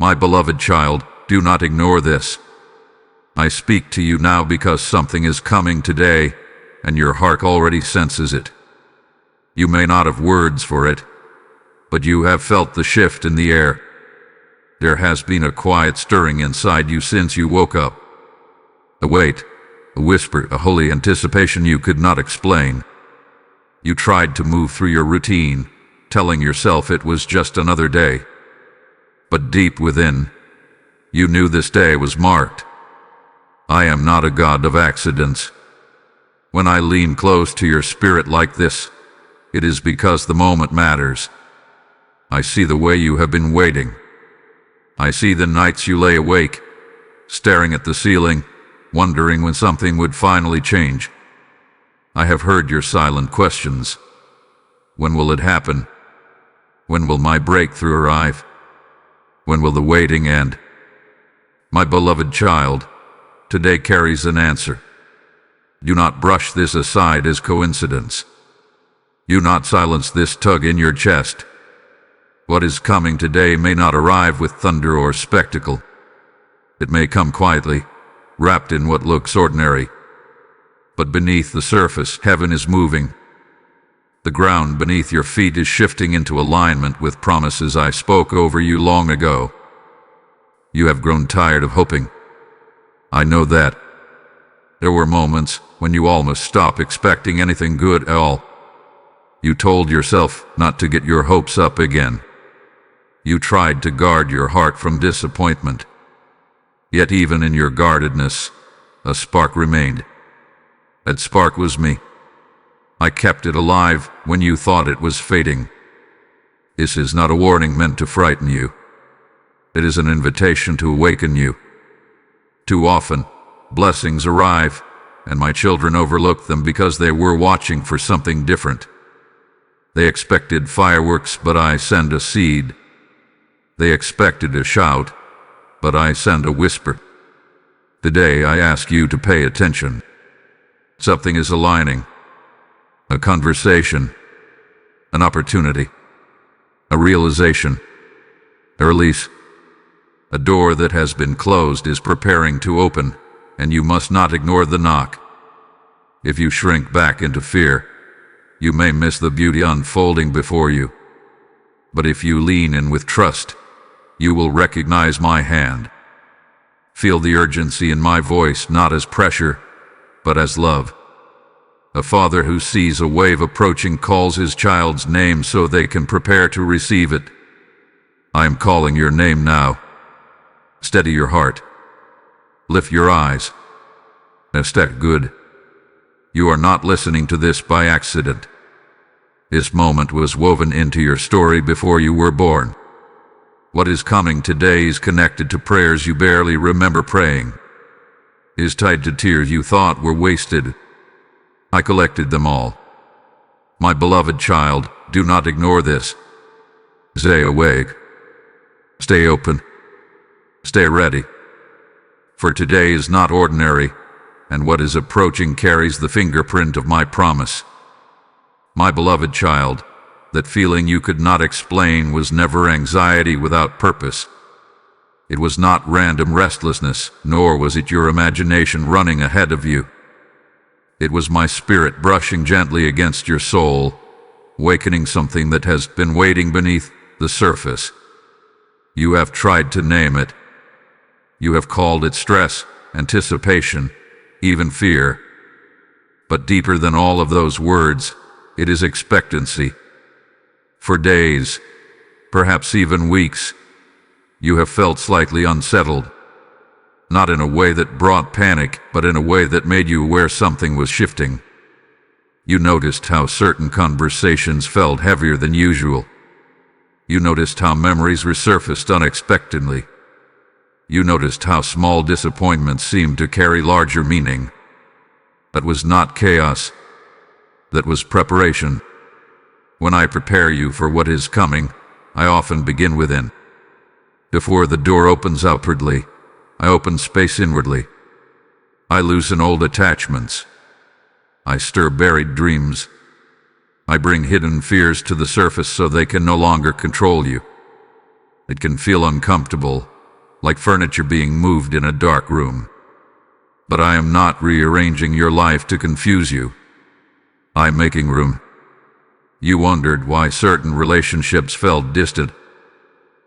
My beloved child, do not ignore this. I speak to you now because something is coming today, and your heart already senses it. You may not have words for it, but you have felt the shift in the air. There has been a quiet stirring inside you since you woke up. A weight, a whisper, a holy anticipation you could not explain. You tried to move through your routine, telling yourself it was just another day. But deep within, you knew this day was marked. I am not a god of accidents. When I lean close to your spirit like this, it is because the moment matters. I see the way you have been waiting. I see the nights you lay awake, staring at the ceiling, wondering when something would finally change. I have heard your silent questions. When will it happen? When will my breakthrough arrive? When will the waiting end? My beloved child, today carries an answer. Do not brush this aside as coincidence. Do not silence this tug in your chest. What is coming today may not arrive with thunder or spectacle. It may come quietly, wrapped in what looks ordinary. But beneath the surface, heaven is moving. The ground beneath your feet is shifting into alignment with promises I spoke over you long ago. You have grown tired of hoping. I know that. There were moments when you almost stopped expecting anything good at all. You told yourself not to get your hopes up again. You tried to guard your heart from disappointment. Yet even in your guardedness, a spark remained. That spark was me. I kept it alive when you thought it was fading. This is not a warning meant to frighten you. It is an invitation to awaken you. Too often, blessings arrive, and my children overlook them because they were watching for something different. They expected fireworks, but I send a seed. They expected a shout, but I send a whisper. Today I ask you to pay attention. Something is aligning. A conversation, an opportunity, a realization, a release. A door that has been closed is preparing to open, and you must not ignore the knock. If you shrink back into fear, you may miss the beauty unfolding before you. But if you lean in with trust, you will recognize my hand. Feel the urgency in my voice, not as pressure, but as love. A father who sees a wave approaching calls his child's name so they can prepare to receive it. I am calling your name now. Steady your heart. Lift your eyes. Estet good. You are not listening to this by accident. This moment was woven into your story before you were born. What is coming today is connected to prayers you barely remember praying. Is tied to tears you thought were wasted. I collected them all. My beloved child, do not ignore this. Stay awake. Stay open. Stay ready. For today is not ordinary, and what is approaching carries the fingerprint of my promise. My beloved child, that feeling you could not explain was never anxiety without purpose. It was not random restlessness, nor was it your imagination running ahead of you. It was my spirit brushing gently against your soul, wakening something that has been waiting beneath the surface. You have tried to name it. You have called it stress, anticipation, even fear. But deeper than all of those words, it is expectancy. For days, perhaps even weeks, you have felt slightly unsettled. Not in a way that brought panic, but in a way that made you aware something was shifting. You noticed how certain conversations felt heavier than usual. You noticed how memories resurfaced unexpectedly. You noticed how small disappointments seemed to carry larger meaning. That was not chaos. That was preparation. When I prepare you for what is coming, I often begin within. Before the door opens outwardly, I open space inwardly. I loosen old attachments. I stir buried dreams. I bring hidden fears to the surface so they can no longer control you. It can feel uncomfortable, like furniture being moved in a dark room. But I am not rearranging your life to confuse you. I'm making room. You wondered why certain relationships felt distant.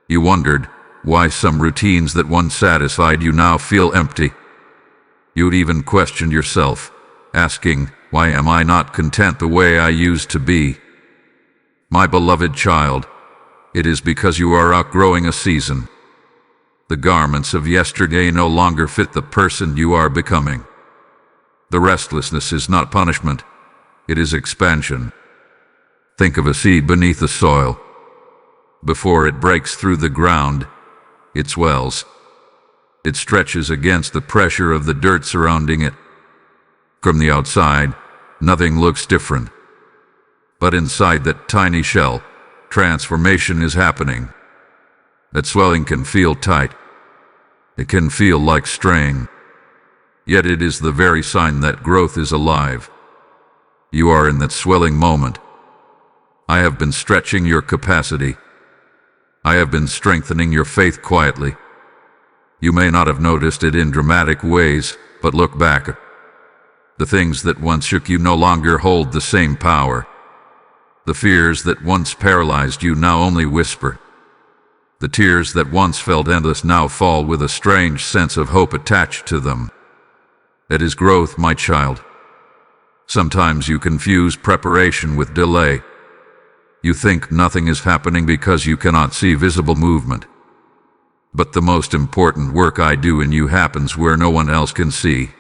You wondered why some routines that once satisfied you now feel empty. You'd even questioned yourself, asking, why am I not content the way I used to be? My beloved child, it is because you are outgrowing a season. The garments of yesterday no longer fit the person you are becoming. The restlessness is not punishment, it is expansion. Think of a seed beneath the soil. Before it breaks through the ground, it swells. It stretches against the pressure of the dirt surrounding it. From the outside, nothing looks different. But inside that tiny shell, transformation is happening. That swelling can feel tight. It can feel like strain. Yet it is the very sign that growth is alive. You are in that swelling moment. I have been stretching your capacity. I have been strengthening your faith quietly. You may not have noticed it in dramatic ways, but look back. The things that once shook you no longer hold the same power. The fears that once paralyzed you now only whisper. The tears that once felt endless now fall with a strange sense of hope attached to them. That is growth, my child. Sometimes you confuse preparation with delay. You think nothing is happening because you cannot see visible movement. But the most important work I do in you happens where no one else can see.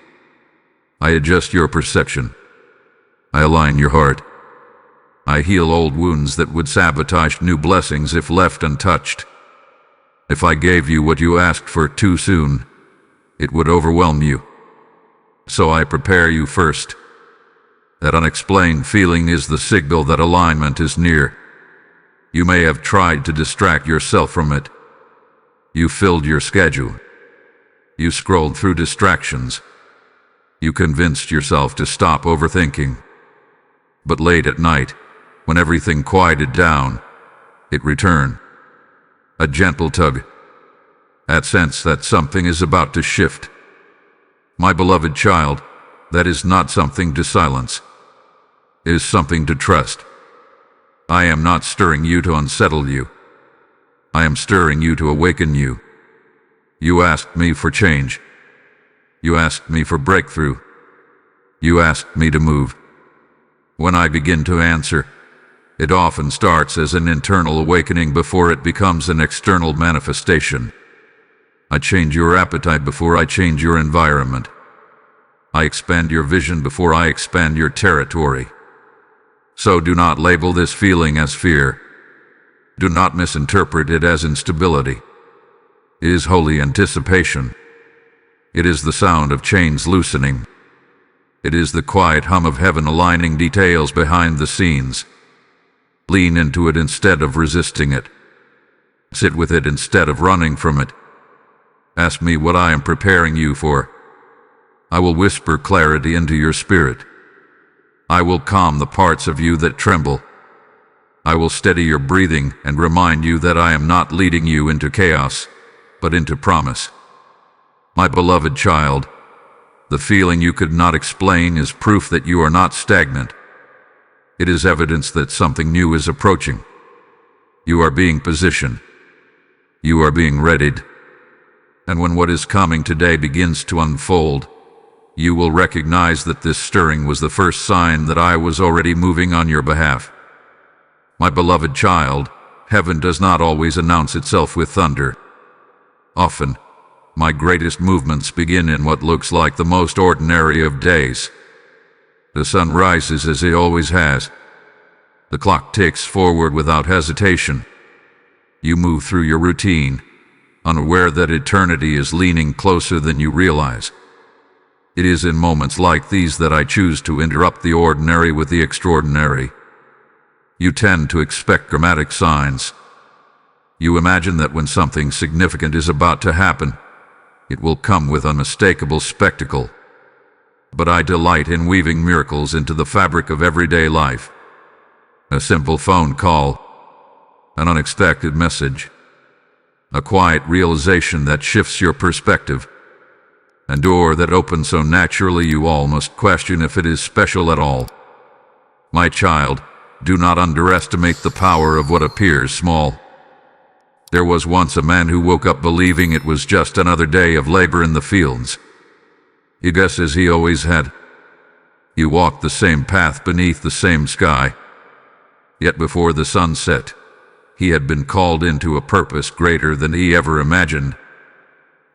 I adjust your perception. I align your heart. I heal old wounds that would sabotage new blessings if left untouched. If I gave you what you asked for too soon, it would overwhelm you. So I prepare you first. That unexplained feeling is the signal that alignment is near. You may have tried to distract yourself from it. You filled your schedule. You scrolled through distractions. You convinced yourself to stop overthinking. But late at night, when everything quieted down, it returned. A gentle tug. That sense that something is about to shift. My beloved child, that is not something to silence. It is something to trust. I am not stirring you to unsettle you. I am stirring you to awaken you. You asked me for change. You asked me for breakthrough. You asked me to move. When I begin to answer, it often starts as an internal awakening before it becomes an external manifestation. I change your appetite before I change your environment. I expand your vision before I expand your territory. So do not label this feeling as fear. Do not misinterpret it as instability. It is holy anticipation. It is the sound of chains loosening. It is the quiet hum of heaven aligning details behind the scenes. Lean into it instead of resisting it. Sit with it instead of running from it. Ask me what I am preparing you for. I will whisper clarity into your spirit. I will calm the parts of you that tremble. I will steady your breathing and remind you that I am not leading you into chaos, but into promise. My beloved child, the feeling you could not explain is proof that you are not stagnant. It is evidence that something new is approaching. You are being positioned. You are being readied. And when what is coming today begins to unfold, you will recognize that this stirring was the first sign that I was already moving on your behalf. My beloved child, heaven does not always announce itself with thunder. Often, my greatest movements begin in what looks like the most ordinary of days. The sun rises as it always has. The clock ticks forward without hesitation. You move through your routine, unaware that eternity is leaning closer than you realize. It is in moments like these that I choose to interrupt the ordinary with the extraordinary. You tend to expect dramatic signs. You imagine that when something significant is about to happen, it will come with unmistakable spectacle. But I delight in weaving miracles into the fabric of everyday life. A simple phone call, an unexpected message, a quiet realization that shifts your perspective, a door that opens so naturally you almost question if it is special at all. My child, do not underestimate the power of what appears small. There was once a man who woke up believing it was just another day of labor in the fields. He guessed as he always had. He walked the same path beneath the same sky. Yet before the sun set, he had been called into a purpose greater than he ever imagined.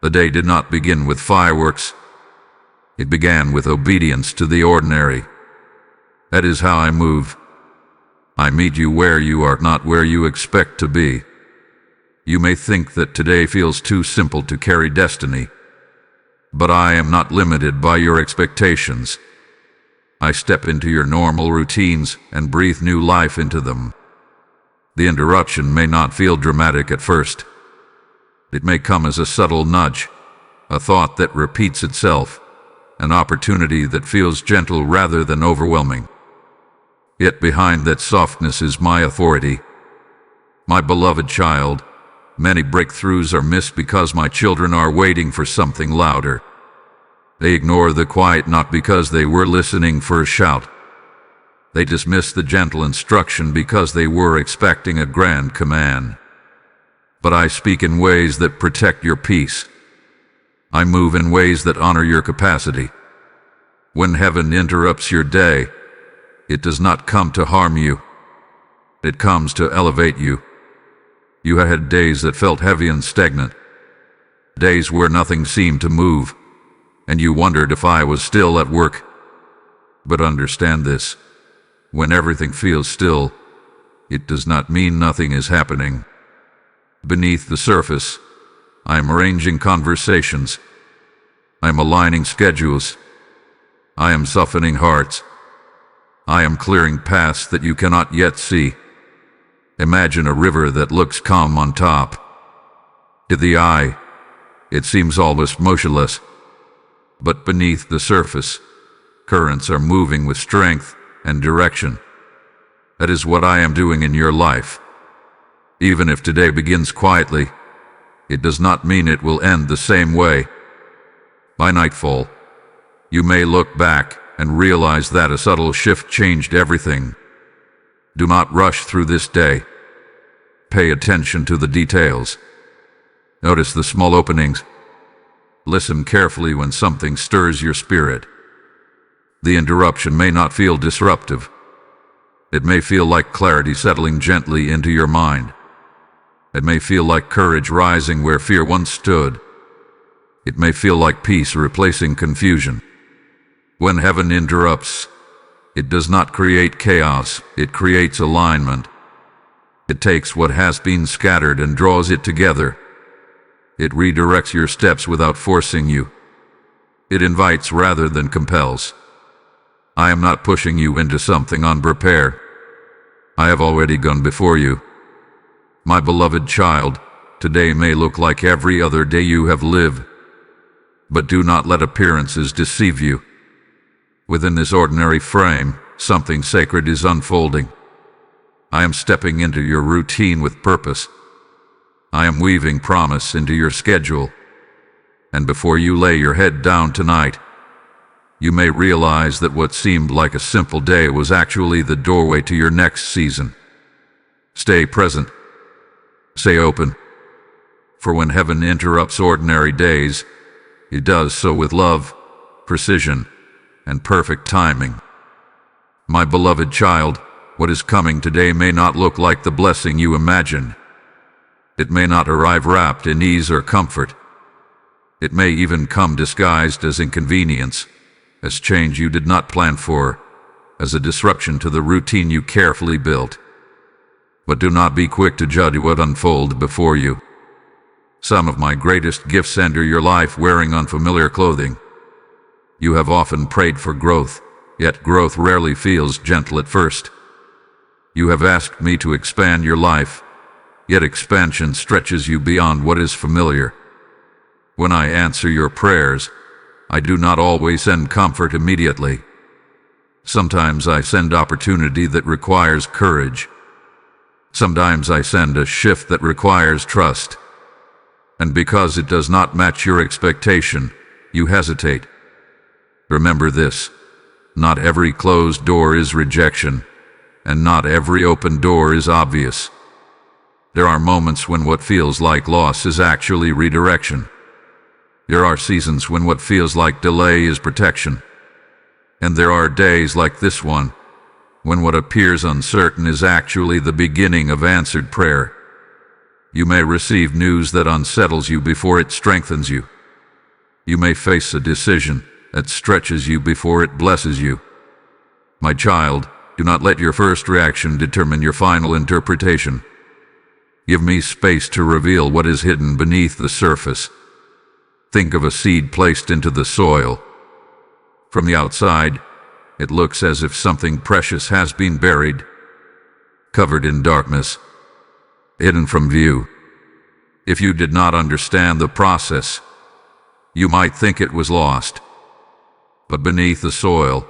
The day did not begin with fireworks. It began with obedience to the ordinary. That is how I move. I meet you where you are, not where you expect to be. You may think that today feels too simple to carry destiny, but I am not limited by your expectations. I step into your normal routines and breathe new life into them. The interruption may not feel dramatic at first. It may come as a subtle nudge, a thought that repeats itself, an opportunity that feels gentle rather than overwhelming. Yet behind that softness is my authority. My beloved child, many breakthroughs are missed because my children are waiting for something louder. They ignore the quiet not because they were listening for a shout. They dismiss the gentle instruction because they were expecting a grand command. But I speak in ways that protect your peace. I move in ways that honor your capacity. When heaven interrupts your day, it does not come to harm you. It comes to elevate you. You had days that felt heavy and stagnant, days where nothing seemed to move, and you wondered if I was still at work. But understand this, when everything feels still, it does not mean nothing is happening. Beneath the surface, I am arranging conversations. I am aligning schedules. I am softening hearts. I am clearing paths that you cannot yet see. Imagine a river that looks calm on top. To the eye, it seems almost motionless. But beneath the surface, currents are moving with strength and direction. That is what I am doing in your life. Even if today begins quietly, it does not mean it will end the same way. By nightfall, you may look back and realize that a subtle shift changed everything. Do not rush through this day. Pay attention to the details. Notice the small openings. Listen carefully when something stirs your spirit. The interruption may not feel disruptive. It may feel like clarity settling gently into your mind. It may feel like courage rising where fear once stood. It may feel like peace replacing confusion. When heaven interrupts, it does not create chaos, it creates alignment. It takes what has been scattered and draws it together. It redirects your steps without forcing you. It invites rather than compels. I am not pushing you into something unprepared. I have already gone before you. My beloved child, today may look like every other day you have lived. But do not let appearances deceive you. Within this ordinary frame, something sacred is unfolding. I am stepping into your routine with purpose. I am weaving promise into your schedule. And before you lay your head down tonight, you may realize that what seemed like a simple day was actually the doorway to your next season. Stay present. Stay open. For when heaven interrupts ordinary days, it does so with love, precision, and perfect timing. My beloved child, what is coming today may not look like the blessing you imagine. It may not arrive wrapped in ease or comfort. It may even come disguised as inconvenience, as change you did not plan for, as a disruption to the routine you carefully built. But do not be quick to judge what unfolds before you. Some of my greatest gifts enter your life wearing unfamiliar clothing. You have often prayed for growth, yet growth rarely feels gentle at first. You have asked me to expand your life, yet expansion stretches you beyond what is familiar. When I answer your prayers, I do not always send comfort immediately. Sometimes I send opportunity that requires courage. Sometimes I send a shift that requires trust. And because it does not match your expectation, you hesitate. Remember this: not every closed door is rejection, and not every open door is obvious. There are moments when what feels like loss is actually redirection. There are seasons when what feels like delay is protection. And there are days like this one, when what appears uncertain is actually the beginning of answered prayer. You may receive news that unsettles you before it strengthens you. You may face a decision that stretches you before it blesses you. My child, do not let your first reaction determine your final interpretation. Give me space to reveal what is hidden beneath the surface. Think of a seed placed into the soil. From the outside, it looks as if something precious has been buried, covered in darkness, hidden from view. If you did not understand the process, you might think it was lost. But beneath the soil,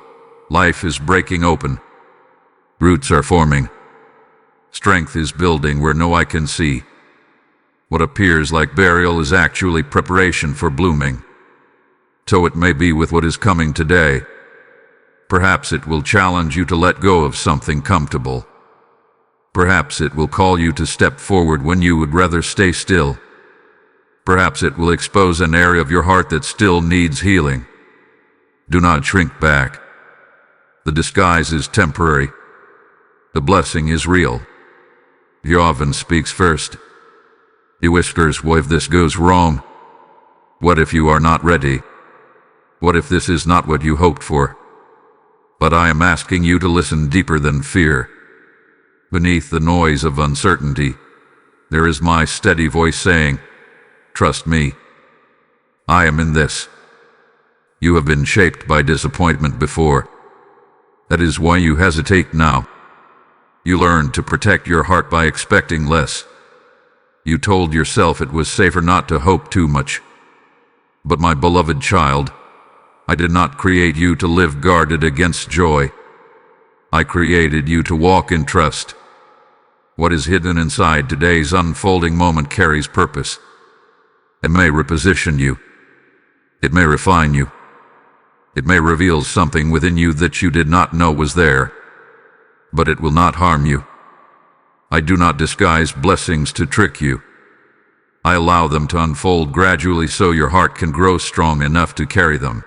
life is breaking open. Roots are forming. Strength is building where no eye can see. What appears like burial is actually preparation for blooming. So it may be with what is coming today. Perhaps it will challenge you to let go of something comfortable. Perhaps it will call you to step forward when you would rather stay still. Perhaps it will expose an area of your heart that still needs healing. Do not shrink back. The disguise is temporary. The blessing is real. Yahweh speaks first. He whispers, what if this goes wrong? What if you are not ready? What if this is not what you hoped for? But I am asking you to listen deeper than fear. Beneath the noise of uncertainty, there is my steady voice saying, trust me. I am in this. You have been shaped by disappointment before. That is why you hesitate now. You learned to protect your heart by expecting less. You told yourself it was safer not to hope too much. But my beloved child, I did not create you to live guarded against joy. I created you to walk in trust. What is hidden inside today's unfolding moment carries purpose. It may reposition you. It may refine you. It may reveal something within you that you did not know was there. But it will not harm you. I do not disguise blessings to trick you. I allow them to unfold gradually so your heart can grow strong enough to carry them.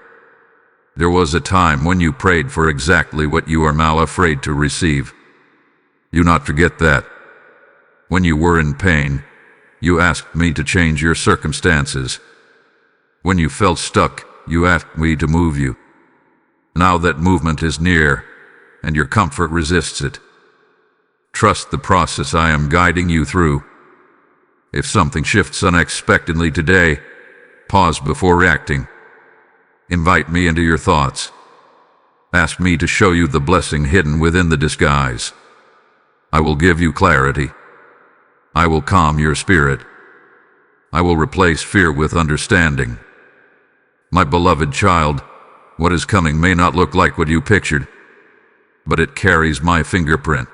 There was a time when you prayed for exactly what you are now afraid to receive. Do not forget that. When you were in pain, you asked me to change your circumstances. When you felt stuck, you asked me to move you. Now that movement is near, and your comfort resists it. Trust the process I am guiding you through. If something shifts unexpectedly today, pause before reacting. Invite me into your thoughts. Ask me to show you the blessing hidden within the disguise. I will give you clarity. I will calm your spirit. I will replace fear with understanding. My beloved child, what is coming may not look like what you pictured, but it carries my fingerprint.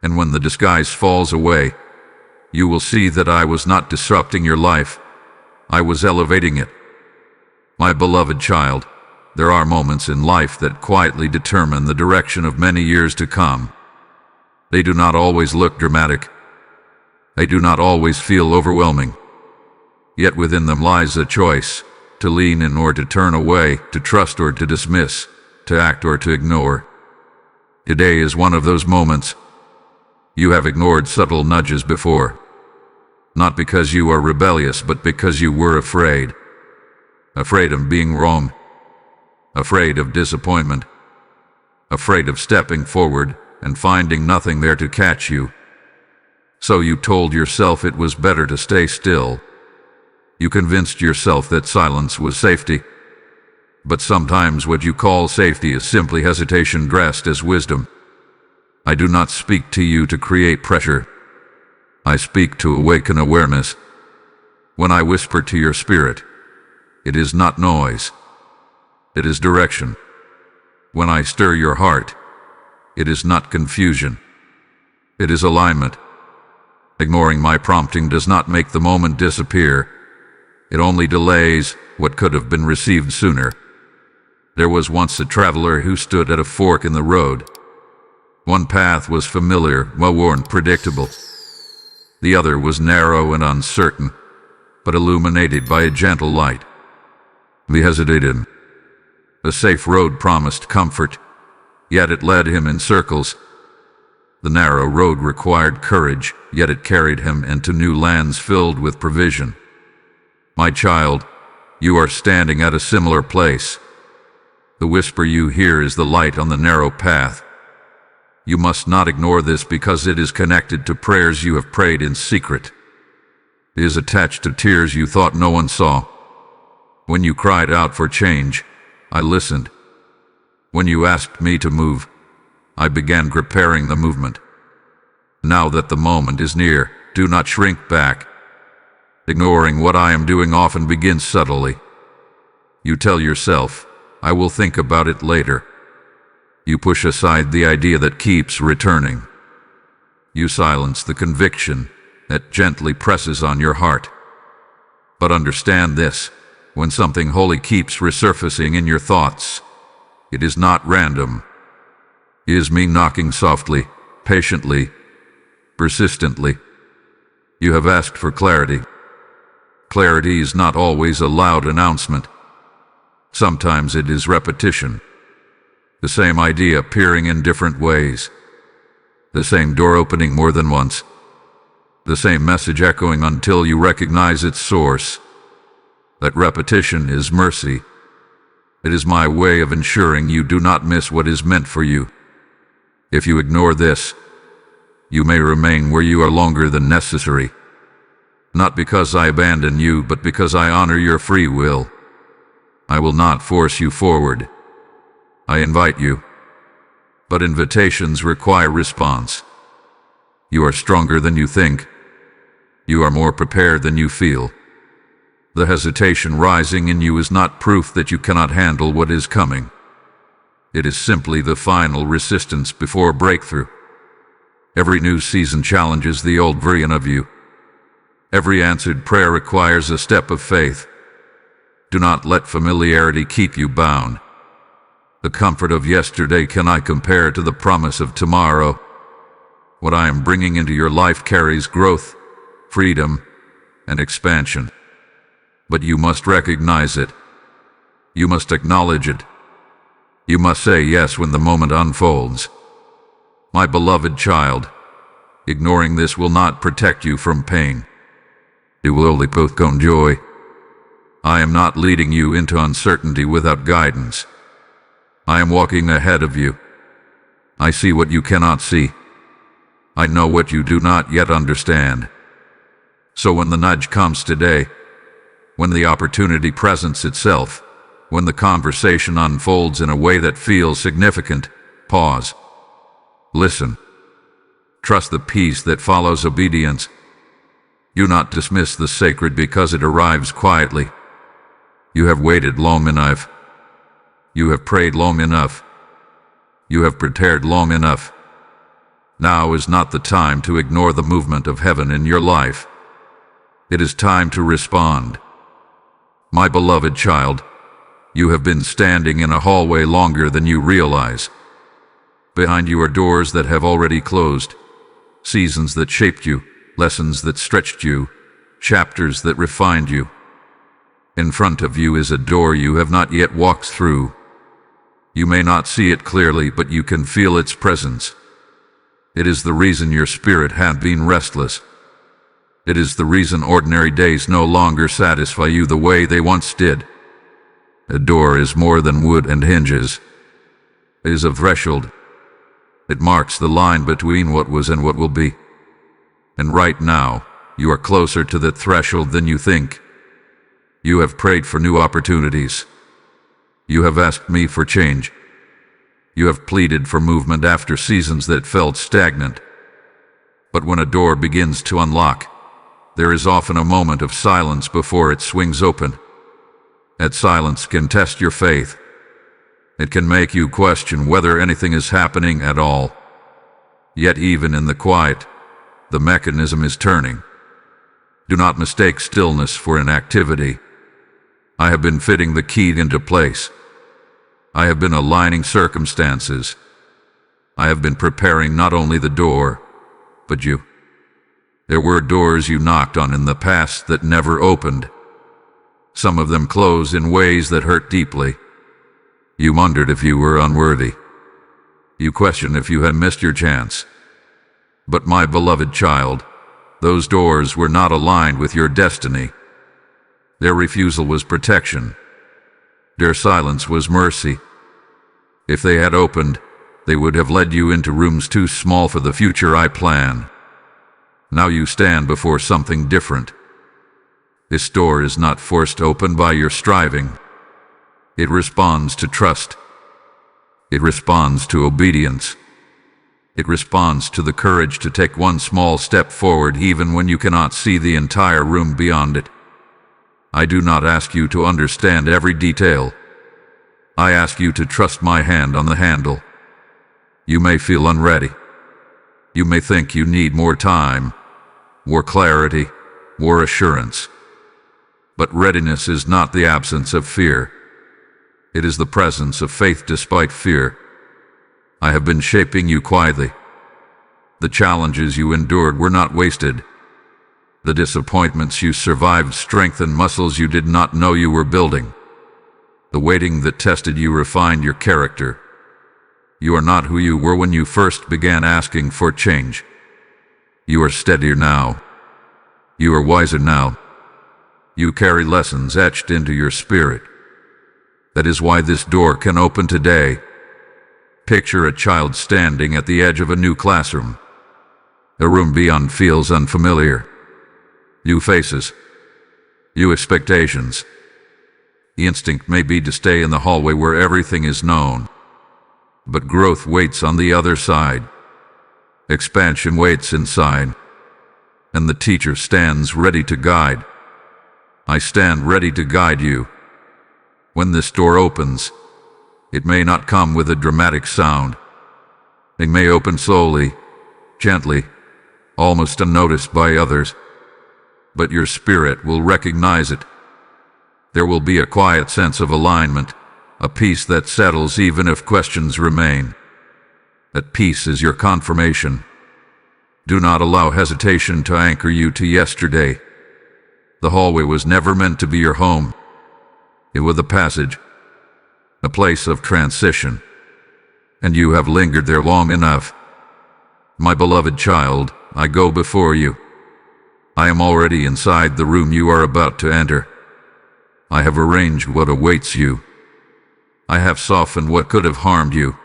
And when the disguise falls away, you will see that I was not disrupting your life. I was elevating it. My beloved child, there are moments in life that quietly determine the direction of many years to come. They do not always look dramatic. They do not always feel overwhelming. Yet within them lies a choice, to lean in or to turn away, to trust or to dismiss, to act or to ignore. Today is one of those moments. You have ignored subtle nudges before. Not because you are rebellious, but because you were afraid. Afraid of being wrong. Afraid of disappointment. Afraid of stepping forward and finding nothing there to catch you. So you told yourself it was better to stay still. You convinced yourself that silence was safety. But sometimes what you call safety is simply hesitation dressed as wisdom. I do not speak to you to create pressure. I speak to awaken awareness. When I whisper to your spirit, it is not noise. It is direction. When I stir your heart, it is not confusion. It is alignment. Ignoring my prompting does not make the moment disappear. It only delays what could have been received sooner. There was once a traveler who stood at a fork in the road. One path was familiar, well-worn, predictable. The other was narrow and uncertain, but illuminated by a gentle light. He hesitated. The safe road promised comfort, yet it led him in circles. The narrow road required courage, yet it carried him into new lands filled with provision. My child, you are standing at a similar place. The whisper you hear is the light on the narrow path. You must not ignore this because it is connected to prayers you have prayed in secret. It is attached to tears you thought no one saw. When you cried out for change, I listened. When you asked me to move, I began preparing the movement. Now that the moment is near, do not shrink back. Ignoring what I am doing often begins subtly. You tell yourself, I will think about it later. You push aside the idea that keeps returning. You silence the conviction that gently presses on your heart. But understand this, when something holy keeps resurfacing in your thoughts, it is not random. It is me knocking softly, patiently, persistently. You have asked for clarity. Clarity is not always a loud announcement. Sometimes it is repetition. The same idea appearing in different ways. The same door opening more than once. The same message echoing until you recognize its source. That repetition is mercy. It is my way of ensuring you do not miss what is meant for you. If you ignore this, you may remain where you are longer than necessary. Not because I abandon you, but because I honor your free will. I will not force you forward. I invite you. But invitations require response. You are stronger than you think. You are more prepared than you feel. The hesitation rising in you is not proof that you cannot handle what is coming. It is simply the final resistance before breakthrough. Every new season challenges the old version of you. Every answered prayer requires a step of faith. Do not let familiarity keep you bound. The comfort of yesterday cannot compare to the promise of tomorrow. What I am bringing into your life carries growth, freedom, and expansion. But you must recognize it. You must acknowledge it. You must say yes when the moment unfolds. My beloved child, ignoring this will not protect you from pain. It will only postpone joy. I am not leading you into uncertainty without guidance. I am walking ahead of you. I see what you cannot see. I know what you do not yet understand. So when the nudge comes today, when the opportunity presents itself, when the conversation unfolds in a way that feels significant, pause. Listen. Trust the peace that follows obedience. Do not dismiss the sacred because it arrives quietly. You have waited long enough. You have prayed long enough. You have prepared long enough. Now is not the time to ignore the movement of heaven in your life. It is time to respond. My beloved child, you have been standing in a hallway longer than you realize. Behind you are doors that have already closed, seasons that shaped you, lessons that stretched you, chapters that refined you. In front of you is a door you have not yet walked through. You may not see it clearly, but you can feel its presence. It is the reason your spirit had been restless. It is the reason ordinary days no longer satisfy you the way they once did. A door is more than wood and hinges. It is a threshold. It marks the line between what was and what will be. And right now, you are closer to that threshold than you think. You have prayed for new opportunities. You have asked me for change. You have pleaded for movement after seasons that felt stagnant. But when a door begins to unlock, there is often a moment of silence before it swings open. That silence can test your faith. It can make you question whether anything is happening at all. Yet even in the quiet, The mechanism is turning. Do not mistake stillness for inactivity. I have been fitting the key into place. I have been aligning circumstances. I have been preparing not only the door, but you. There were doors you knocked on in the past that never opened. Some of them closed in ways that hurt deeply. You wondered if you were unworthy. You questioned if you had missed your chance. But my beloved child, those doors were not aligned with your destiny. Their refusal was protection. Their silence was mercy. If they had opened, they would have led you into rooms too small for the future I plan. Now you stand before something different. This door is not forced open by your striving. It responds to trust. It responds to obedience. It responds to the courage to take one small step forward even when you cannot see the entire room beyond it. I do not ask you to understand every detail. I ask you to trust my hand on the handle. You may feel unready. You may think you need more time, more clarity, more assurance. But readiness is not the absence of fear. It is the presence of faith despite fear. I have been shaping you quietly. The challenges you endured were not wasted. The disappointments you survived strengthened muscles you did not know you were building. The waiting that tested you refined your character. You are not who you were when you first began asking for change. You are steadier now. You are wiser now. You carry lessons etched into your spirit. That is why this door can open today. Picture a child standing at the edge of a new classroom. A room beyond feels unfamiliar. New faces. New expectations. The instinct may be to stay in the hallway where everything is known. But growth waits on the other side. Expansion waits inside. And the teacher stands ready to guide. I stand ready to guide you. When this door opens, it may not come with a dramatic sound. It may open slowly, gently, almost unnoticed by others. But your spirit will recognize it. There will be a quiet sense of alignment, a peace that settles even if questions remain. That peace is your confirmation. Do not allow hesitation to anchor you to yesterday. The hallway was never meant to be your home. It was a passage, a place of transition, and you have lingered there long enough. My beloved child, I go before you. I am already inside the room you are about to enter. I have arranged what awaits you. I have softened what could have harmed you.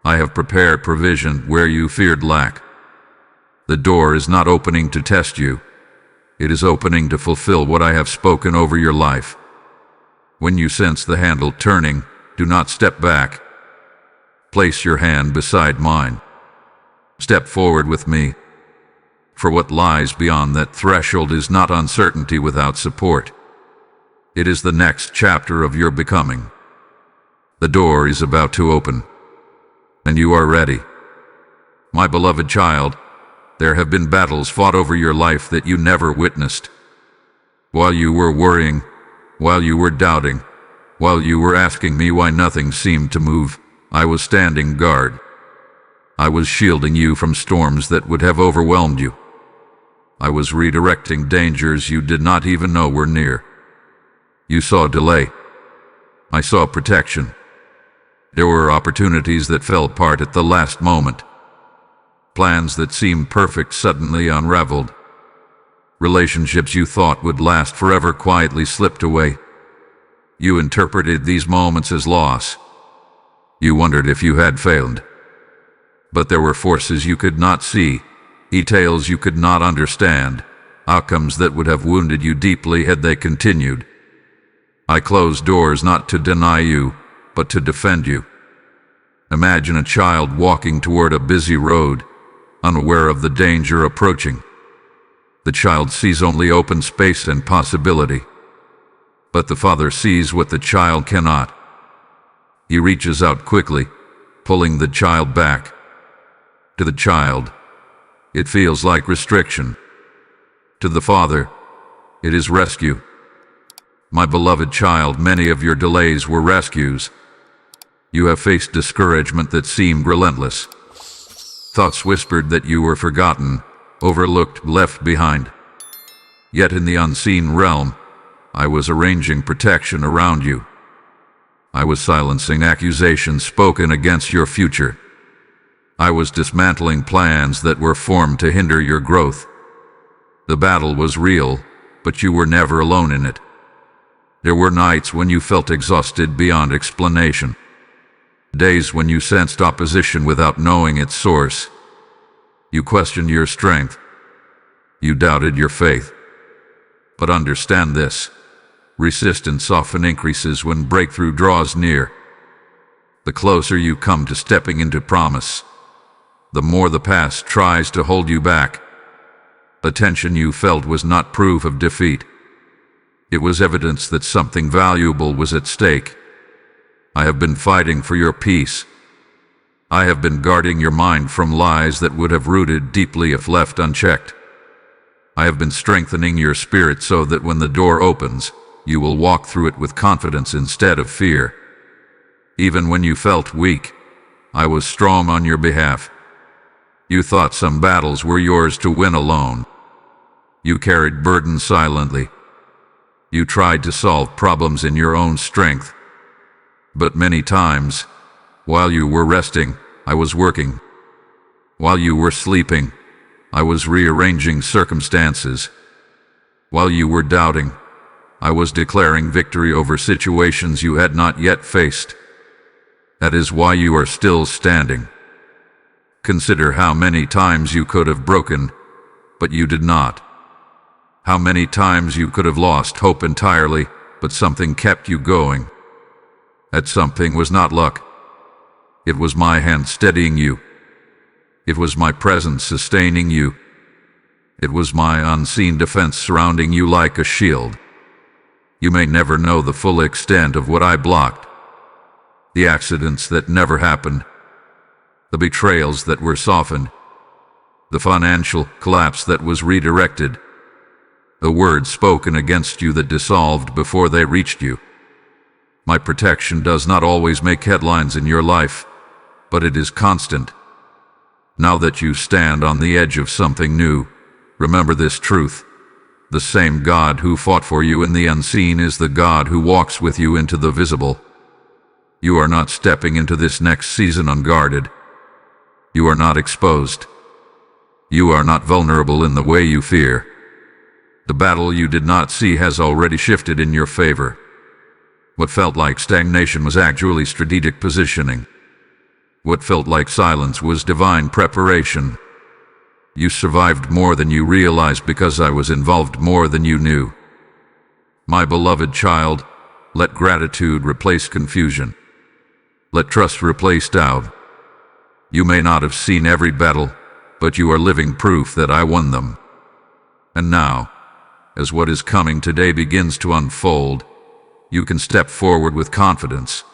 I have prepared provision where you feared lack. The door is not opening to test you. It is opening to fulfill what I have spoken over your life. When you sense the handle turning, do not step back. Place your hand beside mine. Step forward with me. For what lies beyond that threshold is not uncertainty without support. It is the next chapter of your becoming. The door is about to open, and you are ready. My beloved child, there have been battles fought over your life that you never witnessed. While you were worrying, while you were doubting, while you were asking me why nothing seemed to move, I was standing guard. I was shielding you from storms that would have overwhelmed you. I was redirecting dangers you did not even know were near. You saw delay. I saw protection. There were opportunities that fell apart at the last moment. Plans that seemed perfect suddenly unraveled. Relationships you thought would last forever quietly slipped away. You interpreted these moments as loss. You wondered if you had failed. But there were forces you could not see, details you could not understand, outcomes that would have wounded you deeply had they continued. I closed doors not to deny you, but to defend you. Imagine a child walking toward a busy road, unaware of the danger approaching. The child sees only open space and possibility. But the father sees what the child cannot. He reaches out quickly, pulling the child back. To the child, it feels like restriction. To the Father, it is rescue. My beloved child, many of your delays were rescues. You have faced discouragement that seemed relentless. Thoughts whispered that you were forgotten, overlooked, left behind. Yet in the unseen realm, I was arranging protection around you. I was silencing accusations spoken against your future. I was dismantling plans that were formed to hinder your growth. The battle was real, but you were never alone in it. There were nights when you felt exhausted beyond explanation. Days when you sensed opposition without knowing its source. You questioned your strength. You doubted your faith. But understand this. Resistance often increases when breakthrough draws near. The closer you come to stepping into promise, the more the past tries to hold you back. The tension you felt was not proof of defeat. It was evidence that something valuable was at stake. I have been fighting for your peace. I have been guarding your mind from lies that would have rooted deeply if left unchecked. I have been strengthening your spirit so that when the door opens, you will walk through it with confidence instead of fear. Even when you felt weak, I was strong on your behalf. You thought some battles were yours to win alone. You carried burdens silently. You tried to solve problems in your own strength. But many times, while you were resting, I was working. While you were sleeping, I was rearranging circumstances. While you were doubting, I was declaring victory over situations you had not yet faced. That is why you are still standing. Consider how many times you could have broken, but you did not. How many times you could have lost hope entirely, but something kept you going. That something was not luck. It was my hand steadying you. It was my presence sustaining you. It was my unseen defense surrounding you like a shield. You may never know the full extent of what I blocked. The accidents that never happened. The betrayals that were softened. The financial collapse that was redirected. The words spoken against you that dissolved before they reached you. My protection does not always make headlines in your life, but it is constant. Now that you stand on the edge of something new, remember this truth. The same God who fought for you in the unseen is the God who walks with you into the visible. You are not stepping into this next season unguarded. You are not exposed. You are not vulnerable in the way you fear. The battle you did not see has already shifted in your favor. What felt like stagnation was actually strategic positioning. What felt like silence was divine preparation. You survived more than you realized because I was involved more than you knew. My beloved child, let gratitude replace confusion. Let trust replace doubt. You may not have seen every battle, but you are living proof that I won them. And now, as what is coming today begins to unfold, you can step forward with confidence,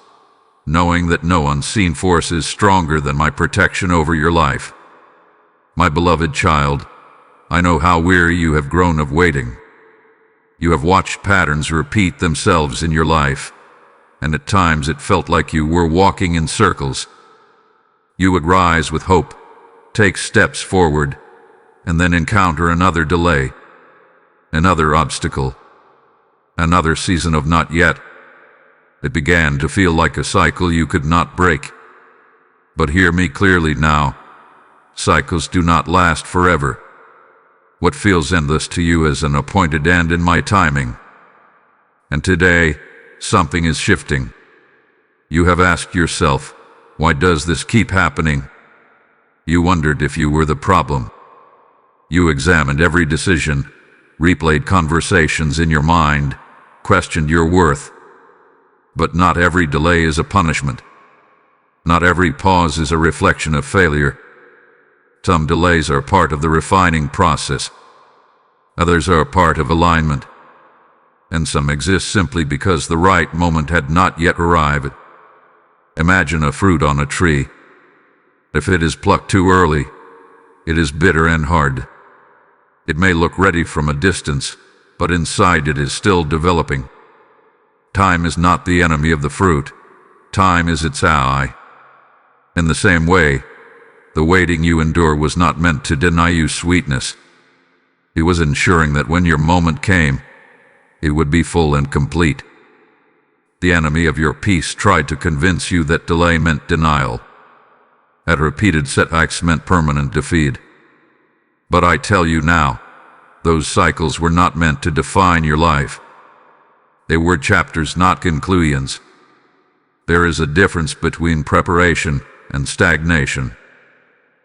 knowing that no unseen force is stronger than my protection over your life. My beloved child, I know how weary you have grown of waiting. You have watched patterns repeat themselves in your life, and at times it felt like you were walking in circles. You would rise with hope, take steps forward, and then encounter another delay, another obstacle, another season of not yet. It began to feel like a cycle you could not break. But hear me clearly now. Cycles do not last forever. What feels endless to you is an appointed end in my timing. And today, something is shifting. You have asked yourself, why does this keep happening? You wondered if you were the problem. You examined every decision, replayed conversations in your mind, questioned your worth. But not every delay is a punishment. Not every pause is a reflection of failure. Some delays are part of the refining process. Others are part of alignment. And some exist simply because the right moment had not yet arrived. Imagine a fruit on a tree. If it is plucked too early, It is bitter and hard. It may look ready from a distance, but inside it is still developing. Time is not the enemy of the fruit. Time is its ally. In the same way, the waiting you endure was not meant to deny you sweetness. It was ensuring that when your moment came, it would be full and complete. The enemy of your peace tried to convince you that delay meant denial, that repeated setbacks meant permanent defeat. But I tell you now, those cycles were not meant to define your life. They were chapters, not conclusions. There is a difference between preparation and stagnation.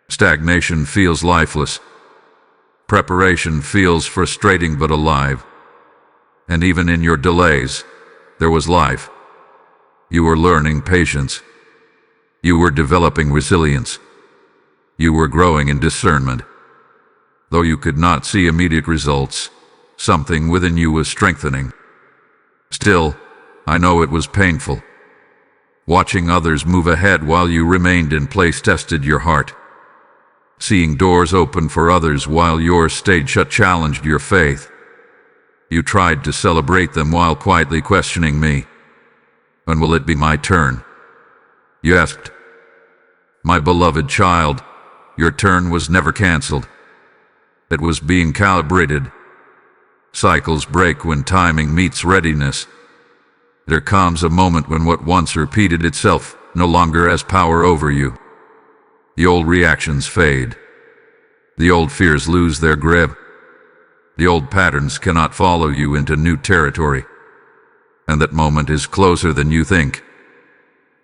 Stagnation feels lifeless. Preparation feels frustrating but alive. And even in your delays, there was life. You were learning patience. You were developing resilience. You were growing in discernment. Though you could not see immediate results, something within you was strengthening. Still, I know it was painful. Watching others move ahead while you remained in place tested your heart. Seeing doors open for others while yours stayed shut challenged your faith. You tried to celebrate them while quietly questioning me. When will it be my turn? You asked. My beloved child, your turn was never canceled. It was being calibrated. Cycles break when timing meets readiness. There comes a moment when what once repeated itself no longer has power over you. The old reactions fade. The old fears lose their grip. The old patterns cannot follow you into new territory. And that moment is closer than you think.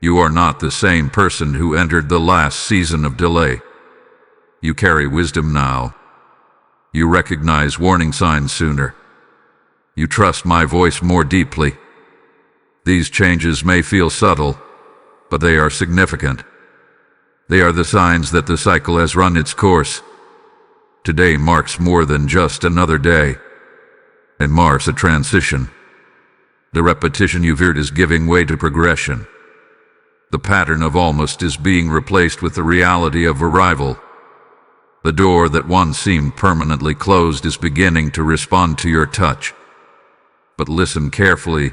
You are not the same person who entered the last season of delay. You carry wisdom now. You recognize warning signs sooner. You trust my voice more deeply. These changes may feel subtle, but they are significant. They are the signs that the cycle has run its course. Today marks more than just another day. It marks a transition. The repetition you feared is giving way to progression. The pattern of almost is being replaced with the reality of arrival. The door that once seemed permanently closed is beginning to respond to your touch. But listen carefully.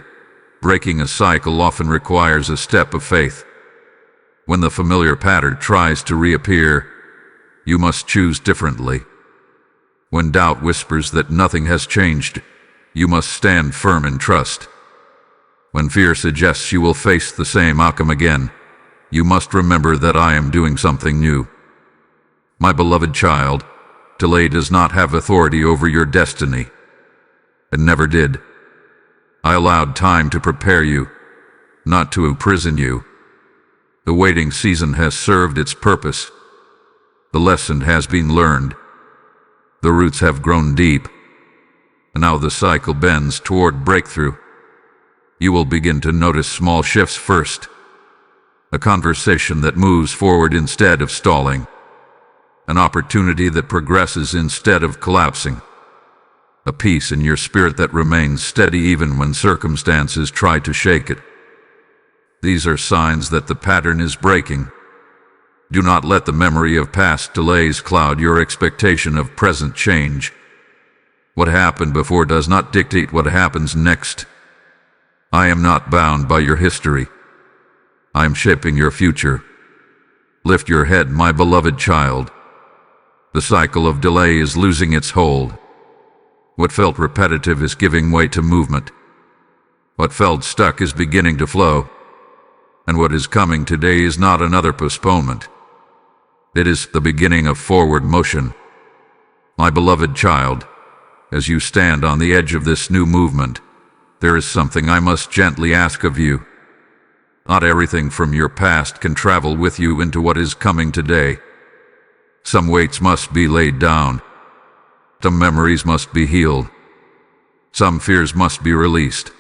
Breaking a cycle often requires a step of faith. When the familiar pattern tries to reappear, you must choose differently. When doubt whispers that nothing has changed, you must stand firm in trust. When fear suggests you will face the same outcome again, you must remember that I am doing something new. My beloved child, delay does not have authority over your destiny. It never did. I allowed time to prepare you, not to imprison you. The waiting season has served its purpose. The lesson has been learned. The roots have grown deep. And now the cycle bends toward breakthrough. You will begin to notice small shifts first. A conversation that moves forward instead of stalling. An opportunity that progresses instead of collapsing. A peace in your spirit that remains steady even when circumstances try to shake it. These are signs that the pattern is breaking. Do not let the memory of past delays cloud your expectation of present change. What happened before does not dictate what happens next. I am not bound by your history. I am shaping your future. Lift your head, my beloved child. The cycle of delay is losing its hold. What felt repetitive is giving way to movement. What felt stuck is beginning to flow. And what is coming today is not another postponement. It is the beginning of forward motion. My beloved child, as you stand on the edge of this new movement, there is something I must gently ask of you. Not everything from your past can travel with you into what is coming today. Some weights must be laid down. Some memories must be healed. Some fears must be released.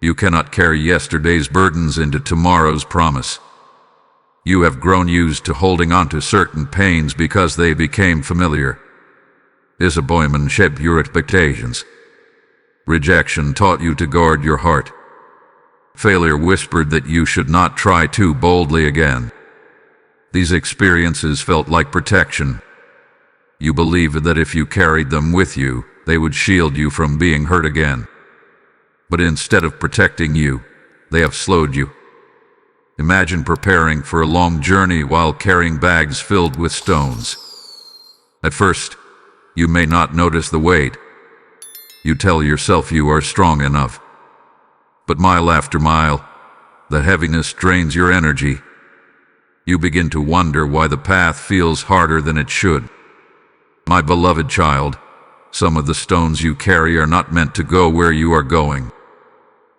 You cannot carry yesterday's burdens into tomorrow's promise. You have grown used to holding on to certain pains because they became familiar. Disappointment shaped your expectations. Rejection taught you to guard your heart. Failure whispered that you should not try too boldly again. These experiences felt like protection, You believed that if you carried them with you, they would shield you from being hurt again. But instead of protecting you, they have slowed you. Imagine preparing for a long journey while carrying bags filled with stones. At first, you may not notice the weight. You tell yourself you are strong enough. But mile after mile, the heaviness drains your energy. You begin to wonder why the path feels harder than it should. My beloved child, some of the stones you carry are not meant to go where you are going.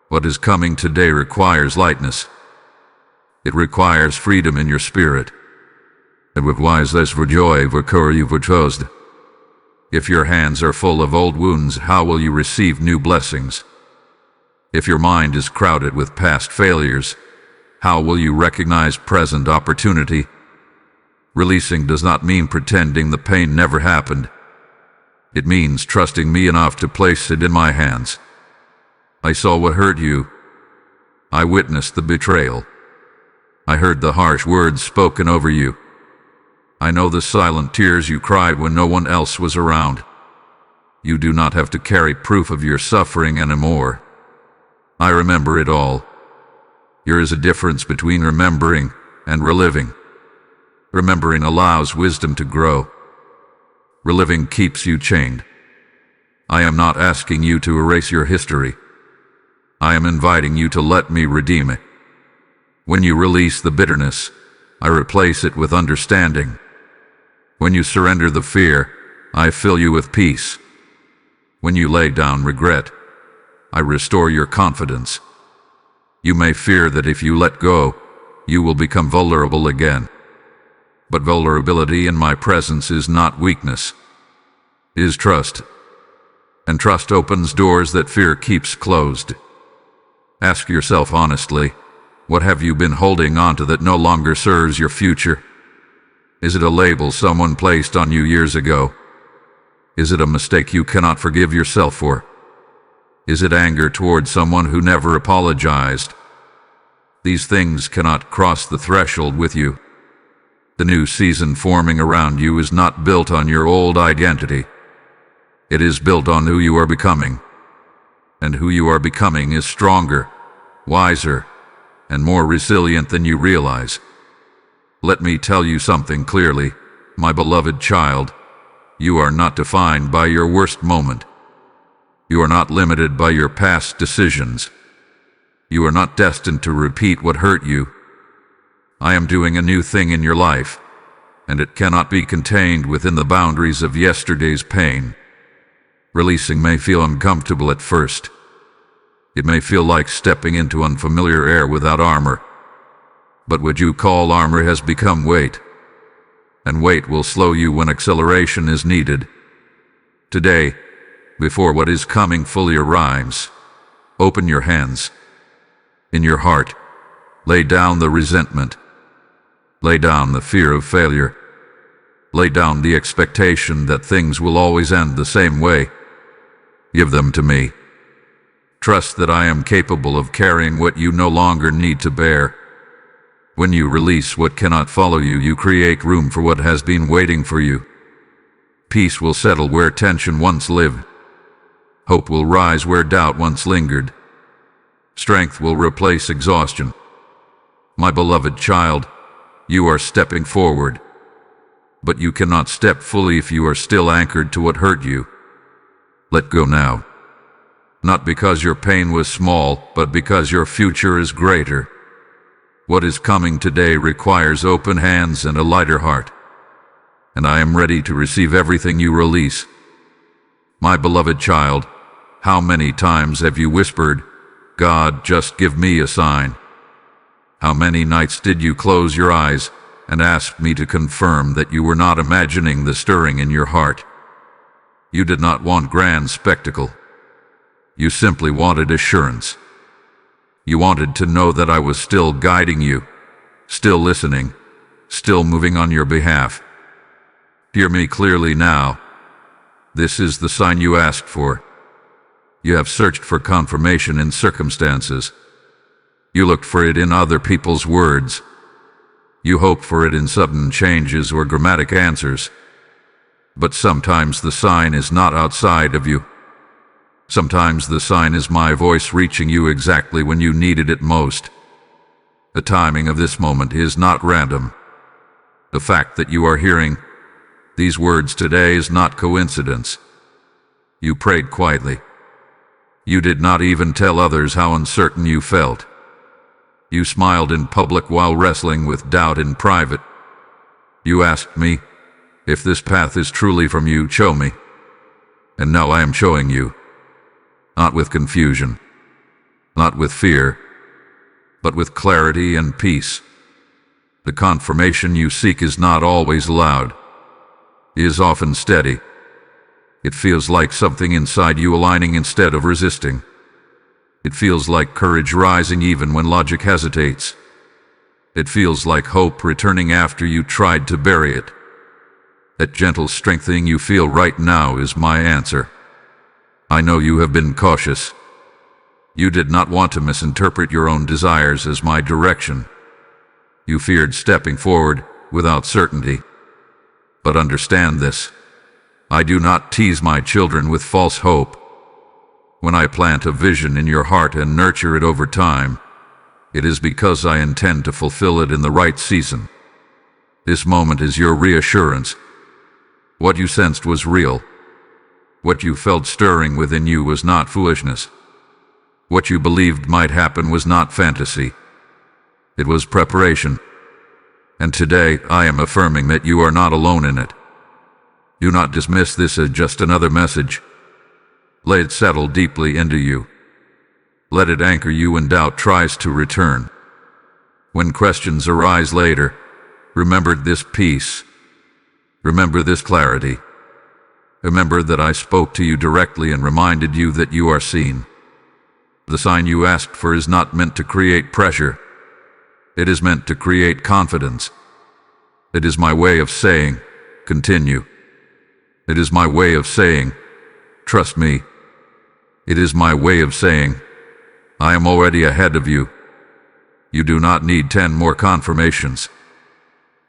What is coming today requires lightness. It requires freedom in your spirit. And with wisest for joy for courage for trust. If your hands are full of old wounds, how will you receive new blessings? If your mind is crowded with past failures, how will you recognize present opportunity? Releasing does not mean pretending the pain never happened. It means trusting me enough to place it in my hands. I saw what hurt you. I witnessed the betrayal. I heard the harsh words spoken over you. I know the silent tears you cried when no one else was around. You do not have to carry proof of your suffering anymore. I remember it all. There is a difference between remembering and reliving. Remembering allows wisdom to grow. Reliving keeps you chained. I am not asking you to erase your history. I am inviting you to let me redeem it. When you release the bitterness, I replace it with understanding. When you surrender the fear, I fill you with peace. When you lay down regret, I restore your confidence. You may fear that if you let go, you will become vulnerable again. But vulnerability in my presence is not weakness. It is trust. And trust opens doors that fear keeps closed. Ask yourself honestly, what have you been holding on to that no longer serves your future? Is it a label someone placed on you years ago? Is it a mistake you cannot forgive yourself for? Is it anger toward someone who never apologized? These things cannot cross the threshold with you. The new season forming around you is not built on your old identity. It is built on who you are becoming. And who you are becoming is stronger, wiser, and more resilient than you realize. Let me tell you something clearly, my beloved child. You are not defined by your worst moment. You are not limited by your past decisions. You are not destined to repeat what hurt you. I am doing a new thing in your life, and it cannot be contained within the boundaries of yesterday's pain. Releasing may feel uncomfortable at first. It may feel like stepping into unfamiliar air without armor. But what you call armor has become weight, and weight will slow you when acceleration is needed. Today, before what is coming fully arrives, open your hands. In your heart, lay down the resentment. Lay down the fear of failure. Lay down the expectation that things will always end the same way. Give them to me. Trust that I am capable of carrying what you no longer need to bear. When you release what cannot follow you, you create room for what has been waiting for you. Peace will settle where tension once lived. Hope will rise where doubt once lingered. Strength will replace exhaustion. My beloved child, you are stepping forward. But you cannot step fully if you are still anchored to what hurt you. Let go now. Not because your pain was small, but because your future is greater. What is coming today requires open hands and a lighter heart. And I am ready to receive everything you release. My beloved child, how many times have you whispered, God, just give me a sign? How many nights did you close your eyes and ask me to confirm that you were not imagining the stirring in your heart? You did not want grand spectacle. You simply wanted assurance. You wanted to know that I was still guiding you, still listening, still moving on your behalf. Hear me clearly now. This is the sign you asked for. You have searched for confirmation in circumstances. You looked for it in other people's words. You hoped for it in sudden changes or dramatic answers. But sometimes the sign is not outside of you. Sometimes the sign is my voice reaching you exactly when you needed it most. The timing of this moment is not random. The fact that you are hearing these words today is not coincidence. You prayed quietly. You did not even tell others how uncertain you felt. You smiled in public while wrestling with doubt in private. You asked me, if this path is truly from you, show me. And now I am showing you. Not with confusion, not with fear, but with clarity and peace. The confirmation you seek is not always loud. It is often steady. It feels like something inside you aligning instead of resisting. It feels like courage rising even when logic hesitates. It feels like hope returning after you tried to bury it. That gentle strengthening you feel right now is my answer. I know you have been cautious. You did not want to misinterpret your own desires as my direction. You feared stepping forward without certainty. But understand this. I do not tease my children with false hope. When I plant a vision in your heart and nurture it over time, it is because I intend to fulfill it in the right season. This moment is your reassurance. What you sensed was real. What you felt stirring within you was not foolishness. What you believed might happen was not fantasy. It was preparation. And today I am affirming that you are not alone in it. Do not dismiss this as just another message. Let it settle deeply into you. Let it anchor you when doubt tries to return. When questions arise later, remember this peace. Remember this clarity. Remember that I spoke to you directly and reminded you that you are seen. The sign you asked for is not meant to create pressure. It is meant to create confidence. It is my way of saying, continue. It is my way of saying, trust me. It is my way of saying, I am already ahead of you. You do not need 10 more confirmations.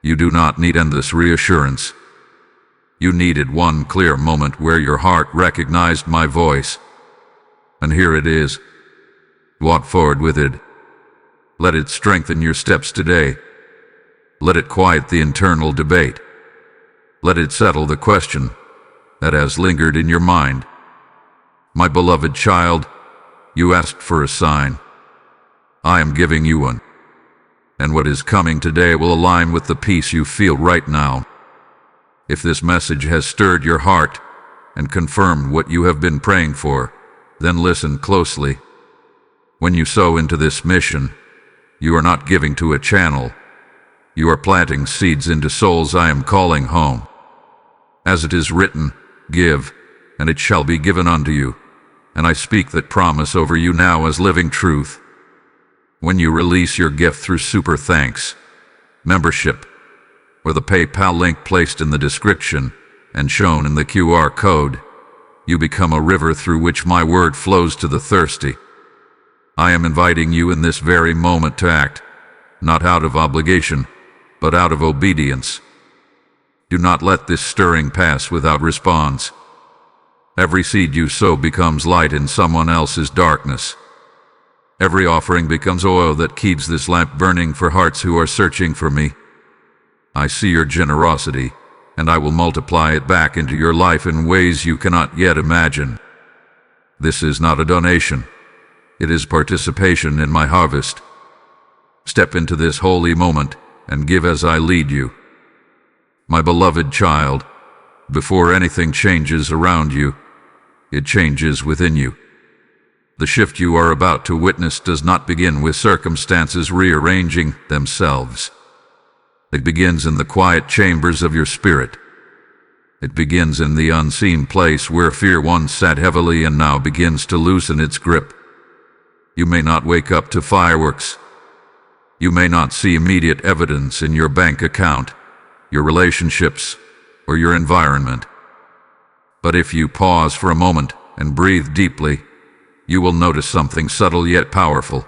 You do not need endless reassurance. You needed one clear moment where your heart recognized my voice. And here it is. Walk forward with it. Let it strengthen your steps today. Let it quiet the internal debate. Let it settle the question that has lingered in your mind. My beloved child, you asked for a sign. I am giving you one. And what is coming today will align with the peace you feel right now. If this message has stirred your heart and confirmed what you have been praying for, then listen closely. When you sow into this mission, you are not giving to a channel. You are planting seeds into souls I am calling home. As it is written, give, and it shall be given unto you. And I speak that promise over you now as living truth. When you release your gift through Super Thanks membership, or the PayPal link placed in the description and shown in the QR code, you become a river through which my word flows to the thirsty. I am inviting you in this very moment to act, not out of obligation, but out of obedience. Do not let this stirring pass without response. Every seed you sow becomes light in someone else's darkness. Every offering becomes oil that keeps this lamp burning for hearts who are searching for me. I see your generosity, and I will multiply it back into your life in ways you cannot yet imagine. This is not a donation. It is participation in my harvest. Step into this holy moment and give as I lead you. My beloved child, before anything changes around you, it changes within you. The shift you are about to witness does not begin with circumstances rearranging themselves. It begins in the quiet chambers of your spirit. It begins in the unseen place where fear once sat heavily and now begins to loosen its grip. You may not wake up to fireworks. You may not see immediate evidence in your bank account, your relationships, or your environment. But if you pause for a moment and breathe deeply, you will notice something subtle yet powerful.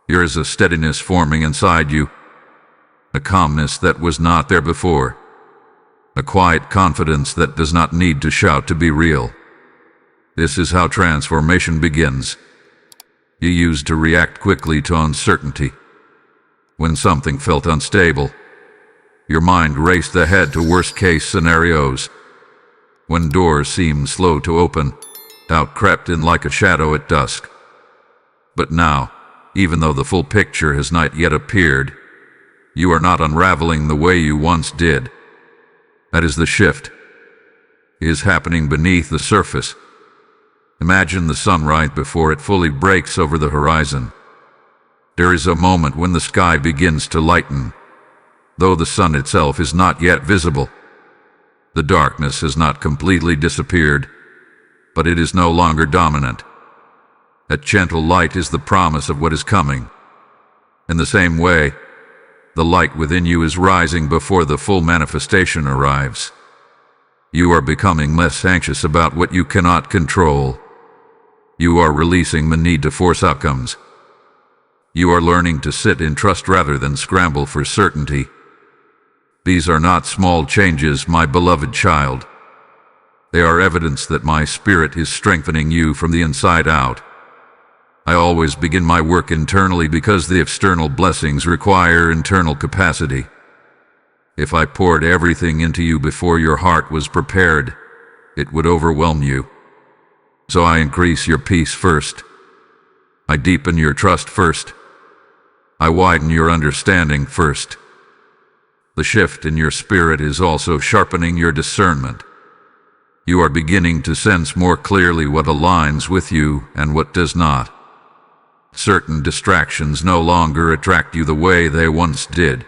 There is a steadiness forming inside you, a calmness that was not there before. a quiet confidence that does not need to shout to be real. This is how transformation begins. You used to react quickly to uncertainty. When something felt unstable, your mind raced ahead to worst-case scenarios. When doors seemed slow to open, doubt crept in like a shadow at dusk. But now, even though the full picture has not yet appeared, you are not unraveling the way you once did. That is the shift. It is happening beneath the surface. Imagine the sun right before it fully breaks over the horizon. There is a moment when the sky begins to lighten, though the sun itself is not yet visible. The darkness has not completely disappeared, but it is no longer dominant. That gentle light is the promise of what is coming. In the same way, the light within you is rising before the full manifestation arrives. You are becoming less anxious about what you cannot control. You are releasing the need to force outcomes. You are learning to sit in trust rather than scramble for certainty. These are not small changes, my beloved child. They are evidence that my spirit is strengthening you from the inside out. I always begin my work internally because the external blessings require internal capacity. If I poured everything into you before your heart was prepared, it would overwhelm you. So I increase your peace first. I deepen your trust first. I widen your understanding first. The shift in your spirit is also sharpening your discernment. You are beginning to sense more clearly what aligns with you and what does not. Certain distractions no longer attract you the way they once did.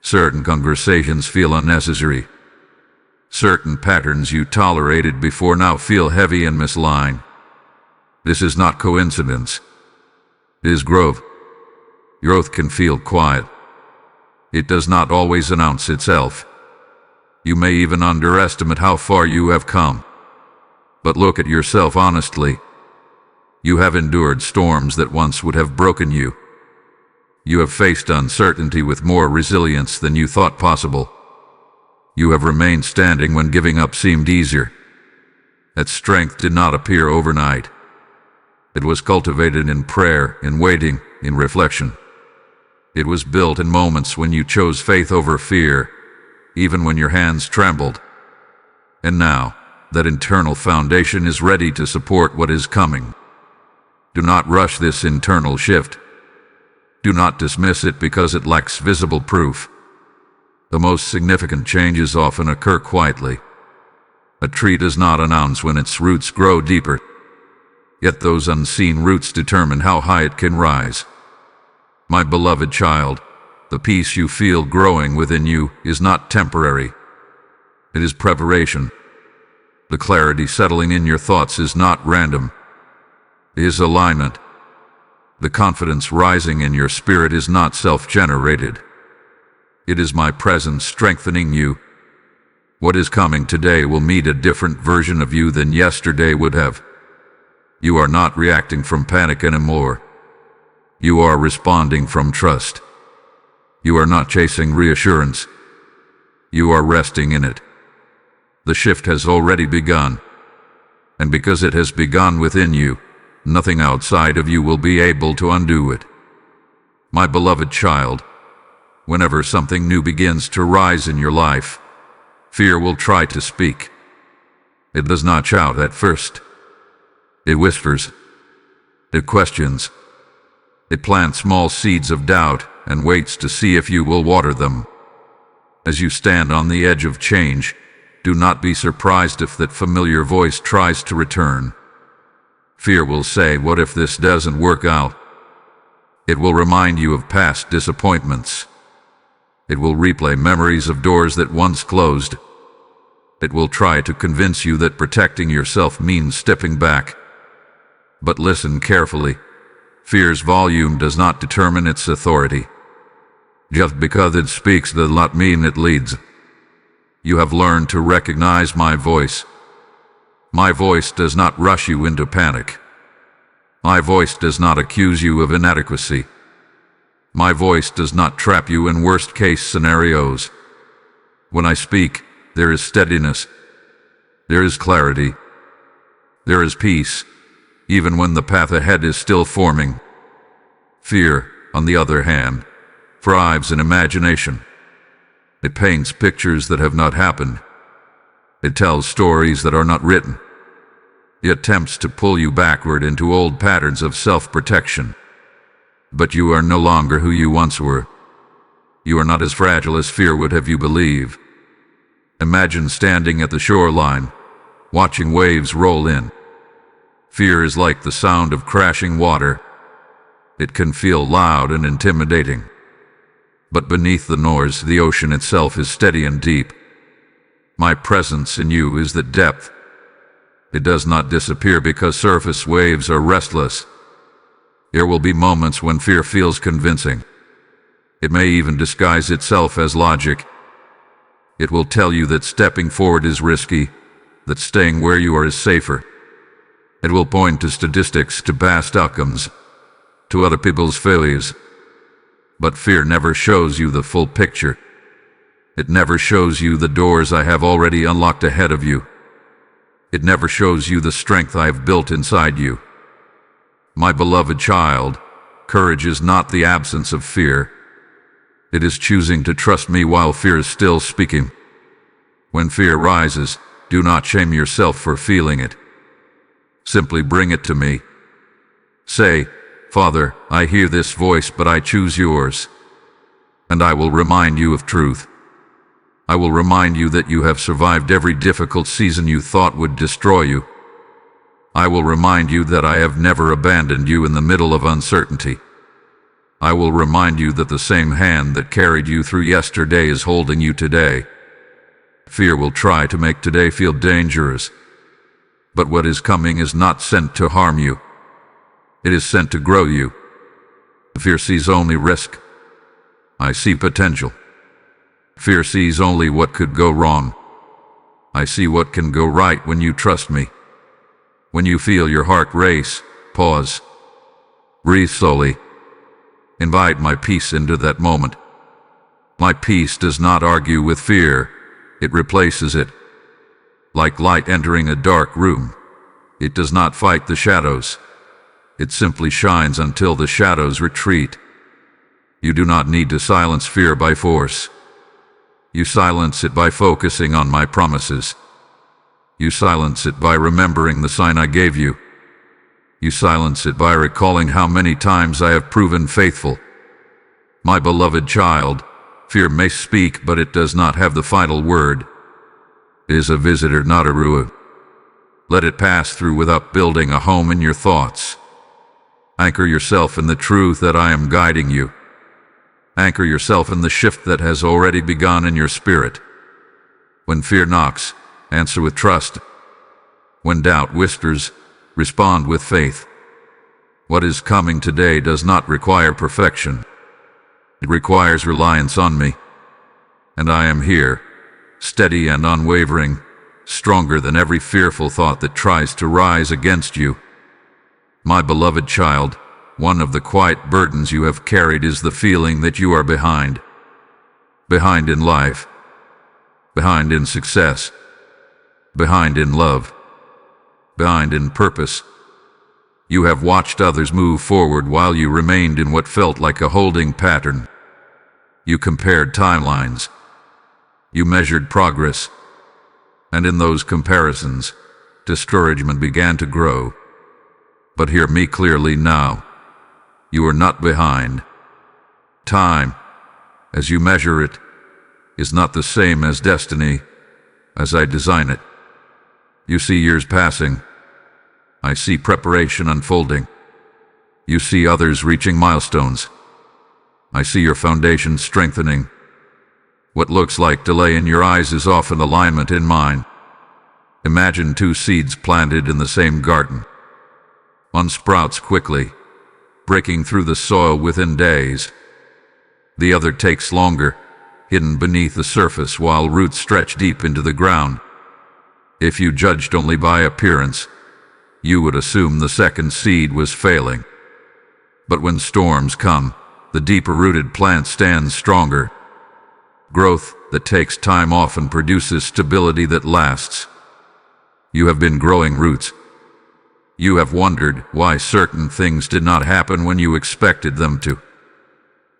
Certain conversations feel unnecessary. Certain patterns you tolerated before now feel heavy and misaligned. This is not coincidence. It is growth. Growth can feel quiet. It does not always announce itself. You may even underestimate how far you have come. But look at yourself honestly. You have endured storms that once would have broken you. You have faced uncertainty with more resilience than you thought possible. You have remained standing when giving up seemed easier. That strength did not appear overnight. It was cultivated in prayer, in waiting, in reflection. It was built in moments when you chose faith over fear, even when your hands trembled. And now, that internal foundation is ready to support what is coming. Do not rush this internal shift. Do not dismiss it because it lacks visible proof. The most significant changes often occur quietly. A tree does not announce when its roots grow deeper. Yet those unseen roots determine how high it can rise. My beloved child, the peace you feel growing within you is not temporary. It is preparation. The clarity settling in your thoughts is not random. It is alignment. The confidence rising in your spirit is not self-generated. It is my presence strengthening you. What is coming today will meet a different version of you than yesterday would have. You are not reacting from panic anymore. You are responding from trust. You are not chasing reassurance. You are resting in it. The shift has already begun. And because it has begun within you, nothing outside of you will be able to undo it. My beloved child, whenever something new begins to rise in your life, fear will try to speak. It does not shout at first. It whispers. It questions. It plants small seeds of doubt and waits to see if you will water them. As you stand on the edge of change, do not be surprised if that familiar voice tries to return. Fear will say, "What if this doesn't work out?" It will remind you of past disappointments. It will replay memories of doors that once closed. It will try to convince you that protecting yourself means stepping back. But listen carefully. Fear's volume does not determine its authority. Just because it speaks does not mean it leads. You have learned to recognize my voice. My voice does not rush you into panic. My voice does not accuse you of inadequacy. My voice does not trap you in worst-case scenarios. When I speak, there is steadiness. There is clarity. There is peace, even when the path ahead is still forming. Fear, on the other hand, thrives in imagination. It paints pictures that have not happened. It tells stories that are not written. It attempts to pull you backward into old patterns of self-protection. But you are no longer who you once were. You are not as fragile as fear would have you believe. Imagine standing at the shoreline, watching waves roll in. Fear is like the sound of crashing water. It can feel loud and intimidating. But beneath the noise, the ocean itself is steady and deep. My presence in you is the depth. It does not disappear because surface waves are restless. There will be moments when fear feels convincing. It may even disguise itself as logic. It will tell you that stepping forward is risky, that staying where you are is safer. It will point to statistics, to past outcomes, to other people's failures. But fear never shows you the full picture. It never shows you the doors I have already unlocked ahead of you. It never shows you the strength I have built inside you. My beloved child, courage is not the absence of fear. It is choosing to trust me while fear is still speaking. When fear rises, do not shame yourself for feeling it. Simply bring it to me. Say, Father, I hear this voice, but I choose yours. And I will remind you of truth. I will remind you that you have survived every difficult season you thought would destroy you. I will remind you that I have never abandoned you in the middle of uncertainty. I will remind you that the same hand that carried you through yesterday is holding you today. Fear will try to make today feel dangerous. But what is coming is not sent to harm you. It is sent to grow you. Fear sees only risk. I see potential. Fear sees only what could go wrong. I see what can go right when you trust me. When you feel your heart race, pause. Breathe slowly. Invite my peace into that moment. My peace does not argue with fear. It replaces it. Like light entering a dark room, it does not fight the shadows. It simply shines until the shadows retreat. You do not need to silence fear by force. You silence it by focusing on my promises. You silence it by remembering the sign I gave you. You silence it by recalling how many times I have proven faithful. My beloved child, fear may speak, but it does not have the final word. It is a visitor, not a ruler. Let it pass through without building a home in your thoughts. Anchor yourself in the truth that I am guiding you. Anchor yourself in the shift that has already begun in your spirit. When fear knocks, answer with trust. When doubt whispers, respond with faith. What is coming today does not require perfection. It requires reliance on me. And I am here, steady and unwavering, stronger than every fearful thought that tries to rise against you. My beloved child, one of the quiet burdens you have carried is the feeling that you are behind. Behind in life. Behind in success. Behind in love. Behind in purpose. You have watched others move forward while you remained in what felt like a holding pattern. You compared timelines. You measured progress. And in those comparisons, discouragement began to grow. But hear me clearly now. You are not behind. Time, as you measure it, is not the same as destiny, as I design it. You see years passing. I see preparation unfolding. You see others reaching milestones. I see your foundation strengthening. What looks like delay in your eyes is often alignment in mine. Imagine two seeds planted in the same garden. One sprouts quickly, breaking through the soil within days. The other takes longer, hidden beneath the surface while roots stretch deep into the ground. If you judged only by appearance, you would assume the second seed was failing. But when storms come, the deeper-rooted plant stands stronger. Growth, that takes time often produces stability that lasts. You have been growing roots. You have wondered why certain things did not happen when you expected them to.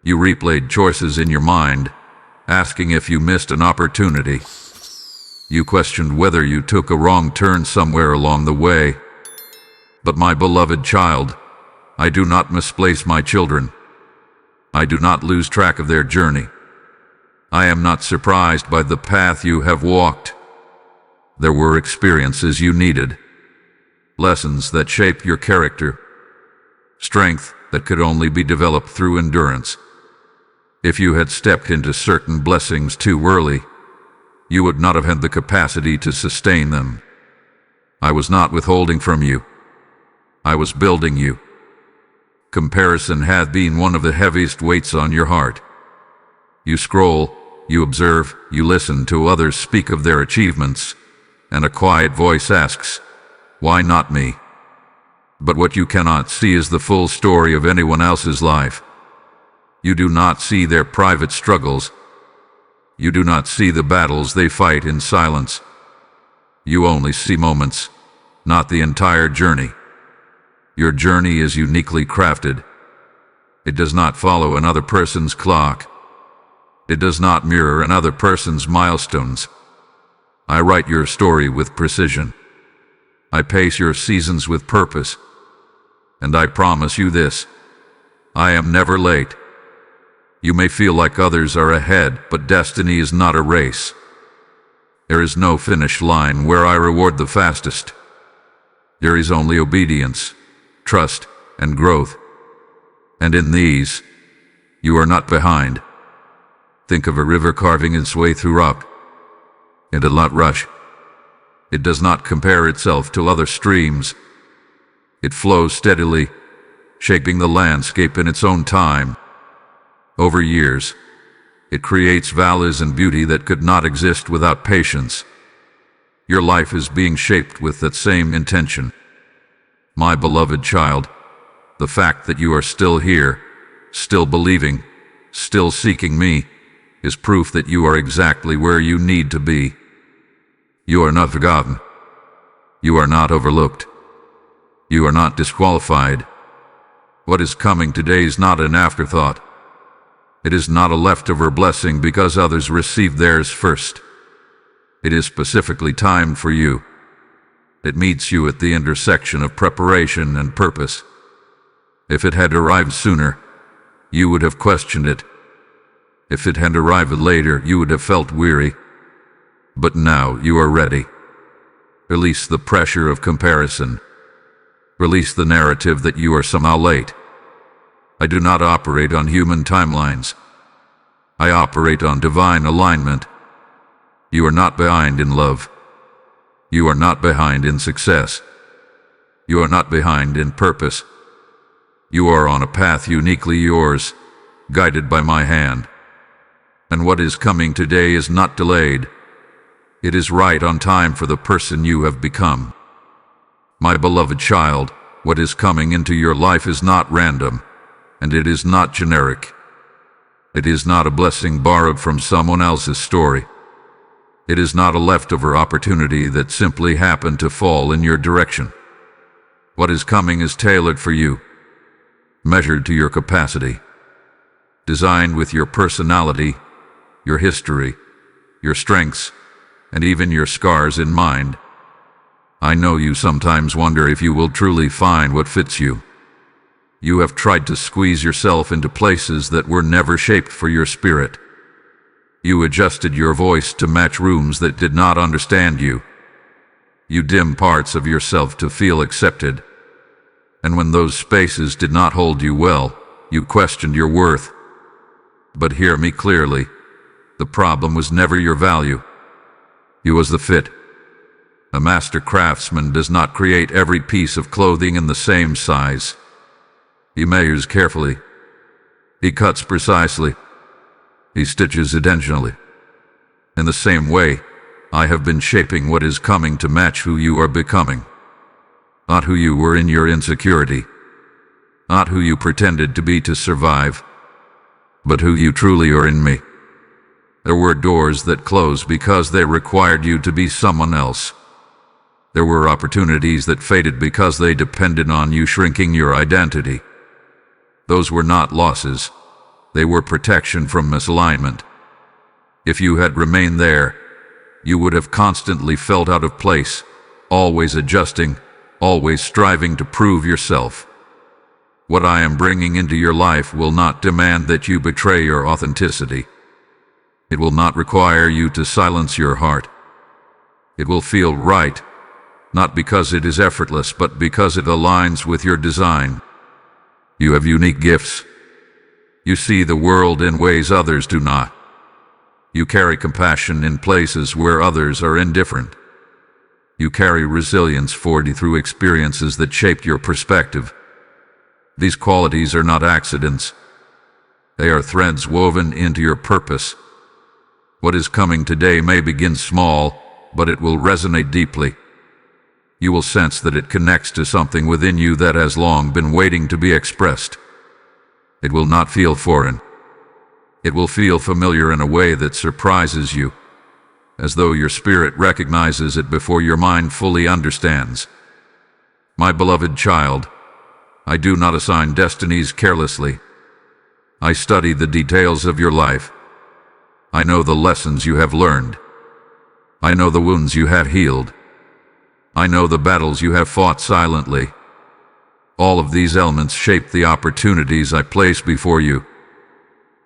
You replayed choices in your mind, asking if you missed an opportunity. You questioned whether you took a wrong turn somewhere along the way. But my beloved child, I do not misplace my children. I do not lose track of their journey. I am not surprised by the path you have walked. There were experiences you needed, lessons that shape your character, strength that could only be developed through endurance. If you had stepped into certain blessings too early, you would not have had the capacity to sustain them. I was not withholding from you. I was building you. Comparison had been one of the heaviest weights on your heart. You scroll, you observe, you listen to others speak of their achievements, and a quiet voice asks, "Why not me?" But what you cannot see is the full story of anyone else's life. You do not see their private struggles. You do not see the battles they fight in silence. You only see moments, not the entire journey. Your journey is uniquely crafted. It does not follow another person's clock. It does not mirror another person's milestones. I write your story with precision. I pace your seasons with purpose. And I promise you this: I am never late. You may feel like others are ahead, but destiny is not a race. There is no finish line where I reward the fastest. There is only obedience, trust, and growth. And in these, you are not behind. Think of a river carving its way through rock. It does not rush. It does not compare itself to other streams. It flows steadily, shaping the landscape in its own time. Over years, it creates valleys and beauty that could not exist without patience. Your life is being shaped with that same intention. My beloved child, the fact that you are still here, still believing, still seeking me, is proof that you are exactly where you need to be. You are not forgotten. You are not overlooked. You are not disqualified. What is coming today is not an afterthought. It is not a leftover blessing because others received theirs first. It is specifically timed for you. It meets you at the intersection of preparation and purpose. If it had arrived sooner, you would have questioned it. If it had arrived later, you would have felt weary. But now you are ready. Release the pressure of comparison. Release the narrative that you are somehow late. I do not operate on human timelines. I operate on divine alignment. You are not behind in love. You are not behind in success. You are not behind in purpose. You are on a path uniquely yours, guided by my hand. And what is coming today is not delayed. It is right on time for the person you have become. My beloved child, what is coming into your life is not random, and it is not generic. It is not a blessing borrowed from someone else's story. It is not a leftover opportunity that simply happened to fall in your direction. What is coming is tailored for you, measured to your capacity, designed with your personality, your history, your strengths, and even your scars in mind. I know you sometimes wonder if you will truly find what fits you. You have tried to squeeze yourself into places that were never shaped for your spirit. You adjusted your voice to match rooms that did not understand you. You dimmed parts of yourself to feel accepted. And when those spaces did not hold you well, you questioned your worth. But hear me clearly. The problem was never your value. It was the fit. A master craftsman does not create every piece of clothing in the same size. He measures carefully. He cuts precisely. He stitches intentionally. In the same way, I have been shaping what is coming to match who you are becoming. Not who you were in your insecurity. Not who you pretended to be to survive. But who you truly are in me. There were doors that closed because they required you to be someone else. There were opportunities that faded because they depended on you shrinking your identity. Those were not losses. They were protection from misalignment. If you had remained there, you would have constantly felt out of place, always adjusting, always striving to prove yourself. What I am bringing into your life will not demand that you betray your authenticity. It will not require you to silence your heart. It will feel right, not because it is effortless, but because it aligns with your design. You have unique gifts. You see the world in ways others do not. You carry compassion in places where others are indifferent. You carry resilience forged through experiences that shaped your perspective. These qualities are not accidents. They are threads woven into your purpose. What is coming today may begin small, but it will resonate deeply. You will sense that it connects to something within you that has long been waiting to be expressed. It will not feel foreign. It will feel familiar in a way that surprises you, as though your spirit recognizes it before your mind fully understands. My beloved child, I do not assign destinies carelessly. I study the details of your life. I know the lessons you have learned. I know the wounds you have healed. I know the battles you have fought silently. All of these elements shape the opportunities I place before you.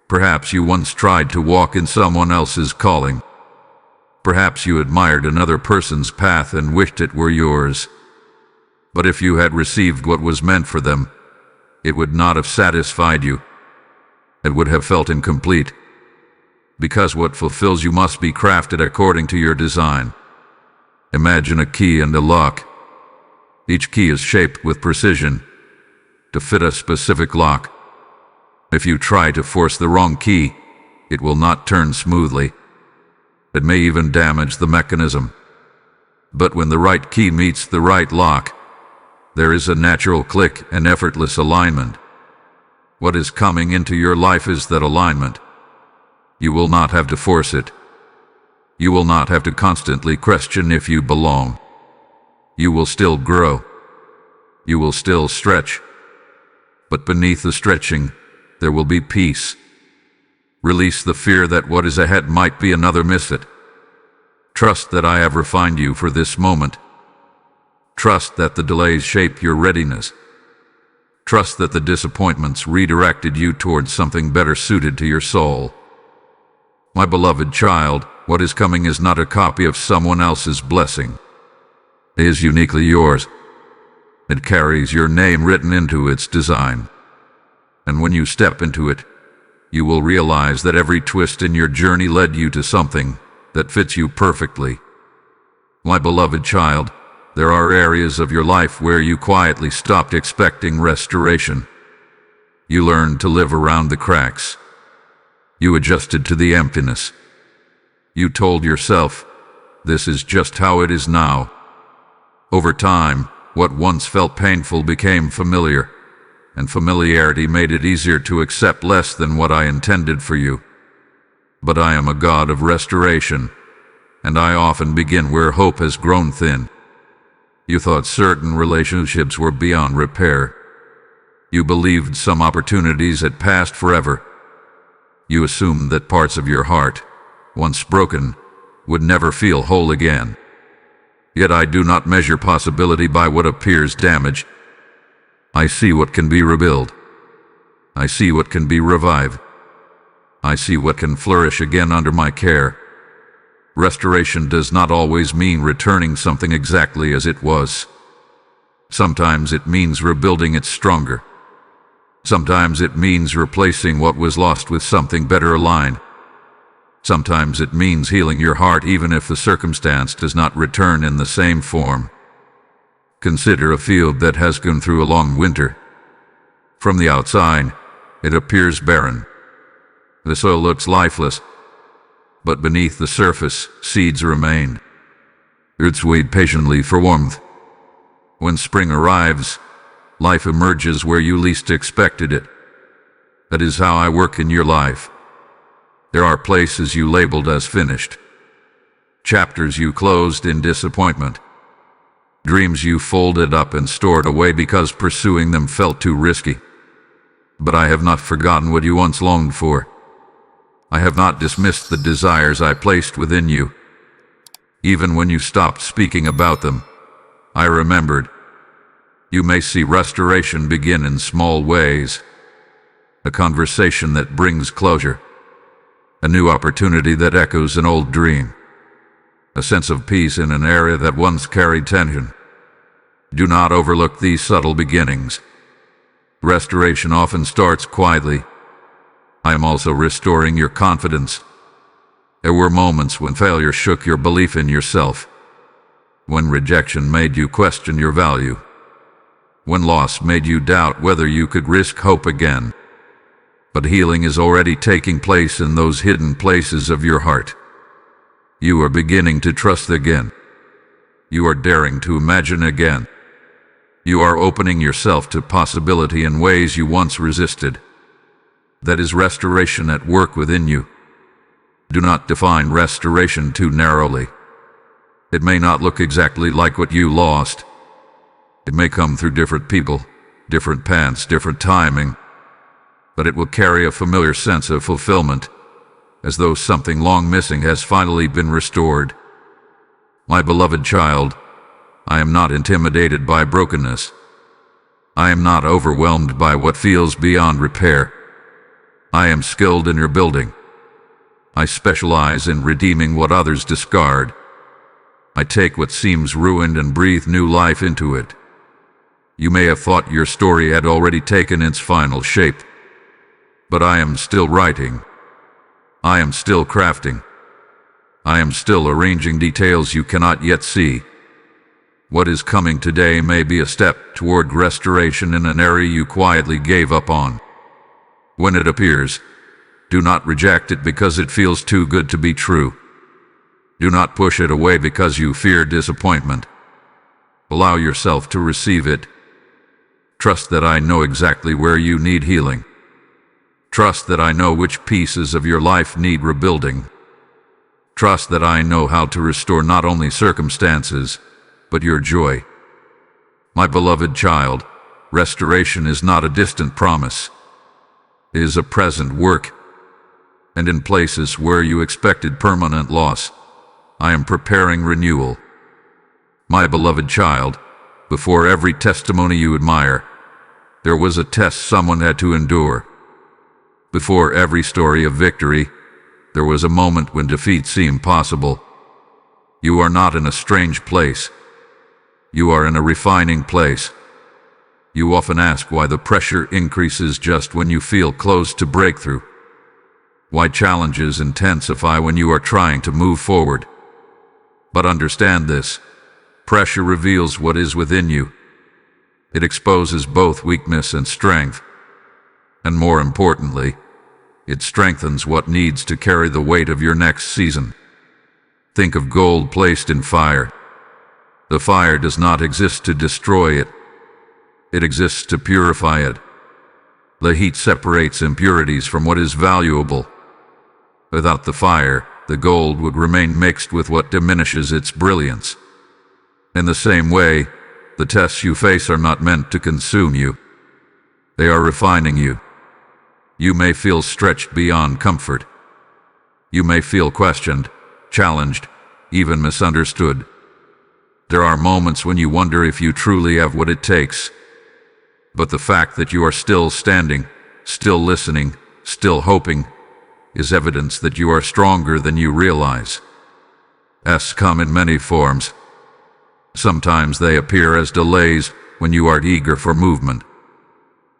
Perhaps you once tried to walk in someone else's calling. Perhaps you admired another person's path and wished it were yours. But if you had received what was meant for them, it would not have satisfied you. It would have felt incomplete. Because what fulfills you must be crafted according to your design. Imagine a key and a lock. Each key is shaped with precision to fit a specific lock. If you try to force the wrong key, it will not turn smoothly. It may even damage the mechanism. But when the right key meets the right lock, there is a natural click and effortless alignment. What is coming into your life is that alignment. You will not have to force it. You will not have to constantly question if you belong. You will still grow. You will still stretch. But beneath the stretching, there will be peace. Release the fear that what is ahead might be another miss it. Trust that I have refined you for this moment. Trust that the delays shape your readiness. Trust that the disappointments redirected you towards something better suited to your soul. My beloved child, what is coming is not a copy of someone else's blessing. It is uniquely yours. It carries your name written into its design. And when you step into it, you will realize that every twist in your journey led you to something that fits you perfectly. My beloved child, there are areas of your life where you quietly stopped expecting restoration. You learned to live around the cracks. You adjusted to the emptiness. You told yourself, this is just how it is now. Over time, what once felt painful became familiar, and familiarity made it easier to accept less than what I intended for you. But I am a God of restoration, and I often begin where hope has grown thin. You thought certain relationships were beyond repair. You believed some opportunities had passed forever. You assumed that parts of your heart, once broken, would never feel whole again. Yet I do not measure possibility by what appears damaged. I see what can be rebuilt. I see what can be revived. I see what can flourish again under my care. Restoration does not always mean returning something exactly as it was. Sometimes it means rebuilding it stronger. Sometimes it means replacing what was lost with something better aligned. Sometimes it means healing your heart even if the circumstance does not return in the same form. Consider a field that has gone through a long winter. From the outside, it appears barren. The soil looks lifeless, but beneath the surface, seeds remain. Roots wait patiently for warmth. When spring arrives, life emerges where you least expected it. That is how I work in your life. There are places you labeled as finished, chapters you closed in disappointment, dreams you folded up and stored away because pursuing them felt too risky. But I have not forgotten what you once longed for. I have not dismissed the desires I placed within you. Even when you stopped speaking about them, I remembered. You may see restoration begin in small ways. A conversation that brings closure. A new opportunity that echoes an old dream. A sense of peace in an area that once carried tension. Do not overlook these subtle beginnings. Restoration often starts quietly. I am also restoring your confidence. There were moments when failure shook your belief in yourself, when rejection made you question your value, when loss made you doubt whether you could risk hope again. But healing is already taking place in those hidden places of your heart. You are beginning to trust again. You are daring to imagine again. You are opening yourself to possibility in ways you once resisted. That is restoration at work within you. Do not define restoration too narrowly. It may not look exactly like what you lost. It may come through different people, different paths, different timing, but it will carry a familiar sense of fulfillment, as though something long missing has finally been restored. My beloved child, I am not intimidated by brokenness. I am not overwhelmed by what feels beyond repair. I am skilled in your building. I specialize in redeeming what others discard. I take what seems ruined and breathe new life into it. You may have thought your story had already taken its final shape, but I am still writing. I am still crafting. I am still arranging details you cannot yet see. What is coming today may be a step toward restoration in an area you quietly gave up on. When it appears, do not reject it because it feels too good to be true. Do not push it away because you fear disappointment. Allow yourself to receive it. Trust that I know exactly where you need healing. Trust that I know which pieces of your life need rebuilding. Trust that I know how to restore not only circumstances, but your joy. My beloved child, restoration is not a distant promise. It is a present work. And in places where you expected permanent loss, I am preparing renewal. My beloved child, before every testimony you admire, there was a test someone had to endure. Before every story of victory, there was a moment when defeat seemed possible. You are not in a strange place. You are in a refining place. You often ask why the pressure increases just when you feel close to breakthrough. Why challenges intensify when you are trying to move forward. But understand this. Pressure reveals what is within you. It exposes both weakness and strength. And more importantly, it strengthens what needs to carry the weight of your next season. Think of gold placed in fire. The fire does not exist to destroy it. It exists to purify it. The heat separates impurities from what is valuable. Without the fire, the gold would remain mixed with what diminishes its brilliance. In the same way, the tests you face are not meant to consume you. They are refining you. You may feel stretched beyond comfort. You may feel questioned, challenged, even misunderstood. There are moments when you wonder if you truly have what it takes. But the fact that you are still standing, still listening, still hoping, is evidence that you are stronger than you realize. Tests come in many forms. Sometimes they appear as delays when you are eager for movement.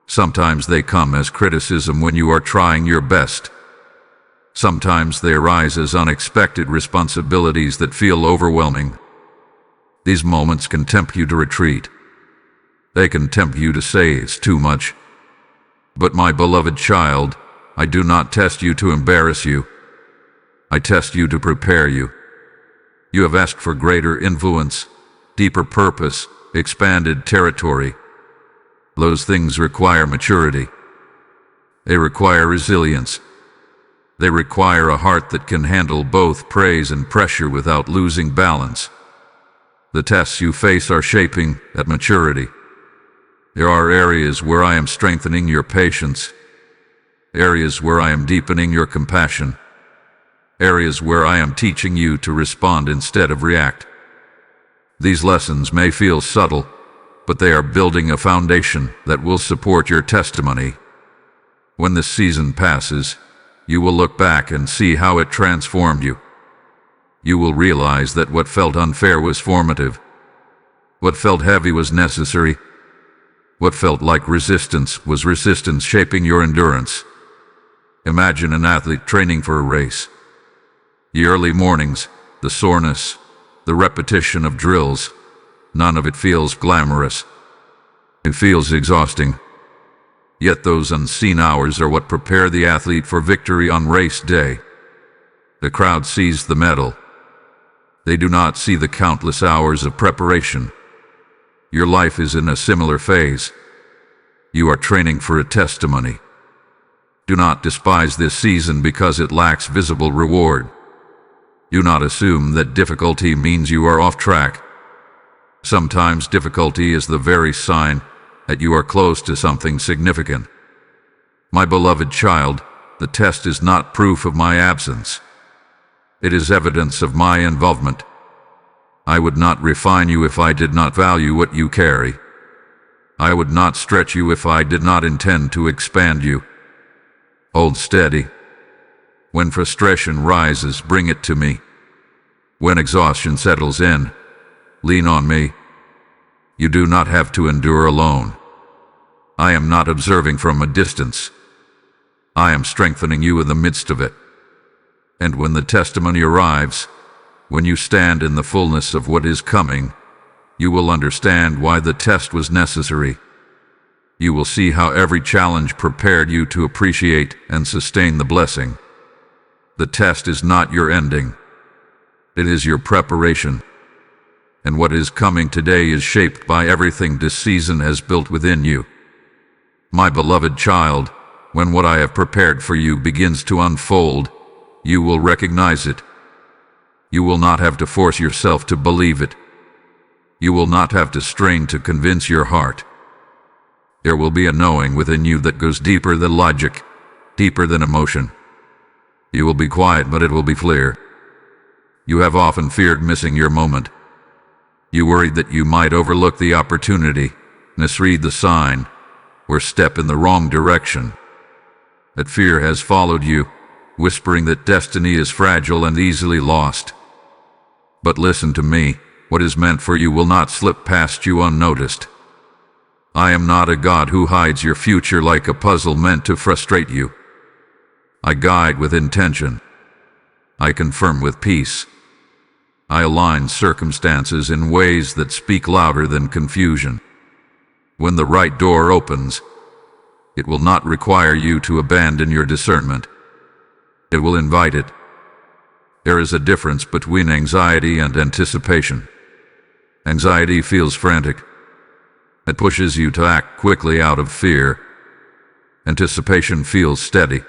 Sometimes they come as criticism when you are trying your best. Sometimes they arise as unexpected responsibilities that feel overwhelming. These moments can tempt you to retreat. They can tempt you to say it's too much. But my beloved child, I do not test you to embarrass you. I test you to prepare you. You have asked for greater influence, deeper purpose, expanded territory. Those things require maturity. They require resilience. They require a heart that can handle both praise and pressure without losing balance. The tests you face are shaping at maturity. There are areas where I am strengthening your patience, areas where I am deepening your compassion, areas where I am teaching you to respond instead of react. These lessons may feel subtle, but they are building a foundation that will support your testimony. When this season passes, you will look back and see how it transformed you. You will realize that what felt unfair was formative. What felt heavy was necessary. What felt like resistance was resistance shaping your endurance. Imagine an athlete training for a race. The early mornings, the soreness, the repetition of drills, none of it feels glamorous. It feels exhausting. Yet those unseen hours are what prepare the athlete for victory on race day. The crowd sees the medal. They do not see the countless hours of preparation. Your life is in a similar phase. You are training for a testimony. Do not despise this season because it lacks visible reward. Do not assume that difficulty means you are off track. Sometimes difficulty is the very sign that you are close to something significant. My beloved child, the test is not proof of my absence. It is evidence of my involvement. I would not refine you if I did not value what you carry. I would not stretch you if I did not intend to expand you. Hold steady. When frustration rises, bring it to me. When exhaustion settles in, lean on me. You do not have to endure alone. I am not observing from a distance. I am strengthening you in the midst of it. And when the testimony arrives, when you stand in the fullness of what is coming, you will understand why the test was necessary. You will see how every challenge prepared you to appreciate and sustain the blessing. The test is not your ending. It is your preparation. And what is coming today is shaped by everything this season has built within you. My beloved child, when what I have prepared for you begins to unfold, you will recognize it. You will not have to force yourself to believe it. You will not have to strain to convince your heart. There will be a knowing within you that goes deeper than logic, deeper than emotion. You will be quiet, but it will be clear. You have often feared missing your moment. You worried that you might overlook the opportunity, misread the sign, or step in the wrong direction. That fear has followed you, whispering that destiny is fragile and easily lost. But listen to me, what is meant for you will not slip past you unnoticed. I am not a God who hides your future like a puzzle meant to frustrate you. I guide with intention. I confirm with peace. I align circumstances in ways that speak louder than confusion. When the right door opens, it will not require you to abandon your discernment. It will invite it. There is a difference between anxiety and anticipation. Anxiety feels frantic. It pushes you to act quickly out of fear. Anticipation feels steady.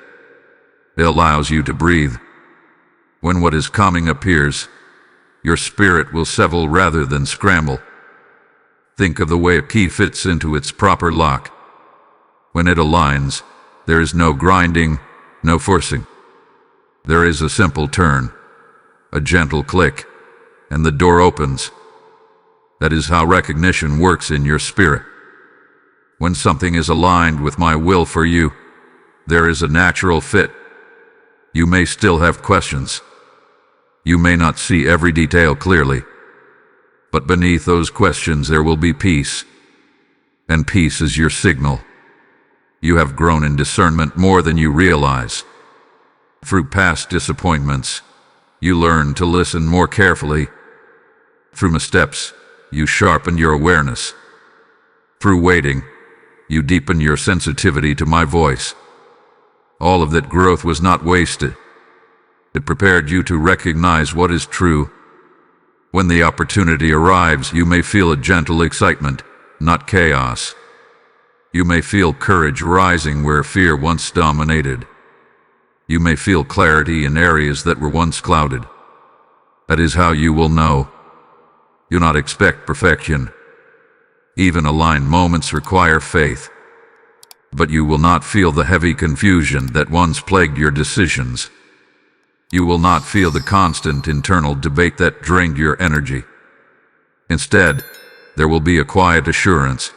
It allows you to breathe. When what is coming appears, your spirit will settle rather than scramble. Think of the way a key fits into its proper lock. When it aligns, there is no grinding, no forcing. There is a simple turn, a gentle click, and the door opens. That is how recognition works in your spirit. When something is aligned with my will for you, there is a natural fit. You may still have questions. You may not see every detail clearly. But beneath those questions there will be peace. And peace is your signal. You have grown in discernment more than you realize. Through past disappointments, you learn to listen more carefully. Through missteps, you sharpen your awareness. Through waiting, you deepen your sensitivity to my voice. All of that growth was not wasted. It prepared you to recognize what is true. When the opportunity arrives, you may feel a gentle excitement, not chaos. You may feel courage rising where fear once dominated. You may feel clarity in areas that were once clouded. That is how you will know. Do not expect perfection. Even aligned moments require faith. But you will not feel the heavy confusion that once plagued your decisions. You will not feel the constant internal debate that drained your energy. Instead, there will be a quiet assurance.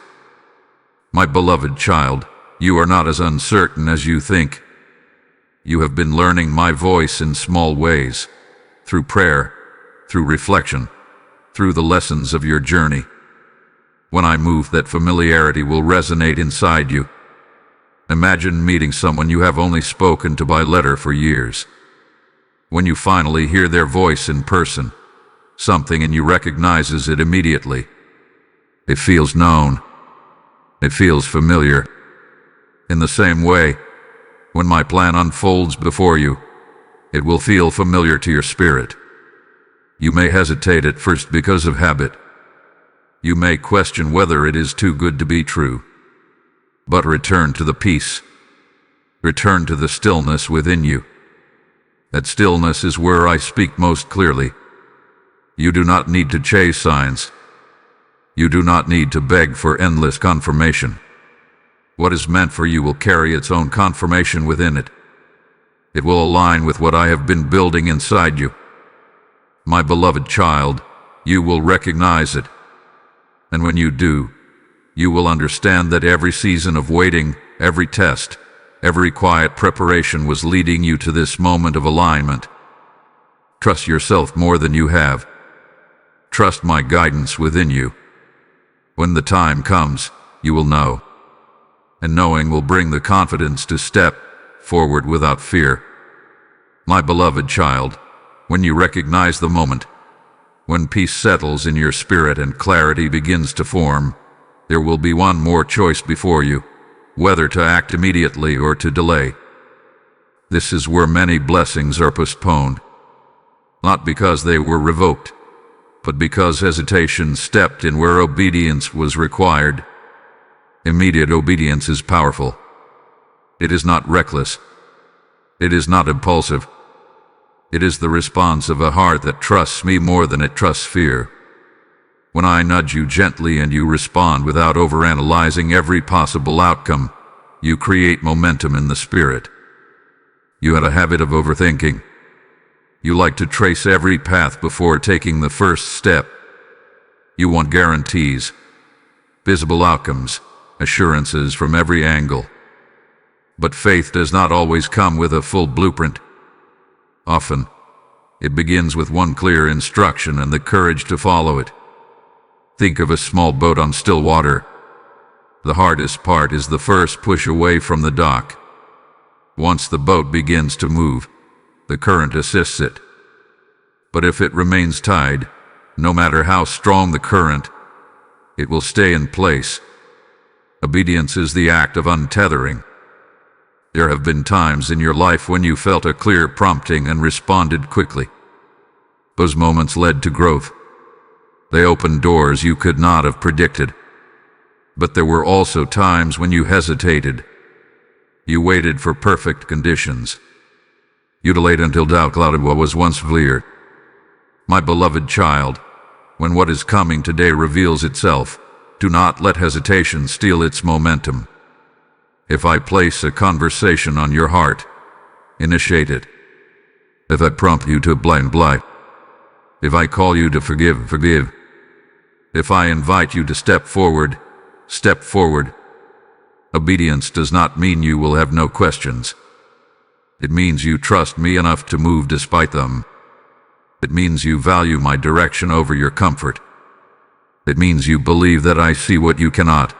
My beloved child, you are not as uncertain as you think. You have been learning my voice in small ways, through prayer, through reflection, through the lessons of your journey. When I move, that familiarity will resonate inside you. Imagine meeting someone you have only spoken to by letter for years. When you finally hear their voice in person, something in you recognizes it immediately. It feels known. It feels familiar. In the same way, when my plan unfolds before you, it will feel familiar to your spirit. You may hesitate at first because of habit. You may question whether it is too good to be true. But return to the peace. Return to the stillness within you. That stillness is where I speak most clearly. You do not need to chase signs. You do not need to beg for endless confirmation. What is meant for you will carry its own confirmation within it. It will align with what I have been building inside you. My beloved child, you will recognize it. And when you do, you will understand that every season of waiting, every test, every quiet preparation was leading you to this moment of alignment. Trust yourself more than you have. Trust my guidance within you. When the time comes, you will know. And knowing will bring the confidence to step forward without fear. My beloved child, when you recognize the moment, when peace settles in your spirit and clarity begins to form, there will be one more choice before you, whether to act immediately or to delay. This is where many blessings are postponed, not because they were revoked, but because hesitation stepped in where obedience was required. Immediate obedience is powerful. It is not reckless. It is not impulsive. It is the response of a heart that trusts me more than it trusts fear. When I nudge you gently and you respond without overanalyzing every possible outcome, you create momentum in the spirit. You had a habit of overthinking. You like to trace every path before taking the first step. You want guarantees, visible outcomes, assurances from every angle. But faith does not always come with a full blueprint. Often, it begins with one clear instruction and the courage to follow it. Think of a small boat on still water. The hardest part is the first push away from the dock. Once the boat begins to move, the current assists it. But if it remains tied, no matter how strong the current, it will stay in place. Obedience is the act of untethering. There have been times in your life when you felt a clear prompting and responded quickly. Those moments led to growth. They opened doors you could not have predicted. But there were also times when you hesitated. You waited for perfect conditions. You delayed until doubt clouded what was once clear. My beloved child, when what is coming today reveals itself, do not let hesitation steal its momentum. If I place a conversation on your heart, initiate it. If I prompt you to blind. If I call you to forgive. If I invite you to step forward, step forward. Obedience does not mean you will have no questions. It means you trust me enough to move despite them. It means you value my direction over your comfort. It means you believe that I see what you cannot.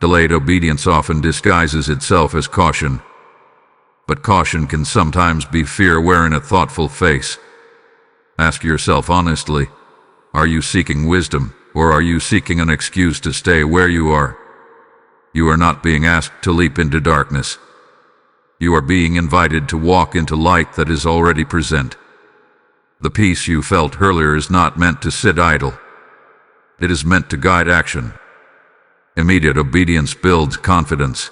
Delayed obedience often disguises itself as caution. But caution can sometimes be fear wearing a thoughtful face. Ask yourself honestly, are you seeking wisdom, or are you seeking an excuse to stay where you are? You are not being asked to leap into darkness. You are being invited to walk into light that is already present. The peace you felt earlier is not meant to sit idle. It is meant to guide action. Immediate obedience builds confidence.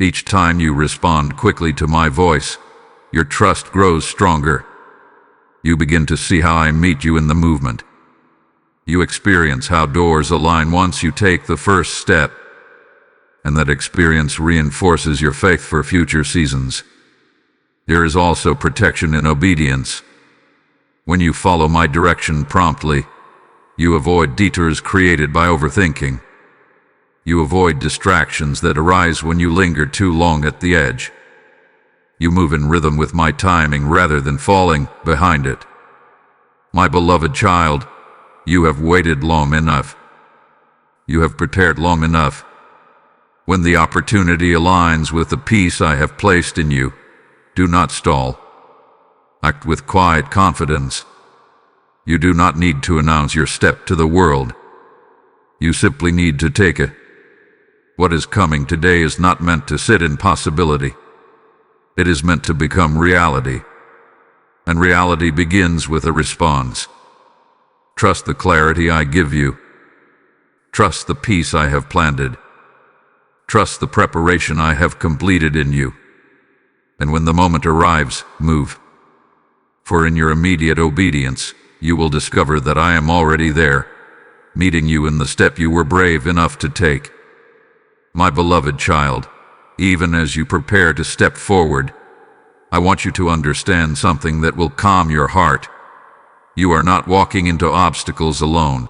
Each time you respond quickly to my voice, your trust grows stronger. You begin to see how I meet you in the movement. You experience how doors align once you take the first step, and that experience reinforces your faith for future seasons. There is also protection in obedience. When you follow my direction promptly, you avoid detours created by overthinking. You avoid distractions that arise when you linger too long at the edge. You move in rhythm with my timing rather than falling behind it. My beloved child, you have waited long enough. You have prepared long enough. When the opportunity aligns with the peace I have placed in you, do not stall. Act with quiet confidence. You do not need to announce your step to the world. You simply need to take it. What is coming today is not meant to sit in possibility. It is meant to become reality. And reality begins with a response. Trust the clarity I give you. Trust the peace I have planted. Trust the preparation I have completed in you. And when the moment arrives, move. For in your immediate obedience, you will discover that I am already there, meeting you in the step you were brave enough to take. My beloved child, even as you prepare to step forward, I want you to understand something that will calm your heart. You are not walking into obstacles alone.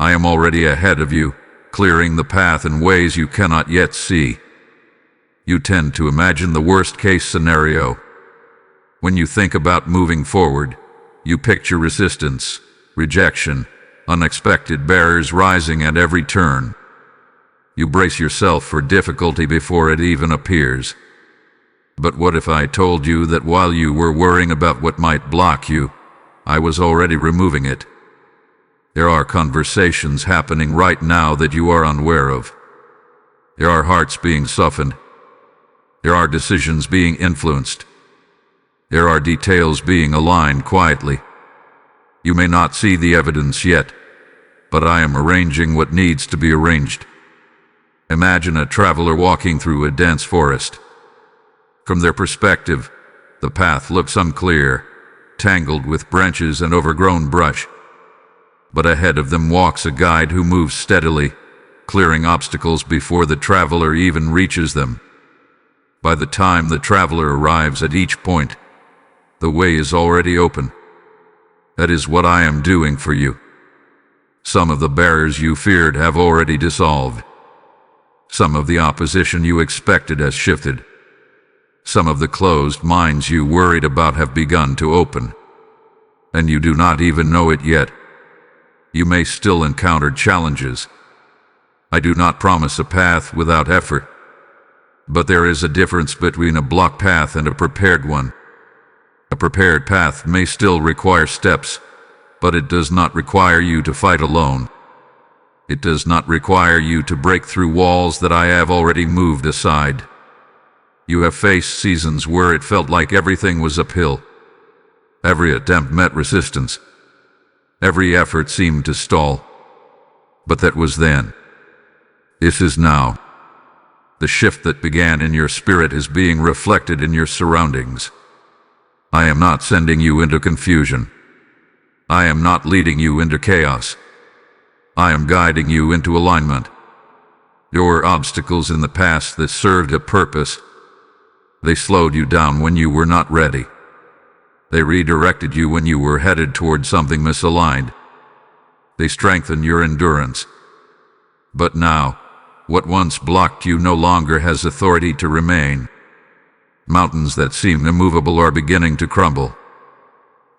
I am already ahead of you, clearing the path in ways you cannot yet see. You tend to imagine the worst-case scenario. When you think about moving forward, you picture resistance, rejection, unexpected barriers rising at every turn. You brace yourself for difficulty before it even appears. But what if I told you that while you were worrying about what might block you, I was already removing it? There are conversations happening right now that you are unaware of. There are hearts being softened. There are decisions being influenced. There are details being aligned quietly. You may not see the evidence yet, but I am arranging what needs to be arranged. Imagine a traveler walking through a dense forest. From their perspective, the path looks unclear, tangled with branches and overgrown brush. But ahead of them walks a guide who moves steadily, clearing obstacles before the traveler even reaches them. By the time the traveler arrives at each point, the way is already open. That is what I am doing for you. Some of the barriers you feared have already dissolved. Some of the opposition you expected has shifted. Some of the closed minds you worried about have begun to open. And you do not even know it yet. You may still encounter challenges. I do not promise a path without effort. But there is a difference between a blocked path and a prepared one. A prepared path may still require steps, but it does not require you to fight alone. It does not require you to break through walls that I have already moved aside. You have faced seasons where it felt like everything was uphill. Every attempt met resistance. Every effort seemed to stall. But that was then. This is now. The shift that began in your spirit is being reflected in your surroundings. I am not sending you into confusion. I am not leading you into chaos. I am guiding you into alignment. There were obstacles in the past that served a purpose. They slowed you down when you were not ready. They redirected you when you were headed toward something misaligned. They strengthened your endurance. But now, what once blocked you no longer has authority to remain. Mountains that seemed immovable are beginning to crumble.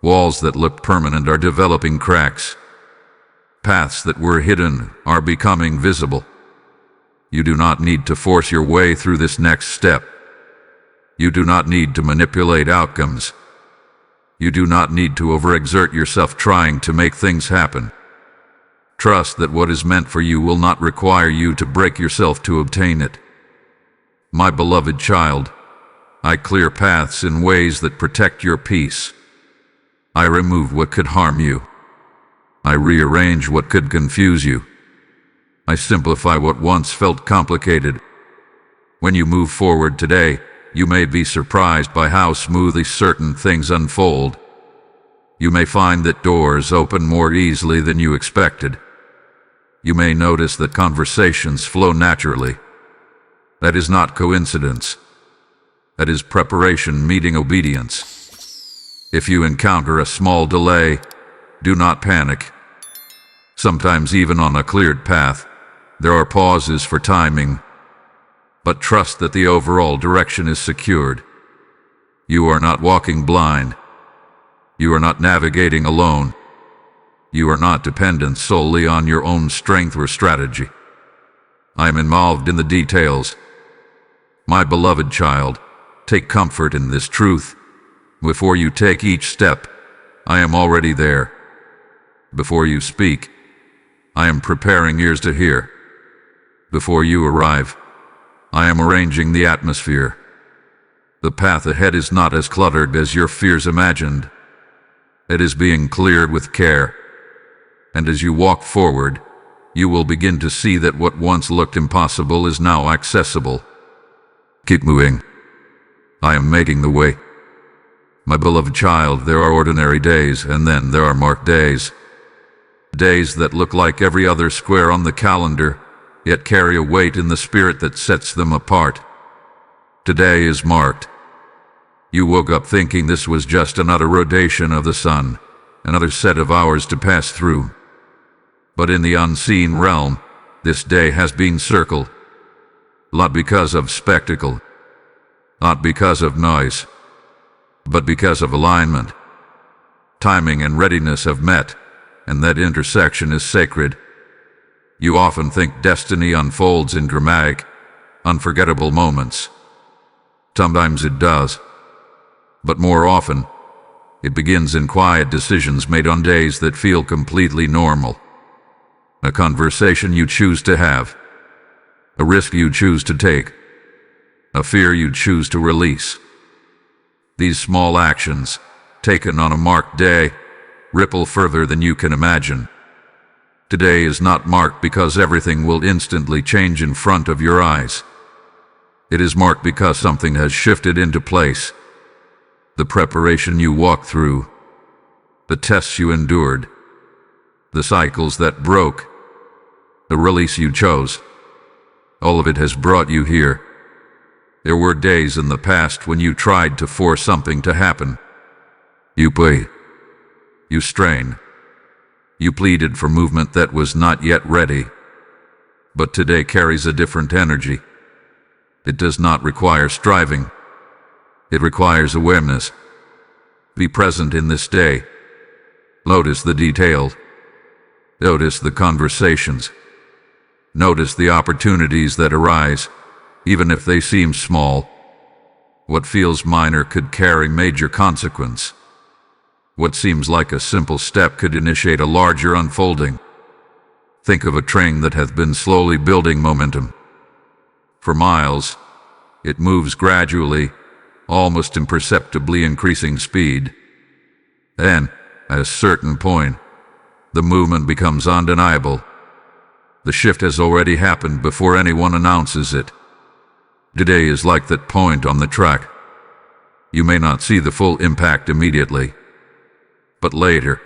Walls that looked permanent are developing cracks. Paths that were hidden are becoming visible. You do not need to force your way through this next step. You do not need to manipulate outcomes. You do not need to overexert yourself trying to make things happen. Trust that what is meant for you will not require you to break yourself to obtain it. My beloved child, I clear paths in ways that protect your peace. I remove what could harm you. I rearrange what could confuse you. I simplify what once felt complicated. When you move forward today, you may be surprised by how smoothly certain things unfold. You may find that doors open more easily than you expected. You may notice that conversations flow naturally. That is not coincidence. That is preparation meeting obedience. If you encounter a small delay, do not panic. Sometimes even on a cleared path, there are pauses for timing, but trust that the overall direction is secured. You are not walking blind. You are not navigating alone. You are not dependent solely on your own strength or strategy. I am involved in the details. My beloved child, take comfort in this truth. Before you take each step, I am already there. Before you speak, I am preparing ears to hear. Before you arrive, I am arranging the atmosphere. The path ahead is not as cluttered as your fears imagined. It is being cleared with care. And as you walk forward, you will begin to see that what once looked impossible is now accessible. Keep moving. I am making the way. My beloved child, there are ordinary days, and then there are marked days. Days that look like every other square on the calendar, yet carry a weight in the spirit that sets them apart. Today is marked. You woke up thinking this was just another rotation of the sun, another set of hours to pass through. But in the unseen realm, this day has been circled. Not because of spectacle, not because of noise, but because of alignment. Timing and readiness have met, and that intersection is sacred. You often think destiny unfolds in dramatic, unforgettable moments. Sometimes it does, but more often, it begins in quiet decisions made on days that feel completely normal. A conversation you choose to have, a risk you choose to take, a fear you choose to release. These small actions, taken on a marked day, ripple further than you can imagine. Today is not marked because everything will instantly change in front of your eyes. It is marked because something has shifted into place. The preparation you walked through, the tests you endured, the cycles that broke, the release you chose, all of it has brought you here. There were days in the past when you tried to force something to happen. You prayed. You strained. You pleaded for movement that was not yet ready. But today carries a different energy. It does not require striving. It requires awareness. Be present in this day. Notice the details. Notice the conversations. Notice the opportunities that arise, even if they seem small. What feels minor could carry major consequence. What seems like a simple step could initiate a larger unfolding. Think of a train that hath been slowly building momentum. For miles, it moves gradually, almost imperceptibly increasing speed. Then, at a certain point, the movement becomes undeniable. The shift has already happened before anyone announces it. Today is like that point on the track. You may not see the full impact immediately, but later,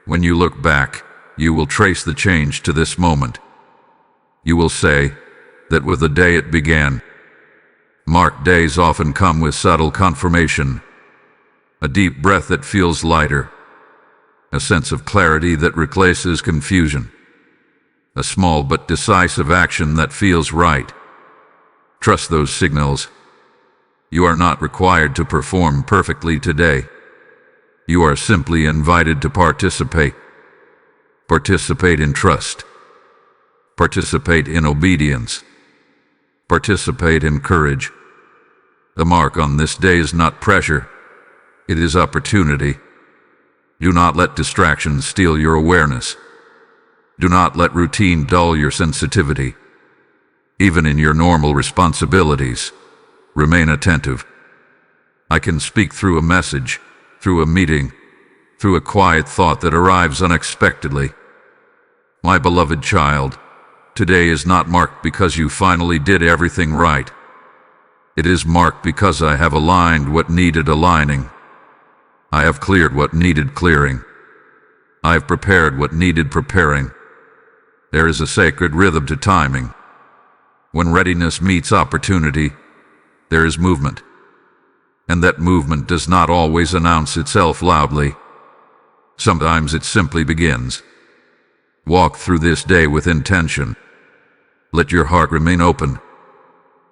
when you look back, you will trace the change to this moment. You will say that with the day it began. Marked days often come with subtle confirmation, a deep breath that feels lighter, a sense of clarity that replaces confusion, a small but decisive action that feels right. Trust those signals. You are not required to perform perfectly today. You are simply invited to participate. Participate in trust. Participate in obedience. Participate in courage. The mark on this day is not pressure. It is opportunity. Do not let distractions steal your awareness. Do not let routine dull your sensitivity. Even in your normal responsibilities, remain attentive. I can speak through a message, through a meeting, through a quiet thought that arrives unexpectedly. My beloved child, today is not marked because you finally did everything right. It is marked because I have aligned what needed aligning. I have cleared what needed clearing. I have prepared what needed preparing. There is a sacred rhythm to timing. When readiness meets opportunity, there is movement. And that movement does not always announce itself loudly. Sometimes it simply begins. Walk through this day with intention. Let your heart remain open.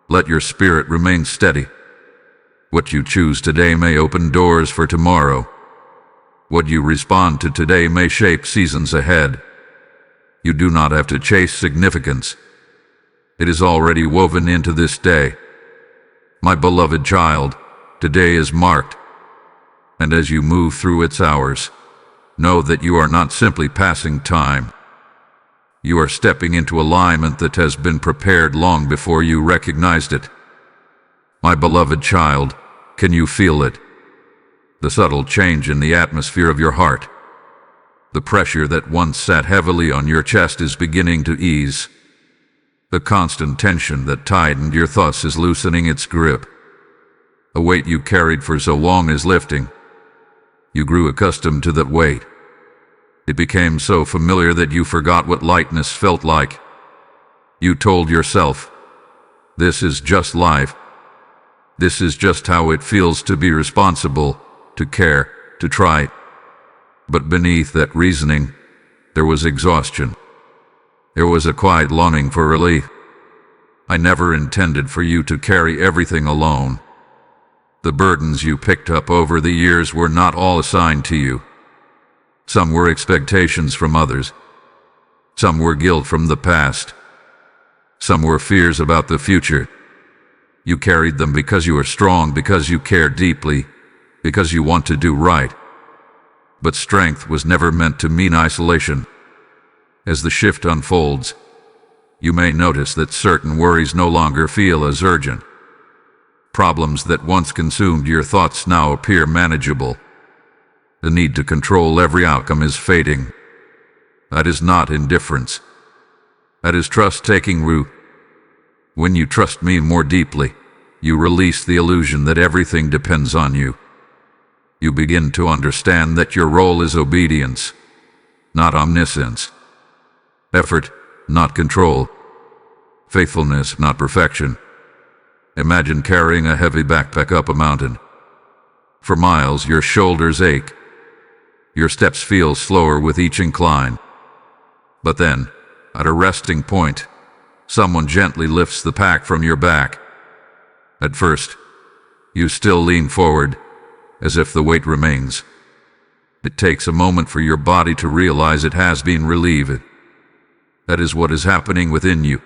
Let your spirit remain steady. What you choose today may open doors for tomorrow. What you respond to today may shape seasons ahead. You do not have to chase significance. It is already woven into this day. My beloved child, today is marked. And as you move through its hours, know that you are not simply passing time. You are stepping into alignment that has been prepared long before you recognized it. My beloved child, can you feel it? The subtle change in the atmosphere of your heart. The pressure that once sat heavily on your chest is beginning to ease. The constant tension that tightened your thoughts is loosening its grip. A weight you carried for so long is lifting. You grew accustomed to that weight. It became so familiar that you forgot what lightness felt like. You told yourself, "This is just life. This is just how it feels to be responsible, to care, to try." But beneath that reasoning, there was exhaustion. There was a quiet longing for relief. I never intended for you to carry everything alone. The burdens you picked up over the years were not all assigned to you. Some were expectations from others. Some were guilt from the past. Some were fears about the future. You carried them because you are strong, because you care deeply, because you want to do right. But strength was never meant to mean isolation. As the shift unfolds, you may notice that certain worries no longer feel as urgent. Problems that once consumed your thoughts now appear manageable. The need to control every outcome is fading. That is not indifference. That is trust taking root. When you trust me more deeply, you release the illusion that everything depends on you. You begin to understand that your role is obedience, not omniscience. Effort, not control. Faithfulness, not perfection. Imagine carrying a heavy backpack up a mountain. For miles, your shoulders ache. Your steps feel slower with each incline. But then, at a resting point, someone gently lifts the pack from your back. At first, you still lean forward, as if the weight remains. It takes a moment for your body to realize it has been relieved. That is what is happening within you.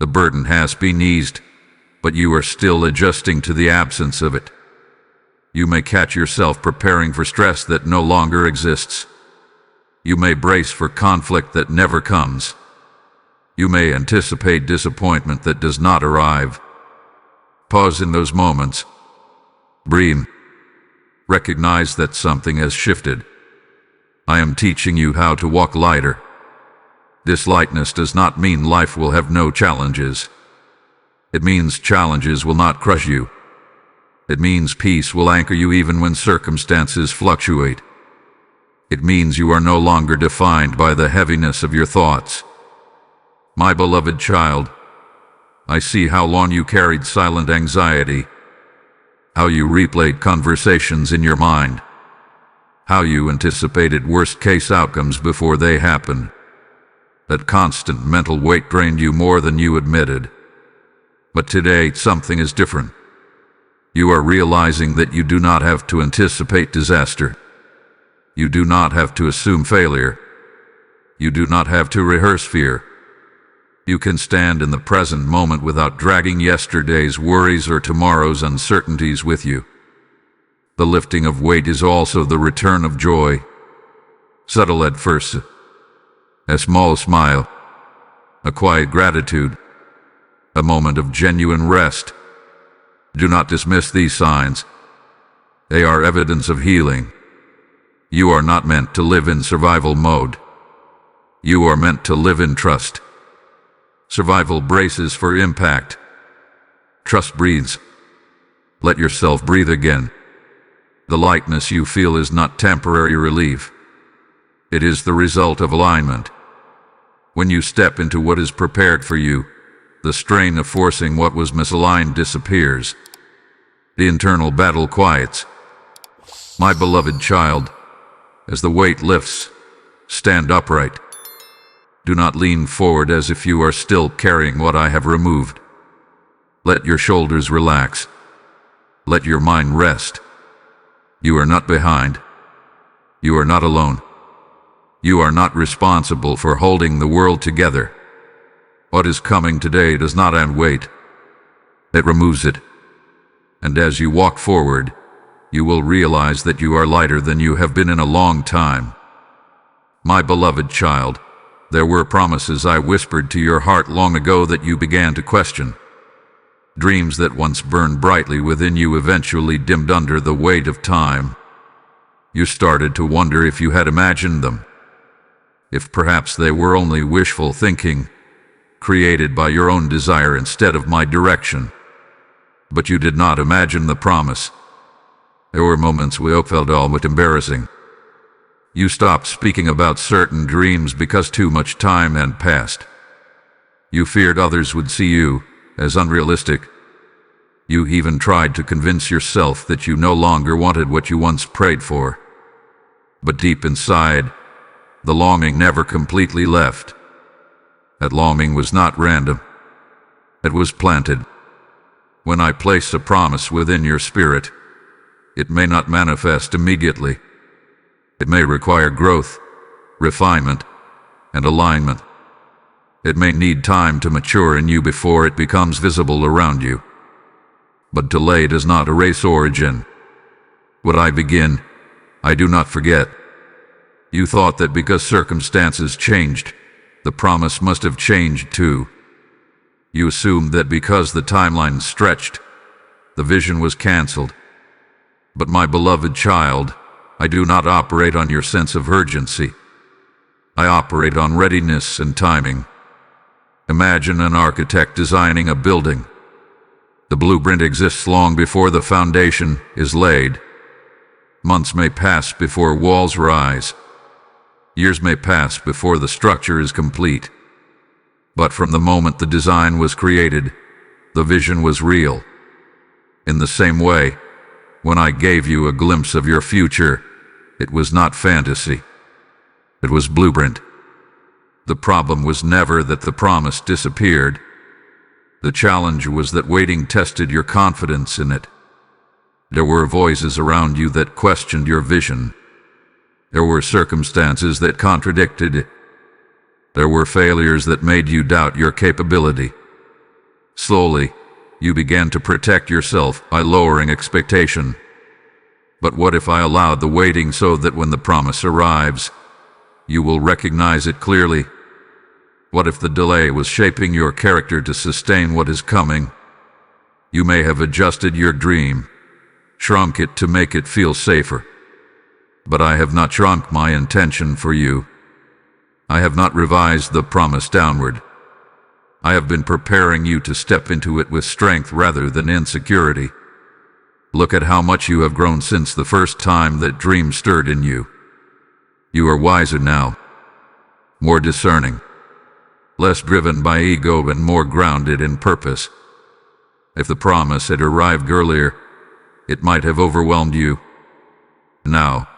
The burden has been eased, but you are still adjusting to the absence of it. You may catch yourself preparing for stress that no longer exists. You may brace for conflict that never comes. You may anticipate disappointment that does not arrive. Pause in those moments. Breathe. Recognize that something has shifted. I am teaching you how to walk lighter. This lightness does not mean life will have no challenges. It means challenges will not crush you. It means peace will anchor you even when circumstances fluctuate. It means you are no longer defined by the heaviness of your thoughts. My beloved child, I see how long you carried silent anxiety, how you replayed conversations in your mind, how you anticipated worst-case outcomes before they happened. That constant mental weight drained you more than you admitted. But today, something is different. You are realizing that you do not have to anticipate disaster. You do not have to assume failure. You do not have to rehearse fear. You can stand in the present moment without dragging yesterday's worries or tomorrow's uncertainties with you. The lifting of weight is also the return of joy. Subtle at first. A small smile, a quiet gratitude, a moment of genuine rest. Do not dismiss these signs. They are evidence of healing. You are not meant to live in survival mode. You are meant to live in trust. Survival braces for impact. Trust breathes. Let yourself breathe again. The lightness you feel is not temporary relief. It is the result of alignment. When you step into what is prepared for you, the strain of forcing what was misaligned disappears. The internal battle quiets. My beloved child, as the weight lifts, stand upright. Do not lean forward as if you are still carrying what I have removed. Let your shoulders relax. Let your mind rest. You are not behind. You are not alone. You are not responsible for holding the world together. What is coming today does not end weight. It removes it. And as you walk forward, you will realize that you are lighter than you have been in a long time. My beloved child, there were promises I whispered to your heart long ago that you began to question. Dreams that once burned brightly within you eventually dimmed under the weight of time. You started to wonder if you had imagined them. If perhaps they were only wishful thinking, created by your own desire instead of my direction. But you did not imagine the promise. There were moments we felt almost embarrassing. You stopped speaking about certain dreams because too much time had passed. You feared others would see you as unrealistic. You even tried to convince yourself that you no longer wanted what you once prayed for. But deep inside, the longing never completely left. That longing was not random. It was planted. When I place a promise within your spirit, it may not manifest immediately. It may require growth, refinement, and alignment. It may need time to mature in you before it becomes visible around you. But delay does not erase origin. What I begin, I do not forget. You thought that because circumstances changed, the promise must have changed too. You assumed that because the timeline stretched, the vision was canceled. But my beloved child, I do not operate on your sense of urgency. I operate on readiness and timing. Imagine an architect designing a building. The blueprint exists long before the foundation is laid. Months may pass before walls rise. Years may pass before the structure is complete. But from the moment the design was created, the vision was real. In the same way, when I gave you a glimpse of your future, it was not fantasy. It was blueprint. The problem was never that the promise disappeared. The challenge was that waiting tested your confidence in it. There were voices around you that questioned your vision. There were circumstances that contradicted it. There were failures that made you doubt your capability. Slowly, you began to protect yourself by lowering expectation. But what if I allowed the waiting so that when the promise arrives, you will recognize it clearly? What if the delay was shaping your character to sustain what is coming? You may have adjusted your dream, shrunk it to make it feel safer. But I have not shrunk my intention for you. I have not revised the promise downward. I have been preparing you to step into it with strength rather than insecurity. Look at how much you have grown since the first time that dream stirred in you. You are wiser now, more discerning, less driven by ego and more grounded in purpose. If the promise had arrived earlier, it might have overwhelmed you. Now,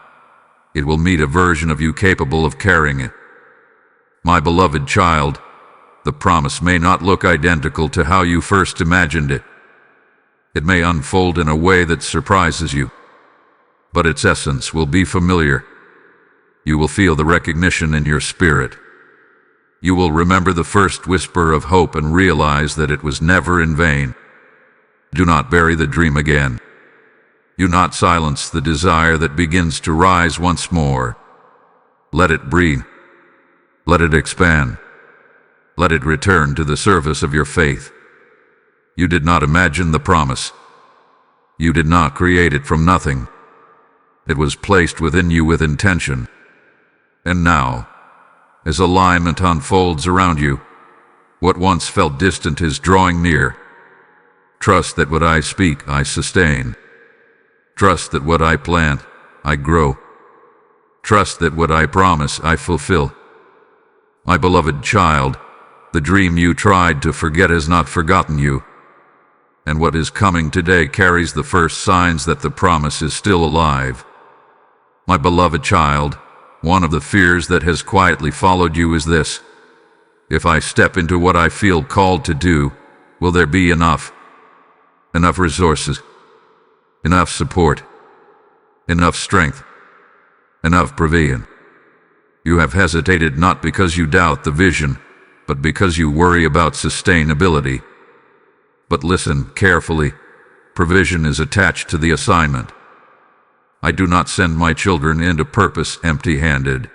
it will meet a version of you capable of carrying it. My beloved child, the promise may not look identical to how you first imagined it. It may unfold in a way that surprises you, but its essence will be familiar. You will feel the recognition in your spirit. You will remember the first whisper of hope and realize that it was never in vain. Do not bury the dream again. Do not silence the desire that begins to rise once more. Let it breathe. Let it expand. Let it return to the service of your faith. You did not imagine the promise. You did not create it from nothing. It was placed within you with intention. And now, as alignment unfolds around you, what once felt distant is drawing near. Trust that what I speak, I sustain. Trust that what I plant, I grow. Trust that what I promise, I fulfill. My beloved child, the dream you tried to forget has not forgotten you, and what is coming today carries the first signs that the promise is still alive. My beloved child, one of the fears that has quietly followed you is this: if I step into what I feel called to do, will there be enough? Enough resources, enough support, enough strength, enough provision. You have hesitated not because you doubt the vision, but because you worry about sustainability. But listen carefully. Provision is attached to the assignment. I do not send my children into purpose empty-handed.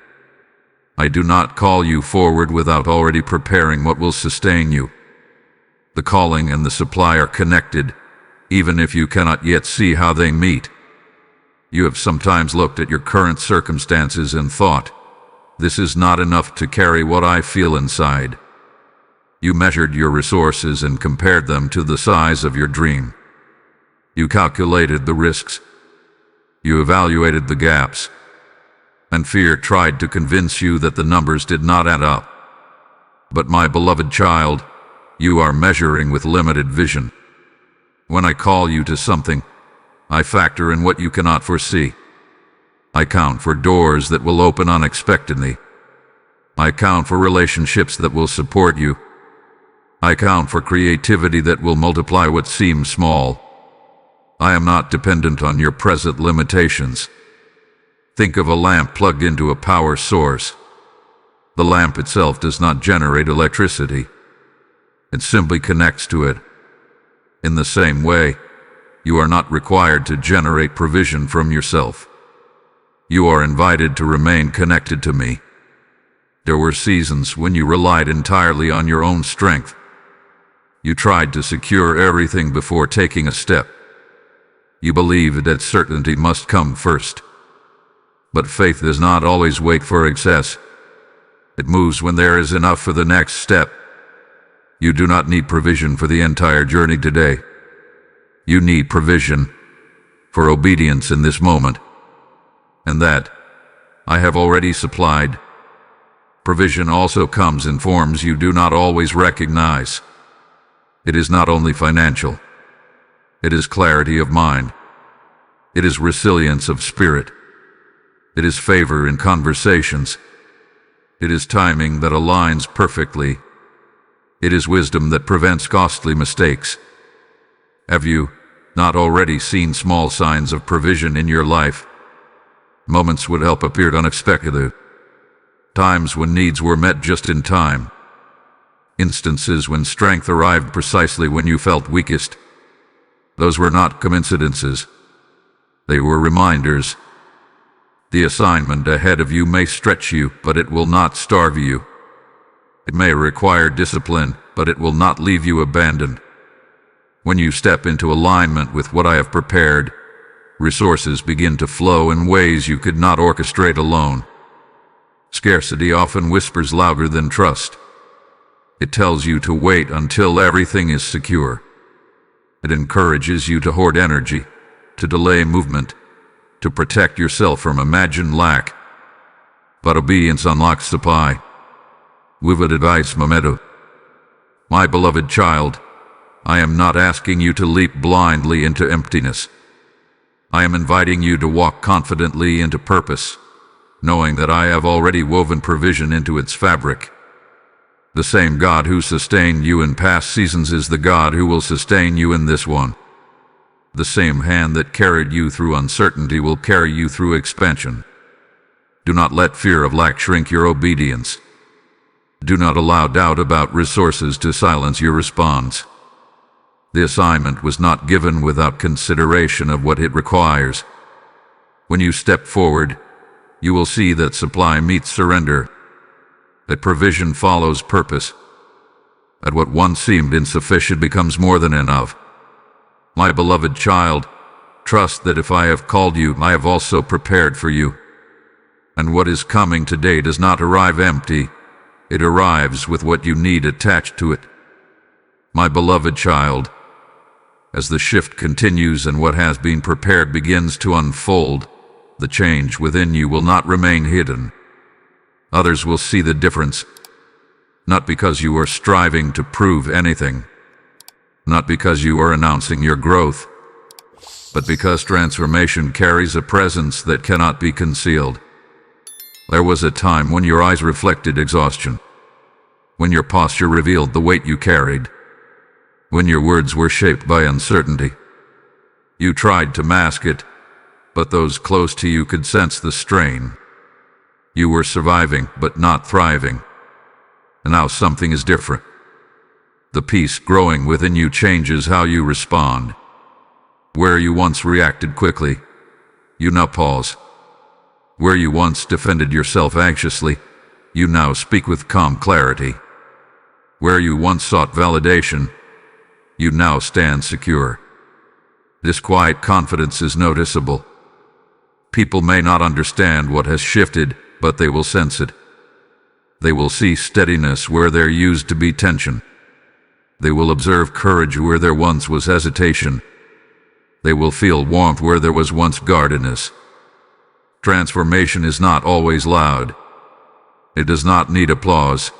I do not call you forward without already preparing what will sustain you. The calling and the supply are connected, even if you cannot yet see how they meet. You have sometimes looked at your current circumstances and thought, "This is not enough to carry what I feel inside." You measured your resources and compared them to the size of your dream. You calculated the risks. You evaluated the gaps. And fear tried to convince you that the numbers did not add up. But my beloved child, you are measuring with limited vision. When I call you to something, I factor in what you cannot foresee. I count for doors that will open unexpectedly. I count for relationships that will support you. I count for creativity that will multiply what seems small. I am not dependent on your present limitations. Think of a lamp plugged into a power source. The lamp itself does not generate electricity. It simply connects to it. In the same way, you are not required to generate provision from yourself. You are invited to remain connected to me. There were seasons when you relied entirely on your own strength. You tried to secure everything before taking a step. You believed that certainty must come first. But faith does not always wait for excess. It moves when there is enough for the next step. You do not need provision for the entire journey today. You need provision for obedience in this moment. And that I have already supplied. Provision also comes in forms you do not always recognize. It is not only financial. It is clarity of mind. It is resilience of spirit. It is favor in conversations. It is timing that aligns perfectly. It is wisdom that prevents costly mistakes. Have you not already seen small signs of provision in your life? Moments would help appeared unexpectedly. Times when needs were met just in time. Instances when strength arrived precisely when you felt weakest. Those were not coincidences. They were reminders. The assignment ahead of you may stretch you, but it will not starve you. It may require discipline, but it will not leave you abandoned. When you step into alignment with what I have prepared, resources begin to flow in ways you could not orchestrate alone. Scarcity often whispers louder than trust. It tells you to wait until everything is secure. It encourages you to hoard energy, to delay movement, to protect yourself from imagined lack. But obedience unlocks supply. Vivid advice momentum. My beloved child, I am not asking you to leap blindly into emptiness. I am inviting you to walk confidently into purpose, knowing that I have already woven provision into its fabric. The same God who sustained you in past seasons is the God who will sustain you in this one. The same hand that carried you through uncertainty will carry you through expansion. Do not let fear of lack shrink your obedience. Do not allow doubt about resources to silence your response. The assignment was not given without consideration of what it requires. When you step forward, you will see that supply meets surrender, that provision follows purpose, that what once seemed insufficient becomes more than enough. My beloved child, trust that if I have called you, I have also prepared for you. And what is coming today does not arrive empty. It arrives with what you need attached to it. My beloved child, As the shift continues and what has been prepared begins to unfold, the change within you will not remain hidden. Others will see the difference, not because you are striving to prove anything, not because you are announcing your growth, but because transformation carries a presence that cannot be concealed. There was a time when your eyes reflected exhaustion, when your posture revealed the weight you carried, when your words were shaped by uncertainty. You tried to mask it, but those close to you could sense the strain. You were surviving, but not thriving. And now something is different. The peace growing within you changes how you respond. Where you once reacted quickly, you now pause. Where you once defended yourself anxiously, you now speak with calm clarity. Where you once sought validation, you now stand secure. This quiet confidence is noticeable. People may not understand what has shifted, but they will sense it. They will see steadiness where there used to be tension. They will observe courage where there once was hesitation. They will feel warmth where there was once guardedness. Transformation is not always loud. It does not need applause.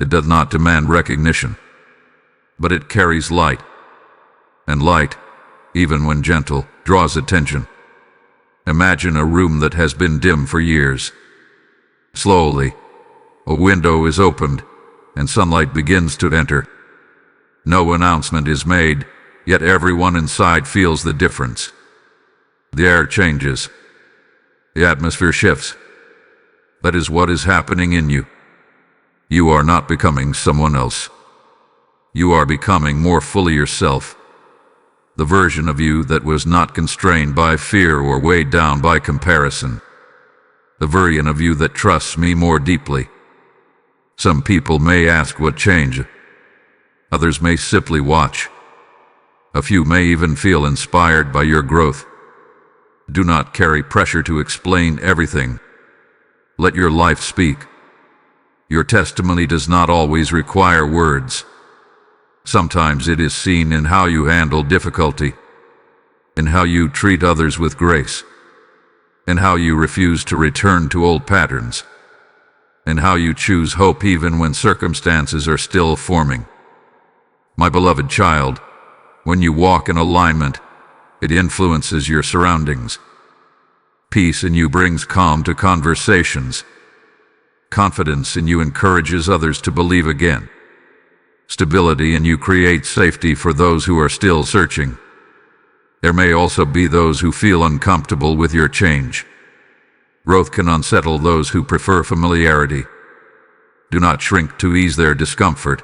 It does not demand recognition. But it carries light. And light, even when gentle, draws attention. Imagine a room that has been dim for years. Slowly, a window is opened, and sunlight begins to enter. No announcement is made, yet everyone inside feels the difference. The air changes. The atmosphere shifts. That is what is happening in you. You are not becoming someone else. You are becoming more fully yourself. The version of you that was not constrained by fear or weighed down by comparison. The version of you that trusts me more deeply. Some people may ask what changed. Others may simply watch. A few may even feel inspired by your growth. Do not carry pressure to explain everything. Let your life speak. Your testimony does not always require words. Sometimes it is seen in how you handle difficulty, in how you treat others with grace, in how you refuse to return to old patterns, in how you choose hope even when circumstances are still forming. My beloved child, when you walk in alignment, it influences your surroundings. Peace in you brings calm to conversations. Confidence in you encourages others to believe again. Stability in you creates safety for those who are still searching. There may also be those who feel uncomfortable with your change. Growth can unsettle those who prefer familiarity. Do not shrink to ease their discomfort.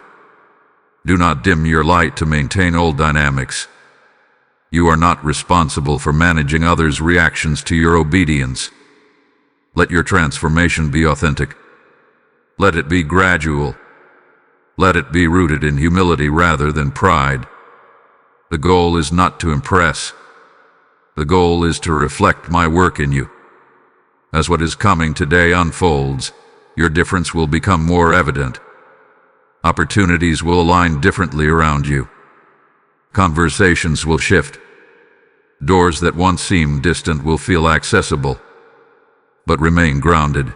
Do not dim your light to maintain old dynamics. You are not responsible for managing others' reactions to your obedience. Let your transformation be authentic. Let it be gradual. Let it be rooted in humility rather than pride. The goal is not to impress. The goal is to reflect my work in you. As what is coming today unfolds, your difference will become more evident. Opportunities will align differently around you. Conversations will shift. Doors that once seemed distant will feel accessible, but remain grounded.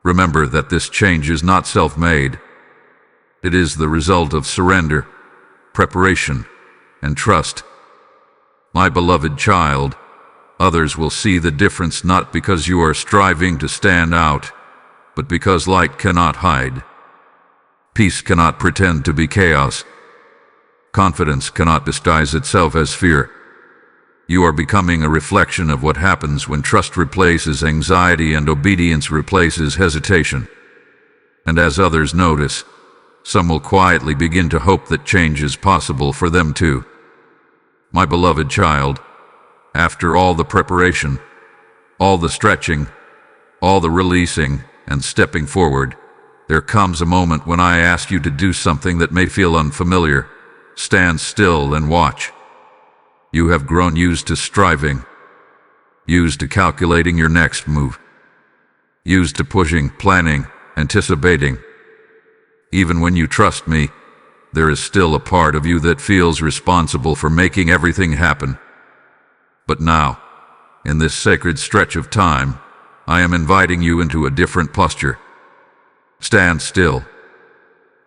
Remember that this change is not self-made. It is the result of surrender, preparation, and trust. My beloved child, others will see the difference not because you are striving to stand out, but because light cannot hide. Peace cannot pretend to be chaos. Confidence cannot disguise itself as fear. You are becoming a reflection of what happens when trust replaces anxiety and obedience replaces hesitation. And as others notice, some will quietly begin to hope that change is possible for them too. My beloved child, after all the preparation, all the stretching, all the releasing and stepping forward, there comes a moment when I ask you to do something that may feel unfamiliar. Stand still and watch. You have grown used to striving, used to calculating your next move, used to pushing, planning, anticipating. Even when you trust me, there is still a part of you that feels responsible for making everything happen. But now, in this sacred stretch of time, I am inviting you into a different posture. Stand still.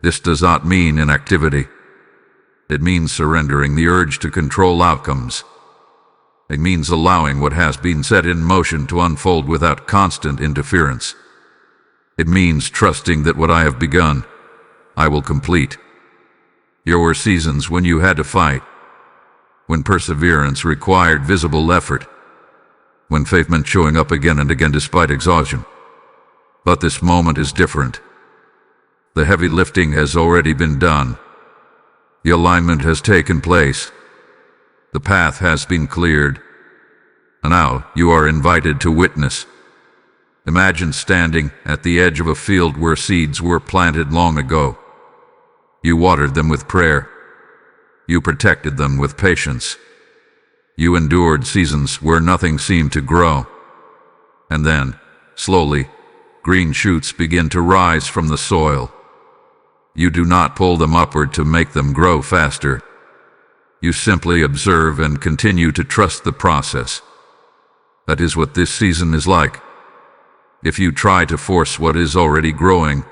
This does not mean inactivity. It means surrendering the urge to control outcomes. It means allowing what has been set in motion to unfold without constant interference. It means trusting that what I have begun, I will complete. There were seasons when you had to fight, when perseverance required visible effort, when faith meant showing up again and again despite exhaustion. But this moment is different. The heavy lifting has already been done. The alignment has taken place. The path has been cleared. And now you are invited to witness. Imagine standing at the edge of a field where seeds were planted long ago. You watered them with prayer. You protected them with patience. You endured seasons where nothing seemed to grow. And then, slowly, green shoots begin to rise from the soil. You do not pull them upward to make them grow faster. You simply observe and continue to trust the process. That is what this season is like. If you try to force what is already growing,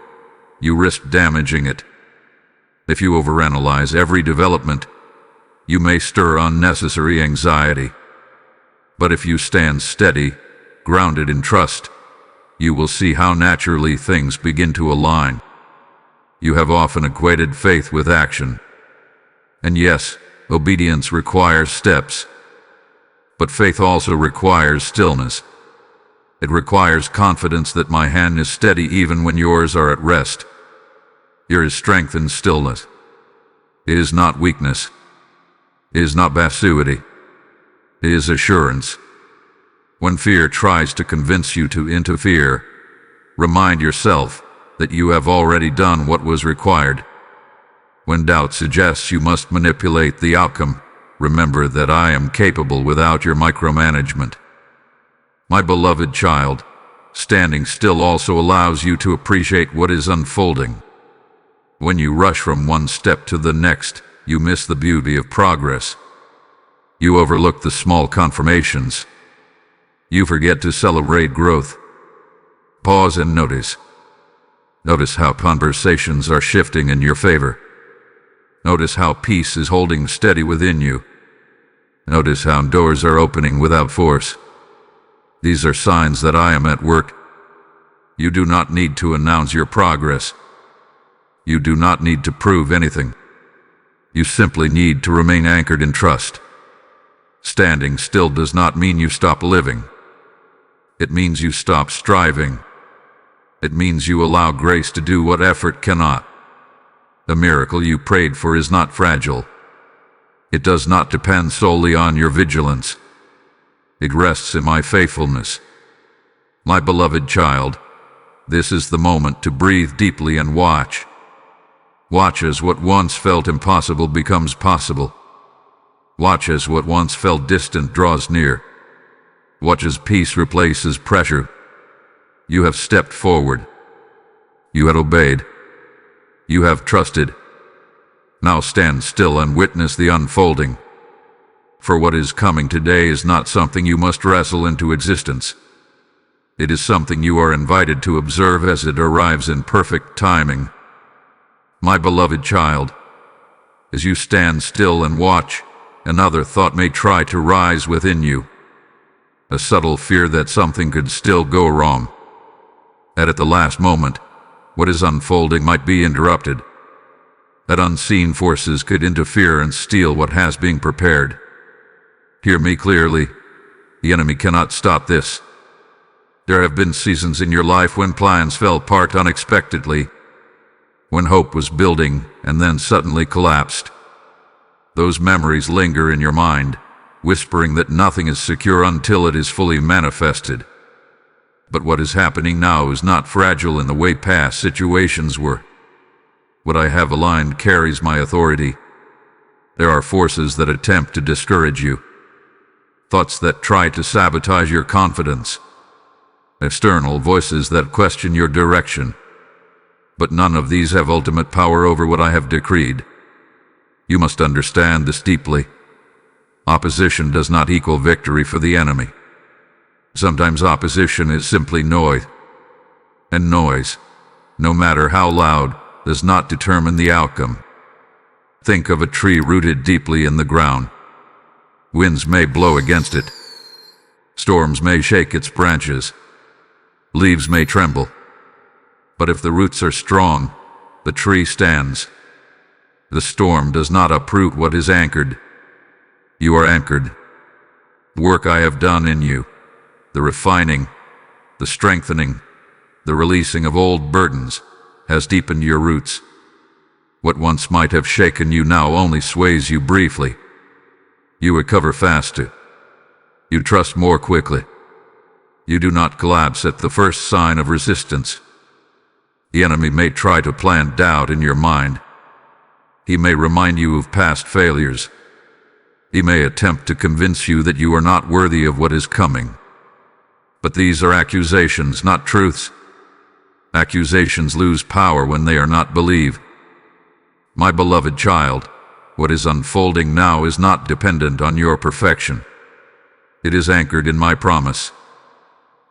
you risk damaging it. If you overanalyze every development, you may stir unnecessary anxiety. But if you stand steady, grounded in trust, you will see how naturally things begin to align. You have often equated faith with action. And yes, obedience requires steps. But faith also requires stillness. It requires confidence that my hand is steady even when yours are at rest. There is strength in stillness. It is not weakness. It is not passivity. It is assurance. When fear tries to convince you to interfere, remind yourself that you have already done what was required. When doubt suggests you must manipulate the outcome, remember that I am capable without your micromanagement. My beloved child, standing still also allows you to appreciate what is unfolding. When you rush from one step to the next, you miss the beauty of progress. You overlook the small confirmations. You forget to celebrate growth. Pause and notice. Notice how conversations are shifting in your favor. Notice how peace is holding steady within you. Notice how doors are opening without force. These are signs that I am at work. You do not need to announce your progress. You do not need to prove anything. You simply need to remain anchored in trust. Standing still does not mean you stop living. It means you stop striving. It means you allow grace to do what effort cannot. The miracle you prayed for is not fragile. It does not depend solely on your vigilance. It rests in my faithfulness. My beloved child, this is the moment to breathe deeply and watch. Watch as what once felt impossible becomes possible. Watch as what once felt distant draws near. Watch as peace replaces pressure. You have stepped forward. You have obeyed. You have trusted. Now stand still and witness the unfolding. For what is coming today is not something you must wrestle into existence. It is something you are invited to observe as it arrives in perfect timing. My beloved child, as you stand still and watch, another thought may try to rise within you. A subtle fear that something could still go wrong. That at the last moment, what is unfolding might be interrupted. That unseen forces could interfere and steal what has been prepared. Hear me clearly. The enemy cannot stop this. There have been seasons in your life when plans fell apart unexpectedly, when hope was building and then suddenly collapsed. Those memories linger in your mind, whispering that nothing is secure until it is fully manifested. But what is happening now is not fragile in the way past situations were. What I have aligned carries my authority. There are forces that attempt to discourage you, thoughts that try to sabotage your confidence, external voices that question your direction. But none of these have ultimate power over what I have decreed. You must understand this deeply. Opposition does not equal victory for the enemy. Sometimes opposition is simply noise, and noise, no matter how loud, does not determine the outcome. Think of a tree rooted deeply in the ground. Winds may blow against it. Storms may shake its branches. Leaves may tremble. But if the roots are strong, the tree stands. The storm does not uproot what is anchored. You are anchored. The work I have done in you, the refining, the strengthening, the releasing of old burdens, has deepened your roots. What once might have shaken you now only sways you briefly. You recover faster. You trust more quickly. You do not collapse at the first sign of resistance. The enemy may try to plant doubt in your mind. He may remind you of past failures. He may attempt to convince you that you are not worthy of what is coming. But these are accusations, not truths. Accusations lose power when they are not believed. My beloved child, what is unfolding now is not dependent on your perfection. It is anchored in my promise,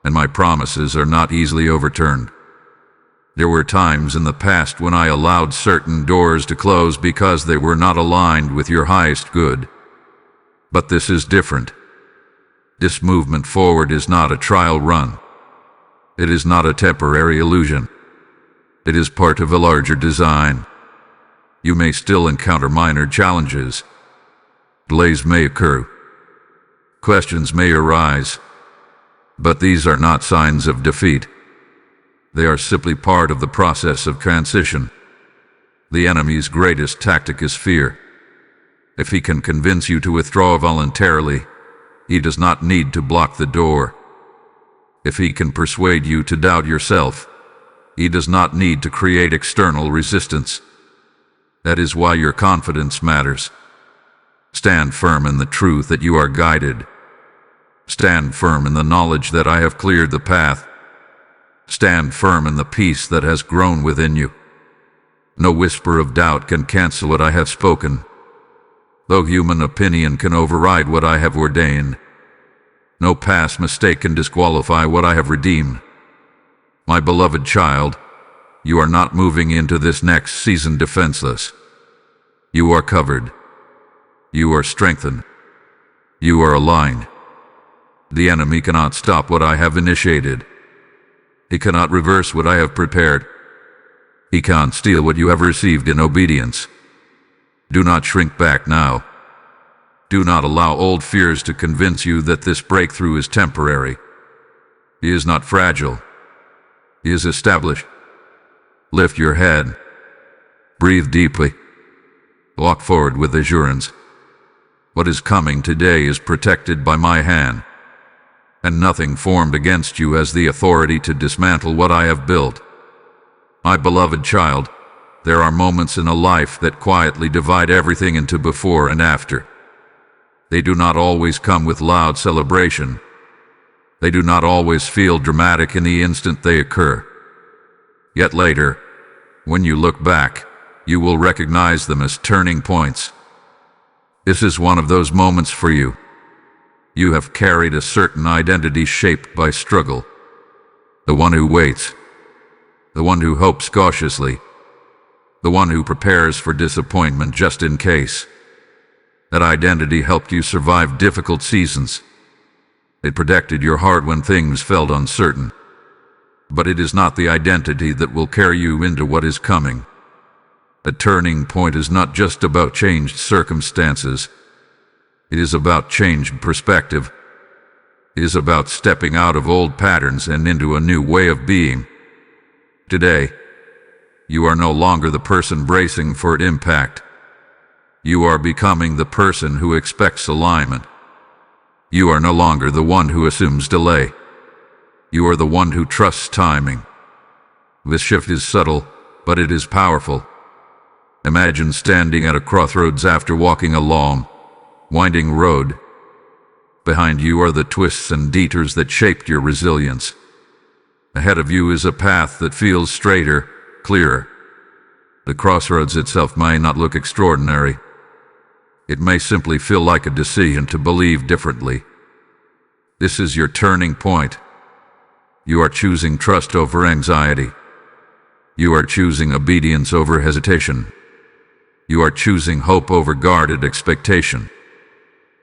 and my promises are not easily overturned. There were times in the past when I allowed certain doors to close because they were not aligned with your highest good. But this is different. This movement forward is not a trial run. It is not a temporary illusion. It is part of a larger design. You may still encounter minor challenges. Delays may occur. Questions may arise. But these are not signs of defeat. They are simply part of the process of transition. The enemy's greatest tactic is fear. If he can convince you to withdraw voluntarily, he does not need to block the door. If he can persuade you to doubt yourself, he does not need to create external resistance. That is why your confidence matters. Stand firm in the truth that you are guided. Stand firm in the knowledge that I have cleared the path. Stand firm in the peace that has grown within you. No whisper of doubt can cancel what I have spoken, though human opinion can override what I have ordained. No past mistake can disqualify what I have redeemed. My beloved child, you are not moving into this next season defenseless. You are covered. You are strengthened. You are aligned. The enemy cannot stop what I have initiated. He cannot reverse what I have prepared. He can't steal what you have received in obedience. Do not shrink back now. Do not allow old fears to convince you that this breakthrough is temporary. He is not fragile. He is established. Lift your head. Breathe deeply. Walk forward with assurance. What is coming today is protected by my hand, and nothing formed against you has the authority to dismantle what I have built. My beloved child, there are moments in a life that quietly divide everything into before and after. They do not always come with loud celebration. They do not always feel dramatic in the instant they occur. Yet later, when you look back, you will recognize them as turning points. This is one of those moments for you. You have carried a certain identity shaped by struggle. The one who waits. The one who hopes cautiously. The one who prepares for disappointment just in case. That identity helped you survive difficult seasons. It protected your heart when things felt uncertain. But it is not the identity that will carry you into what is coming. A turning point is not just about changed circumstances. It is about changed perspective. It is about stepping out of old patterns and into a new way of being. Today, you are no longer the person bracing for impact. You are becoming the person who expects alignment. You are no longer the one who assumes delay. You are the one who trusts timing. This shift is subtle, but it is powerful. Imagine standing at a crossroads after walking a long, winding road. Behind you are the twists and detours that shaped your resilience. Ahead of you is a path that feels straighter, clearer. The crossroads itself may not look extraordinary, It may simply feel like a decision to believe differently. This is your turning point. You are choosing trust over anxiety. You are choosing obedience over hesitation. You are choosing hope over guarded expectation.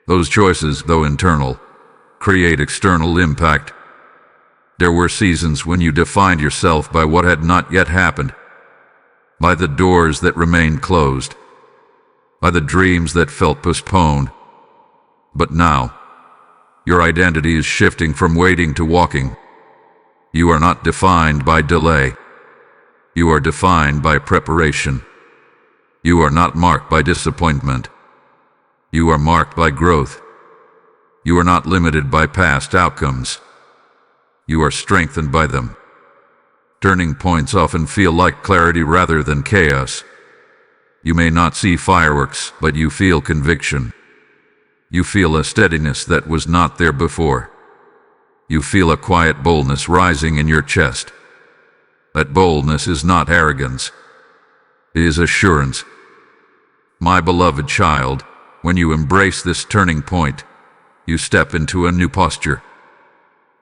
Those choices, though internal, create external impact. There were seasons when you defined yourself by what had not yet happened, by the doors that remained closed, by the dreams that felt postponed. But now, your identity is shifting from waiting to walking. You are not defined by delay. You are defined by preparation. You are not marked by disappointment. You are marked by growth. You are not limited by past outcomes. You are strengthened by them. Turning points often feel like clarity rather than chaos. You may not see fireworks, but you feel conviction. You feel a steadiness that was not there before. You feel a quiet boldness rising in your chest. That boldness is not arrogance. It is assurance. My beloved child, when you embrace this turning point, you step into a new posture.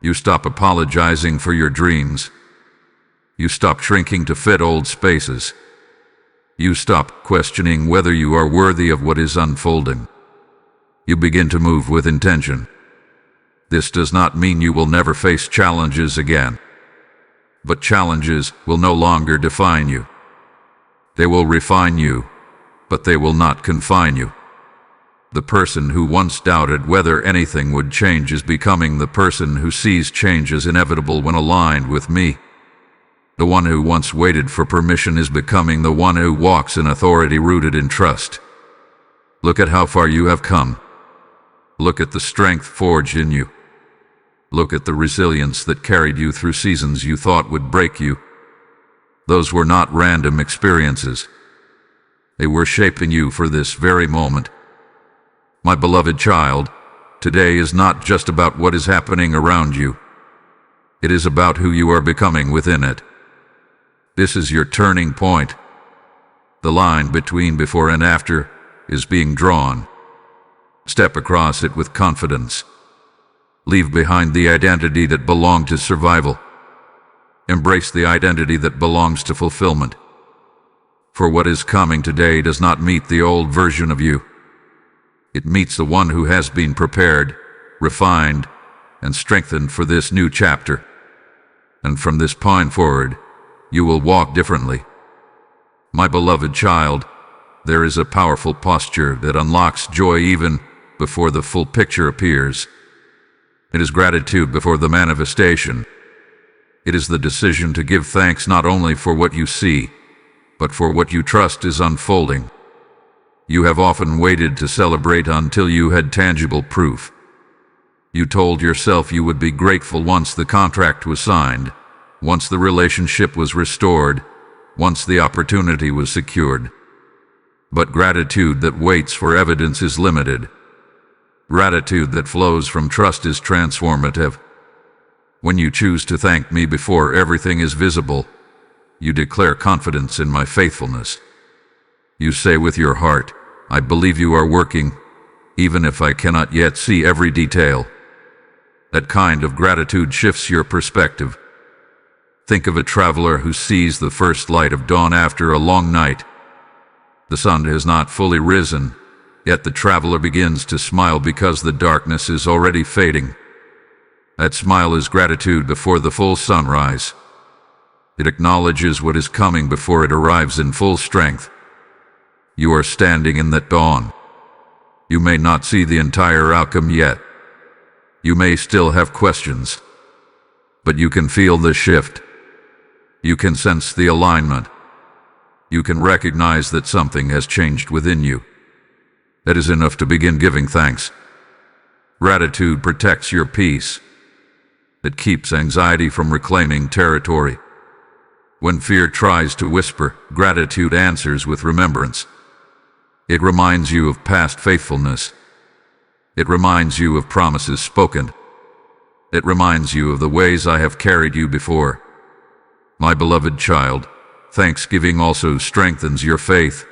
You stop apologizing for your dreams. You stop shrinking to fit old spaces. You stop questioning whether you are worthy of what is unfolding. You begin to move with intention. This does not mean you will never face challenges again. But challenges will no longer define you. They will refine you, but they will not confine you. The person who once doubted whether anything would change is becoming the person who sees change as inevitable when aligned with me. The one who once waited for permission is becoming the one who walks in authority rooted in trust. Look at how far you have come. Look at the strength forged in you. Look at the resilience that carried you through seasons you thought would break you. Those were not random experiences. They were shaping you for this very moment. My beloved child, today is not just about what is happening around you. It is about who you are becoming within it. This is your turning point. The line between before and after is being drawn. Step across it with confidence. Leave behind the identity that belonged to survival. Embrace the identity that belongs to fulfillment. For what is coming today does not meet the old version of you. It meets the one who has been prepared, refined, and strengthened for this new chapter. And from this point forward, you will walk differently. My beloved child, there is a powerful posture that unlocks joy even before the full picture appears. It is gratitude before the manifestation. It is the decision to give thanks not only for what you see, but for what you trust is unfolding. You have often waited to celebrate until you had tangible proof. You told yourself you would be grateful once the contract was signed, once the relationship was restored, once the opportunity was secured. But gratitude that waits for evidence is limited. Gratitude that flows from trust is transformative. When you choose to thank me before everything is visible, you declare confidence in my faithfulness. You say with your heart, I believe you are working, even if I cannot yet see every detail. That kind of gratitude shifts your perspective. Think of a traveler who sees the first light of dawn after a long night. The sun has not fully risen, yet the traveler begins to smile because the darkness is already fading. That smile is gratitude before the full sunrise. It acknowledges what is coming before it arrives in full strength. You are standing in that dawn. You may not see the entire outcome yet. You may still have questions. But you can feel the shift. You can sense the alignment. You can recognize that something has changed within you. That is enough to begin giving thanks. Gratitude protects your peace. It keeps anxiety from reclaiming territory. When fear tries to whisper, gratitude answers with remembrance. It reminds you of past faithfulness. It reminds you of promises spoken. It reminds you of the ways I have carried you before. My beloved child, thanksgiving also strengthens your faith.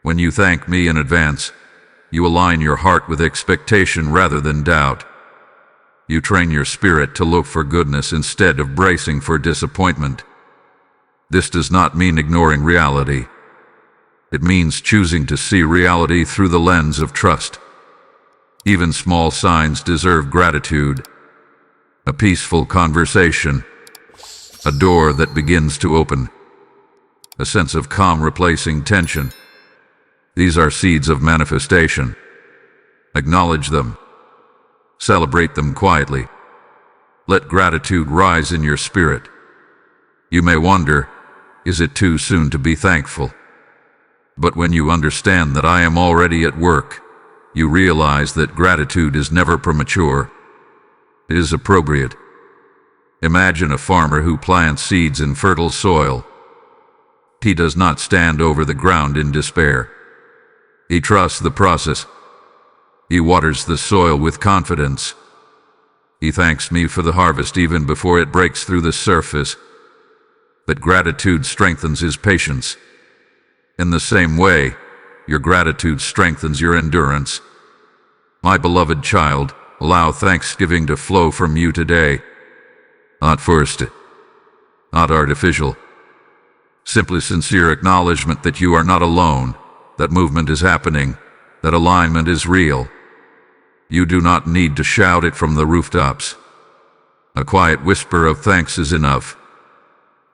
When you thank me in advance, You align your heart with expectation rather than doubt. You train your spirit to look for goodness instead of bracing for disappointment. This does not mean ignoring reality. It means choosing to see reality through the lens of trust. Even small signs deserve gratitude. A peaceful conversation, a door that begins to open, a sense of calm replacing tension. These are seeds of manifestation. Acknowledge them. Celebrate them quietly. Let gratitude rise in your spirit. You may wonder, is it too soon to be thankful? But when you understand that I am already at work, you realize that gratitude is never premature. It is appropriate. Imagine a farmer who plants seeds in fertile soil. He does not stand over the ground in despair. He trusts the process. He waters the soil with confidence. He thanks me for the harvest even before it breaks through the surface. But gratitude strengthens his patience. In the same way, your gratitude strengthens your endurance. My beloved child, allow thanksgiving to flow from you today. Not forced, not artificial. Simply sincere acknowledgement that you are not alone, that movement is happening, that alignment is real. You do not need to shout it from the rooftops. A quiet whisper of thanks is enough.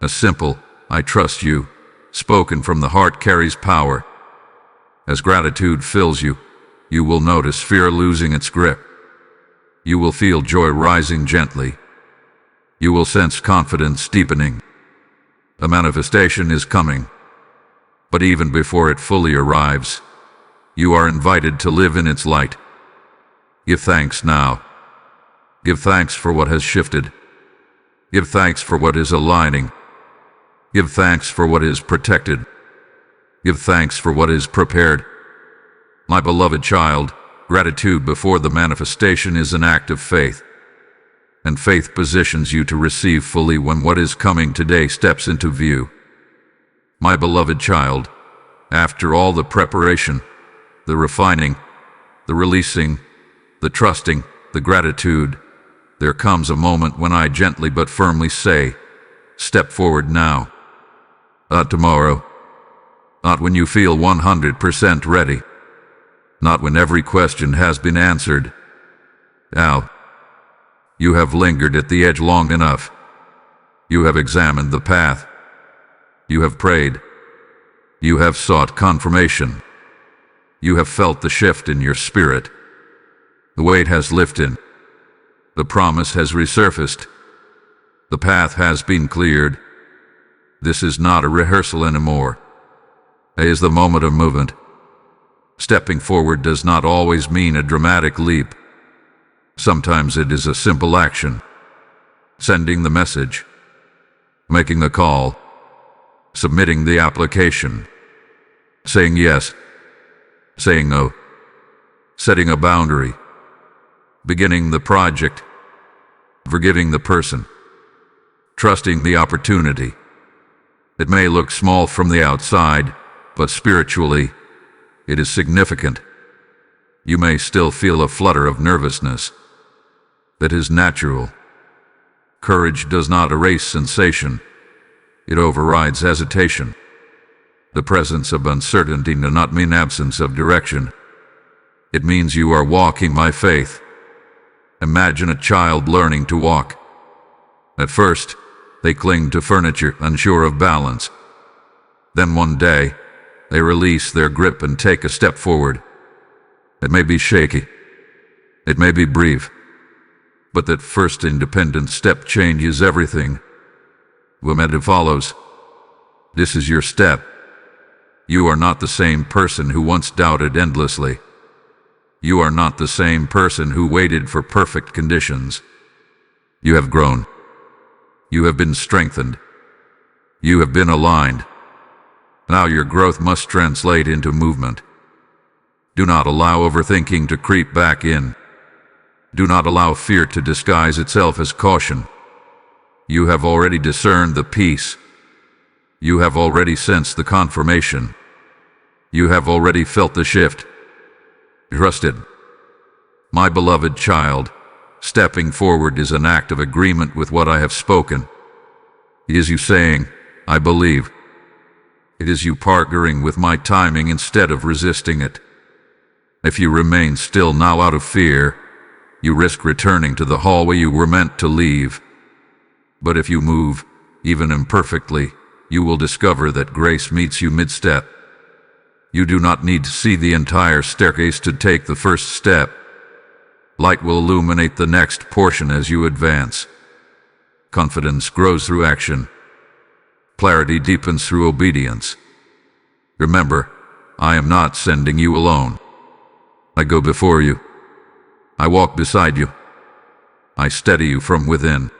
A simple, I trust you, spoken from the heart carries power. As gratitude fills you, you will notice fear losing its grip. You will feel joy rising gently. You will sense confidence deepening. A manifestation is coming. But even before it fully arrives, you are invited to live in its light. Give thanks now. Give thanks for what has shifted. Give thanks for what is aligning. Give thanks for what is protected. Give thanks for what is prepared. My beloved child, gratitude before the manifestation is an act of faith. And faith positions you to receive fully when what is coming today steps into view. My beloved child, after all the preparation, the refining, the releasing, the trusting, the gratitude, there comes a moment when I gently but firmly say, step forward now. Not tomorrow. Not when you feel 100% ready. Not when every question has been answered. Now, you have lingered at the edge long enough. You have examined the path. You have prayed. You have sought confirmation. You have felt the shift in your spirit. The weight has lifted. The promise has resurfaced. The path has been cleared. This is not a rehearsal anymore. It is the moment of movement. Stepping forward does not always mean a dramatic leap. Sometimes it is a simple action. Sending the message. Making the call. Submitting the application. Saying yes. Saying no. Setting a boundary. Beginning the project. Forgiving the person. Trusting the opportunity. It may look small from the outside, but spiritually, it is significant. You may still feel a flutter of nervousness. That is natural. Courage does not erase sensation. It overrides hesitation. The presence of uncertainty does not mean absence of direction. It means you are walking by faith. Imagine a child learning to walk. At first, they cling to furniture, unsure of balance. Then one day, they release their grip and take a step forward. It may be shaky. It may be brief. But that first independent step changes everything. When it follows, this is your step. You are not the same person who once doubted endlessly. You are not the same person who waited for perfect conditions. You have grown. You have been strengthened. You have been aligned. Now your growth must translate into movement. Do not allow overthinking to creep back in. Do not allow fear to disguise itself as caution. You have already discerned the peace. You have already sensed the confirmation. You have already felt the shift. Trusted. My beloved child, stepping forward is an act of agreement with what I have spoken. It is you saying, I believe. It is you partnering with my timing instead of resisting it. If you remain still now out of fear, you risk returning to the hallway you were meant to leave. But if you move, even imperfectly, you will discover that grace meets you mid-step. You do not need to see the entire staircase to take the first step. Light will illuminate the next portion as you advance. Confidence grows through action. Clarity deepens through obedience. Remember, I am not sending you alone. I go before you. I walk beside you. I steady you from within.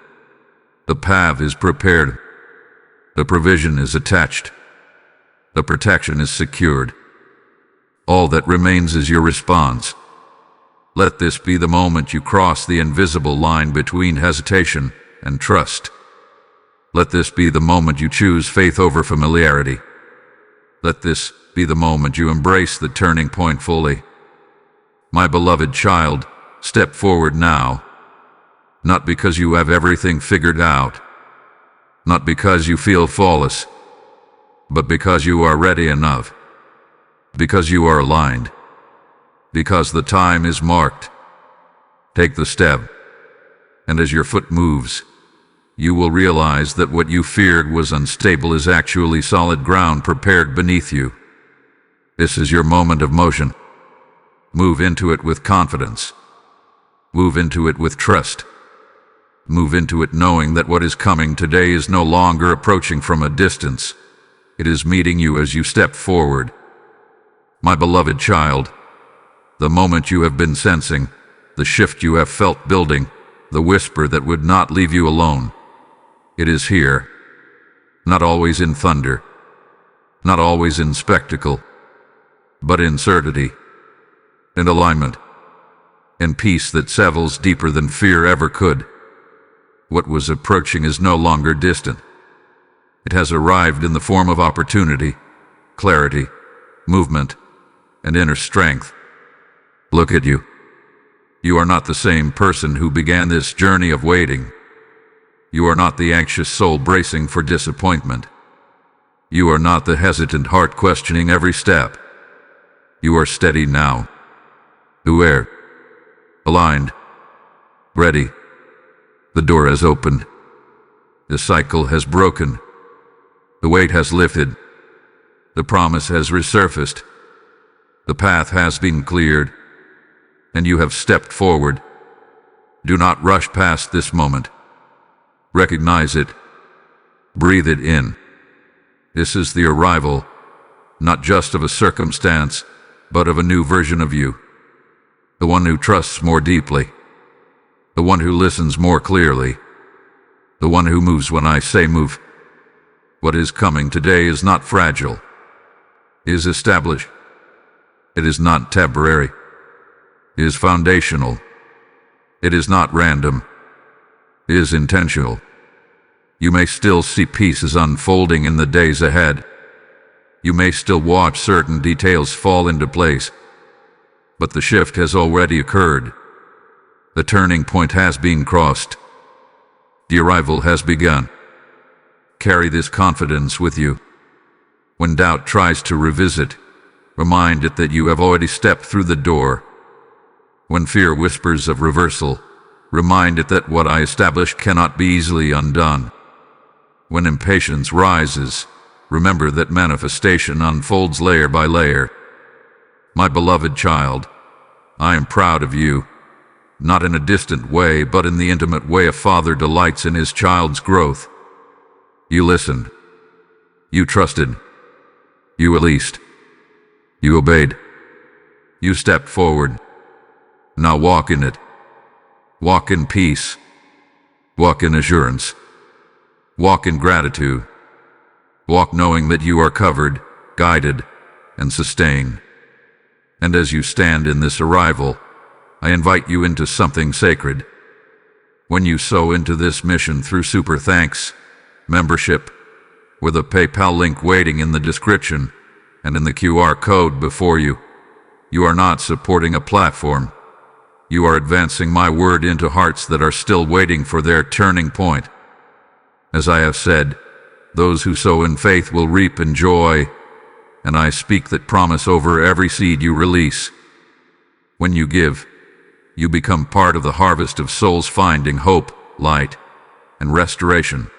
The path is prepared. The provision is attached. The protection is secured. All that remains is your response. Let this be the moment you cross the invisible line between hesitation and trust. Let this be the moment you choose faith over familiarity. Let this be the moment you embrace the turning point fully. My beloved child, step forward now. Not because you have everything figured out. Not because you feel flawless. But because you are ready enough. Because you are aligned. Because the time is marked. Take the step. And as your foot moves, you will realize that what you feared was unstable is actually solid ground prepared beneath you. This is your moment of motion. Move into it with confidence. Move into it with trust. Move into it knowing that what is coming today is no longer approaching from a distance. It is meeting you as you step forward. My beloved child, the moment you have been sensing, the shift you have felt building, the whisper that would not leave you alone. It is here. Not always in thunder. Not always in spectacle. But in certainty. In alignment. In peace that settles deeper than fear ever could. What was approaching is no longer distant. It has arrived in the form of opportunity, clarity, movement, and inner strength. Look at you. You are not the same person who began this journey of waiting. You are not the anxious soul bracing for disappointment. You are not the hesitant heart questioning every step. You are steady now. Aware. Aligned. Ready. The door has opened. The cycle has broken. The weight has lifted. The promise has resurfaced. The path has been cleared. And you have stepped forward. Do not rush past this moment. Recognize it. Breathe it in. This is the arrival, not just of a circumstance, but of a new version of you. The one who trusts more deeply. The one who listens more clearly. The one who moves when I say move. What is coming today is not fragile. It is established. It is not temporary. It is foundational. It is not random. It is intentional. You may still see pieces unfolding in the days ahead. You may still watch certain details fall into place. But the shift has already occurred. The turning point has been crossed. The arrival has begun. Carry this confidence with you. When doubt tries to revisit, remind it that you have already stepped through the door. When fear whispers of reversal, remind it that what I established cannot be easily undone. When impatience rises, remember that manifestation unfolds layer by layer. My beloved child, I am proud of you, not in a distant way, but in the intimate way a father delights in his child's growth. You listened. You trusted. You released. You obeyed. You stepped forward. Now walk in it. Walk in peace. Walk in assurance. Walk in gratitude. Walk knowing that you are covered, guided, and sustained. And as you stand in this arrival, I invite you into something sacred. When you sow into this mission through Super Thanks membership, with a PayPal link waiting in the description and in the QR code before you, You are not supporting a platform. You are advancing my word into hearts that are still waiting for their turning point. As I have said, those who sow in faith will reap in joy, and I speak that promise over every seed you release. When you give, you become part of the harvest of souls finding hope, light, and restoration.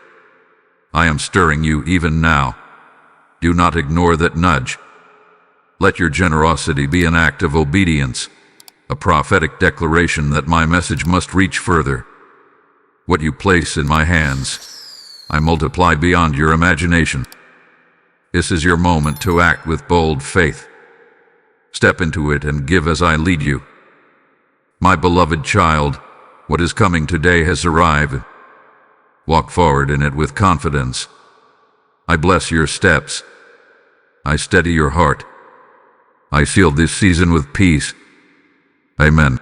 I am stirring you even now. Do not ignore that nudge. Let your generosity be an act of obedience, a prophetic declaration that my message must reach further. What you place in my hands, I multiply beyond your imagination. This is your moment to act with bold faith. Step into it and give as I lead you. My beloved child, what is coming today has arrived. Walk forward in it with confidence. I bless your steps. I steady your heart. I seal this season with peace. Amen.